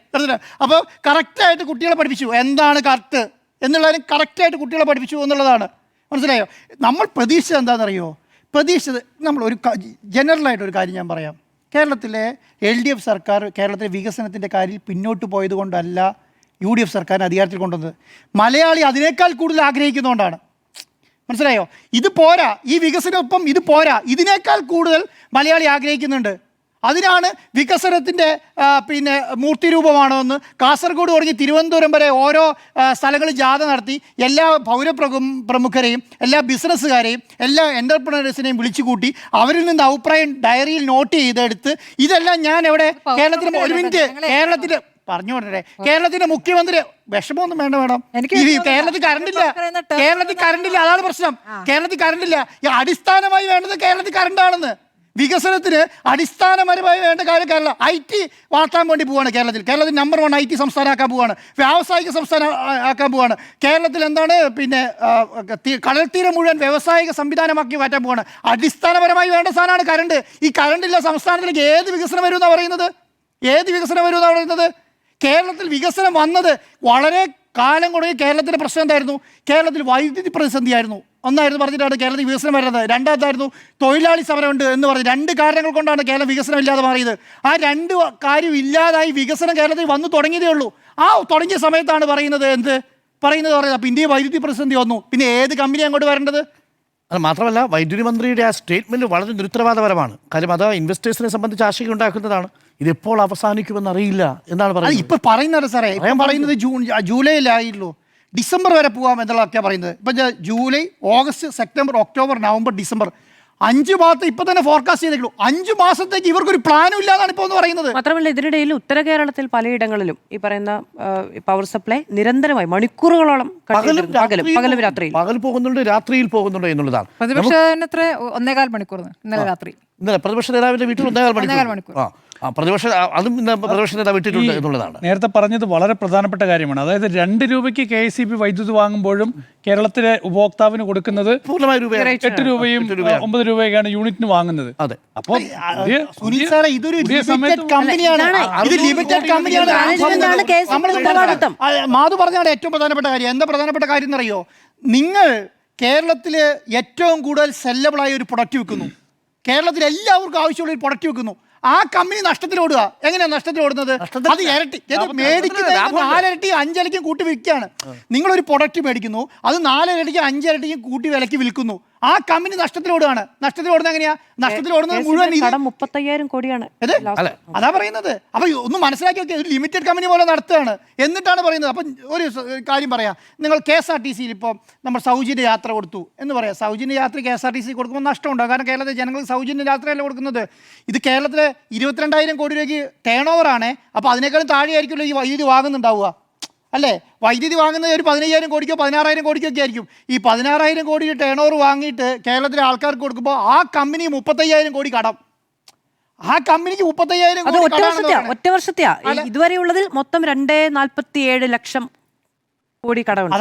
അപ്പോൾ കറക്റ്റായിട്ട് കുട്ടികളെ പഠിപ്പിച്ചു. എന്താണ് കറക്റ്റ് എന്നുള്ളതിന് കറക്റ്റായിട്ട് കുട്ടികളെ പഠിപ്പിച്ചു എന്നുള്ളതാണ്. മനസ്സിലായോ? നമ്മൾ പ്രതീക്ഷിച്ചത് എന്താണെന്നറിയോ? പ്രതീക്ഷിച്ചത് നമ്മൾ ഒരു ജനറലായിട്ടൊരു കാര്യം ഞാൻ പറയാം. കേരളത്തിലെ LDF സർക്കാർ കേരളത്തിലെ വികസനത്തിൻ്റെ കാര്യത്തിൽ പിന്നോട്ട് പോയത് കൊണ്ടല്ല UDF സർക്കാരിനെ അധികാരത്തിൽ കൊണ്ടുവന്നത്. മലയാളി അതിനേക്കാൾ കൂടുതൽ ആഗ്രഹിക്കുന്നതുകൊണ്ടാണ്. മനസ്സിലായോ? ഇത് പോരാ, ഈ വികസനമൊപ്പം ഇത് പോരാ, ഇതിനേക്കാൾ കൂടുതൽ മലയാളി ആഗ്രഹിക്കുന്നുണ്ട്. അതിനാണ് വികസനത്തിൻ്റെ പിന്നെ മൂർത്തിരൂപമാണോ എന്ന് കാസർഗോഡ് തുടങ്ങി തിരുവനന്തപുരം വരെ ഓരോ സ്ഥലങ്ങളിൽ ജാഥ നടത്തി എല്ലാ പൗരപ്രമുഖരെയും എല്ലാ ബിസിനസ്സുകാരെയും എല്ലാ എൻ്റർപ്രണേഴ്സിനെയും വിളിച്ചു കൂട്ടി അവരിൽ നിന്ന് അഭിപ്രായം ഡയറിയിൽ നോട്ട് ചെയ്തെടുത്ത് ഇതെല്ലാം ഞാൻ എവിടെ കേരളത്തിലെ ഒരു മിനിറ്റ് കേരളത്തിലെ പറഞ്ഞു പറഞ്ഞേ കേരളത്തിന്റെ മുഖ്യമന്ത്രി വിഷമമൊന്നും വേണ്ട മേഡം. കേരളത്തിൽ കറണ്ടില്ല, കേരളത്തിൽ കറണ്ടില്ല, അതാണ് പ്രശ്നം. കേരളത്തിൽ കറണ്ടില്ല. ഈ അടിസ്ഥാനമായി വേണ്ടത് കേരളത്തിൽ കറണ്ടാണെന്ന്. വികസനത്തിന് അടിസ്ഥാനപരമായി വേണ്ട കാര്യം കേരളം IT വളർത്താൻ വേണ്ടി പോവുകയാണ്. കേരളത്തിൽ നമ്പർ 1 IT സംസ്ഥാനമാക്കാൻ പോവുകയാണ്. വ്യാവസായിക സംസ്ഥാനം ആക്കാൻ പോവുകയാണ്. കേരളത്തിൽ എന്താണ് പിന്നെ കടൽത്തീരം മുഴുവൻ വ്യാവസായിക സംവിധാനമാക്കി മാറ്റാൻ പോവുകയാണ്. അടിസ്ഥാനപരമായി വേണ്ട സാധനമാണ് കറണ്ട്. ഈ കറണ്ടില്ല സംസ്ഥാനത്തിലേക്ക് ഏത് വികസനം വരുമെന്നാണ് പറയുന്നത്? ഏത് വികസനം വരുമെന്നാണ് പറയുന്നത്? കേരളത്തിൽ വികസനം വന്നത് വളരെ കാലം കൊണ്ട് കേരളത്തിൻ്റെ പ്രശ്നം എന്തായിരുന്നു? കേരളത്തിൽ വൈദ്യുതി പ്രതിസന്ധിയായിരുന്നു. ഒന്നായിരുന്നു പറഞ്ഞിട്ടാണ് കേരളത്തിൽ വികസനം വരുന്നത്. രണ്ടാമതായിരുന്നു തൊഴിലാളി സമരമുണ്ട് എന്ന് പറഞ്ഞ് 2 കാരണങ്ങൾ കൊണ്ടാണ് കേരളം വികസനം ഇല്ലാതെ മാറിയത്. ആ 2 കാര്യം ഇല്ലാതായി വികസനം കേരളത്തിൽ വന്നു തുടങ്ങിയതേ ഉള്ളൂ. ആ തുടങ്ങിയ സമയത്താണ് പറയുന്നത് പറയുന്നത് അപ്പോൾ ഇന്ത്യയിൽ വൈദ്യുതി പ്രതിസന്ധി വന്നു. പിന്നെ ഏത് കമ്പനി അങ്ങോട്ട് വരേണ്ടത്? അത് മാത്രമല്ല, വൈദ്യുതി മന്ത്രിയുടെ ആ സ്റ്റേറ്റ്മെൻറ്റ് വളരെ നിരുത്തരവാദപരമാണ്. കാര്യം അത് ഇൻവെസ്റ്റേഴ്സിനെ സംബന്ധിച്ച് ആശങ്ക ഉണ്ടാക്കുന്നതാണ്. ഇതെപ്പോൾ അവസാനിക്കുമെന്ന് അറിയില്ല എന്നാണ് പറയുന്നത്. ഇപ്പം പറയുന്നത് സാറേ, ഞാൻ പറയുന്നത് ജൂലൈയിലായിരുന്നു, ഡിസംബർ വരെ പോകാം എന്നുള്ളതൊക്കെയാണ് പറയുന്നത്. ഇപ്പം July, August, September, October, November, December 5 മാസത്തെ ഇപ്പം തന്നെ ഫോർകാസ്റ്റ് ചെയ്തേക്കുള്ളൂ. 5 മാസത്തേക്ക് ഇവർക്കൊരു പ്ലാനും ഇല്ലാതാണ് ഇപ്പോൾ എന്ന് പറയുന്നത്. മാത്രമല്ല ഇതിനിടയിൽ ഉത്തര കേരളത്തിൽ പലയിടങ്ങളിലും ഈ പറയുന്ന പവർ സപ്ലൈ നിരന്തരമായി മണിക്കൂറുകളോളം പകലും രാത്രിയിൽ പകൽ പോകുന്നുണ്ട്, രാത്രിയിൽ പോകുന്നുണ്ട് എന്നുള്ളതാണ്. പ്രതിപക്ഷത്തിന് എത്ര 1.25 മണിക്കൂർ ഇന്നലെ രാത്രി. ഇന്നലെ പ്രതിപക്ഷ നേതാവിന്റെ വീട്ടിൽ 1.25 മണിക്കൂർ. പ്രതിപക്ഷ നേതാവ് ഇട്ടിട്ടുണ്ട് എന്നുള്ളതാണ്. നേരത്തെ പറഞ്ഞത് വളരെ പ്രധാനപ്പെട്ട കാര്യമാണ്. അതായത് 2 രൂപയ്ക്ക് KSEB വൈദ്യുതി വാങ്ങുമ്പോഴും കേരളത്തിലെ ഉപഭോക്താവിന് കൊടുക്കുന്നത് പൂർണ്ണമായ രൂപ 8 രൂപയും 9 രൂപയൊക്കെയാണ് യൂണിറ്റിന് വാങ്ങുന്നത്. അതെ. അപ്പോൾ ഇതൊരു ലിമിറ്റഡ് കമ്പനിയാണ്. ഇത് ലിമിറ്റഡ് കമ്പനിയാണ്. മാധു പറഞ്ഞാണ് ഏറ്റവും പ്രധാനപ്പെട്ട കാര്യം. എന്താ പ്രധാനപ്പെട്ട കാര്യം എന്നറിയോ? നിങ്ങൾ കേരളത്തിൽ ഏറ്റവും കൂടുതൽ സെല്ലബിളായ ഒരു പ്രൊഡക്റ്റ് വിൽക്കുന്നു. കേരളത്തിൽ എല്ലാവർക്കും ആവശ്യമുള്ള ഒരു പ്രൊഡക്റ്റ് വിൽക്കുന്നു. ആ കമ്പനി നഷ്ടത്തിൽ ഓടുക. എങ്ങനെയാണ് നഷ്ടത്തിൽ ഓടുന്നത്? അത് ഇരട്ടി മേടിക്കുന്നത് 4 ഇരട്ടിയും 5 ഇരട്ടിയും കൂട്ടി വിൽക്കുകയാണ്. നിങ്ങളൊരു പ്രൊഡക്റ്റ് മേടിക്കുന്നു, അത് 4 ഇരട്ടിക്കും 5 ഇരട്ടിക്കും കൂട്ടി വിലക്ക് വിൽക്കുന്നു. ആ കമ്പനി നഷ്ടത്തിലോടുകയാണ്. നഷ്ടത്തിലോടുന്നത് എങ്ങനെയാ? നഷ്ടത്തിലോടുന്നത് മുഴുവൻ 35,000 കോടിയാണ്. അതാ പറയുന്നത്. അപ്പൊ ഒന്ന് മനസ്സിലാക്കി നോക്കിയാൽ ഒരു ലിമിറ്റഡ് കമ്പനി പോലെ നടത്തുകയാണ് എന്നിട്ടാണ് പറയുന്നത്. അപ്പം ഒരു കാര്യം പറയാം, നിങ്ങൾ KSRTCയിൽ ഇപ്പോൾ നമ്മൾ സൗജന്യ യാത്ര കൊടുത്തു എന്ന് പറയാം. സൗജന്യ യാത്ര KSRTC കൊടുക്കുമ്പോൾ നഷ്ടമുണ്ടാകും. കാരണം കേരളത്തിലെ ജനങ്ങൾ സൗജന്യ യാത്രയല്ല കൊടുക്കുന്നത്. ഇത് കേരളത്തിലെ 22,000 കോടി രൂപയ്ക്ക് ടേൺ ഓവറാണ്. അപ്പോൾ അതിനേക്കാളും താഴെയായിരിക്കുമല്ലോ ഈ വൈദ്യുതി വാങ്ങുന്നുണ്ടാവുക, അല്ലേ? വൈദ്യുതി വാങ്ങുന്നത് ഒരു 15,000 കോടിക്കോ 16,000 കോടിക്കൊക്കെ ആയിരിക്കും. ഈ 16,000 കോടി ടേൺ ഓവർ വാങ്ങിയിട്ട് കേരളത്തിലെ ആൾക്കാർക്ക് കൊടുക്കുമ്പോൾ ആ കമ്പനി 35,000 കോടി കടം. ആ കമ്പനിക്ക് 35,000 കോടി ഒറ്റ വർഷത്തെയാ. ഇതുവരെയുള്ളതിൽ മൊത്തം 247 ലക്ഷം കോടി കടമുണ്ട്.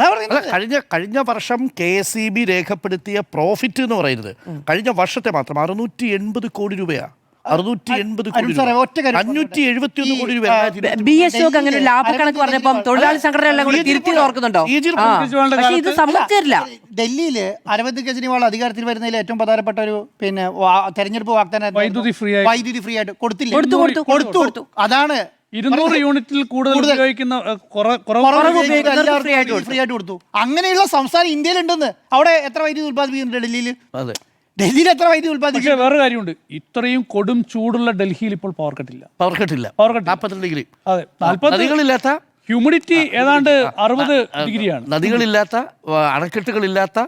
കഴിഞ്ഞ വർഷം KSEB രേഖപ്പെടുത്തിയ പ്രോഫിറ്റ് എന്ന് പറയുന്നത് കഴിഞ്ഞ വർഷത്തെ മാത്രം 680 കോടി രൂപയാണ്. 680 കോടി രൂപ, 571 കോടി രൂപ. BSO അങ്ങനെ ലാഭക്കണക്ക് പറഞ്ഞപ്പം തൊഴിലാളി സംഘടന എല്ലാം കൂടി തിരുത്തി ഓർക്കുന്നുണ്ടോ? പക്ഷേ ഇത് സമ്മതിച്ചില്ല. ഡൽഹിയിൽ അരവിന്ദ് കെജ്രിവാൾ അധികാരത്തിൽ വരുന്നതിൽ ഏറ്റവും പ്രധാനപ്പെട്ട ഒരു പിന്നെ തെരഞ്ഞെടുപ്പ് വാഗ്ദാനം വൈദ്യുതി ഫ്രീ ആയിട്ട് കൊടുത്തില്ല. കൊടുത്തു. അതാണ് 200 യൂണിറ്റിൽ കൂടുതൽ ഉപയോഗിക്കുന്ന ഫ്രീ ആയിട്ട് കൊടുത്തു. അങ്ങനെയുള്ള സംസ്ഥാനം ഇന്ത്യയിലുണ്ടെന്ന്. അവിടെ എത്ര വൈദ്യുതി ഉത്പാദിപ്പിക്കുന്നുണ്ട് ഡൽഹിയിൽ? ഡൽഹിയിൽ എത്ര വൈദ്യുതി ഉത്പാദിപ്പിക്കും? പക്ഷേ വേറെ കാര്യമുണ്ട്, ഇത്രയും കൊടും ചൂടുള്ള ഡൽഹിയിൽ ഇപ്പോൾ പവർ കട്ടില്ല. 42 ഡിഗ്രി. അതെ, 40 ഹ്യൂമിഡിറ്റി ഏതാണ്ട് 60 ഡിഗ്രിയാണ്. നദികളില്ലാത്ത, അണക്കെട്ടുകളില്ലാത്ത,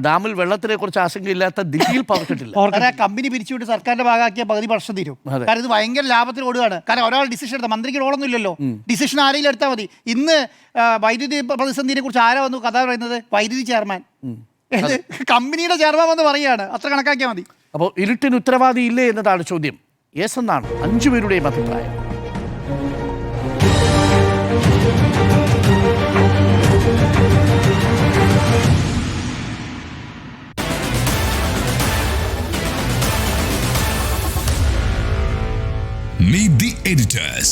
ഡാമിൽ വെള്ളത്തിനെ കുറിച്ച് ആശങ്കയില്ലാത്ത ദില്ലിയിൽ പവർ കട്ടില്ല. കാരണം ആ കമ്പനി പിരിച്ചുവിട്ട് സർക്കാരിന്റെ ഭാഗമാക്കിയ പകുതി പ്രശ്നം തീരും. കാരണം ഇത് ഭയങ്കര ലാഭത്തിൽ ഓടുകയാണ്. കാരണം ഒരാൾ ഡിസിഷൻ എടുത്താൽ മന്ത്രിക്ക് റോളൊന്നും ഇല്ലല്ലോ, ഡിസിഷൻ ആരെങ്കിലും എടുത്താൽ മതി. ഇന്ന് വൈദ്യുതി പ്രതിസന്ധിയെ കുറിച്ച് ആരാ വന്നു കഥ പറയുന്നത്? വൈദ്യുതി ചെയർമാൻ, കമ്പനിയുടെ ചെയർമാൻ വന്ന് പറയുകയാണ്. അത്ര കണക്കാക്കിയാൽ മതി. അപ്പോൾ ഇരുട്ടിന് ഉത്തരവാദി ഇല്ലേ എന്നതാണ് ചോദ്യം. യെസ് എന്നാണ് 5 പേരുടെയും അഭിപ്രായം. Meet the editors.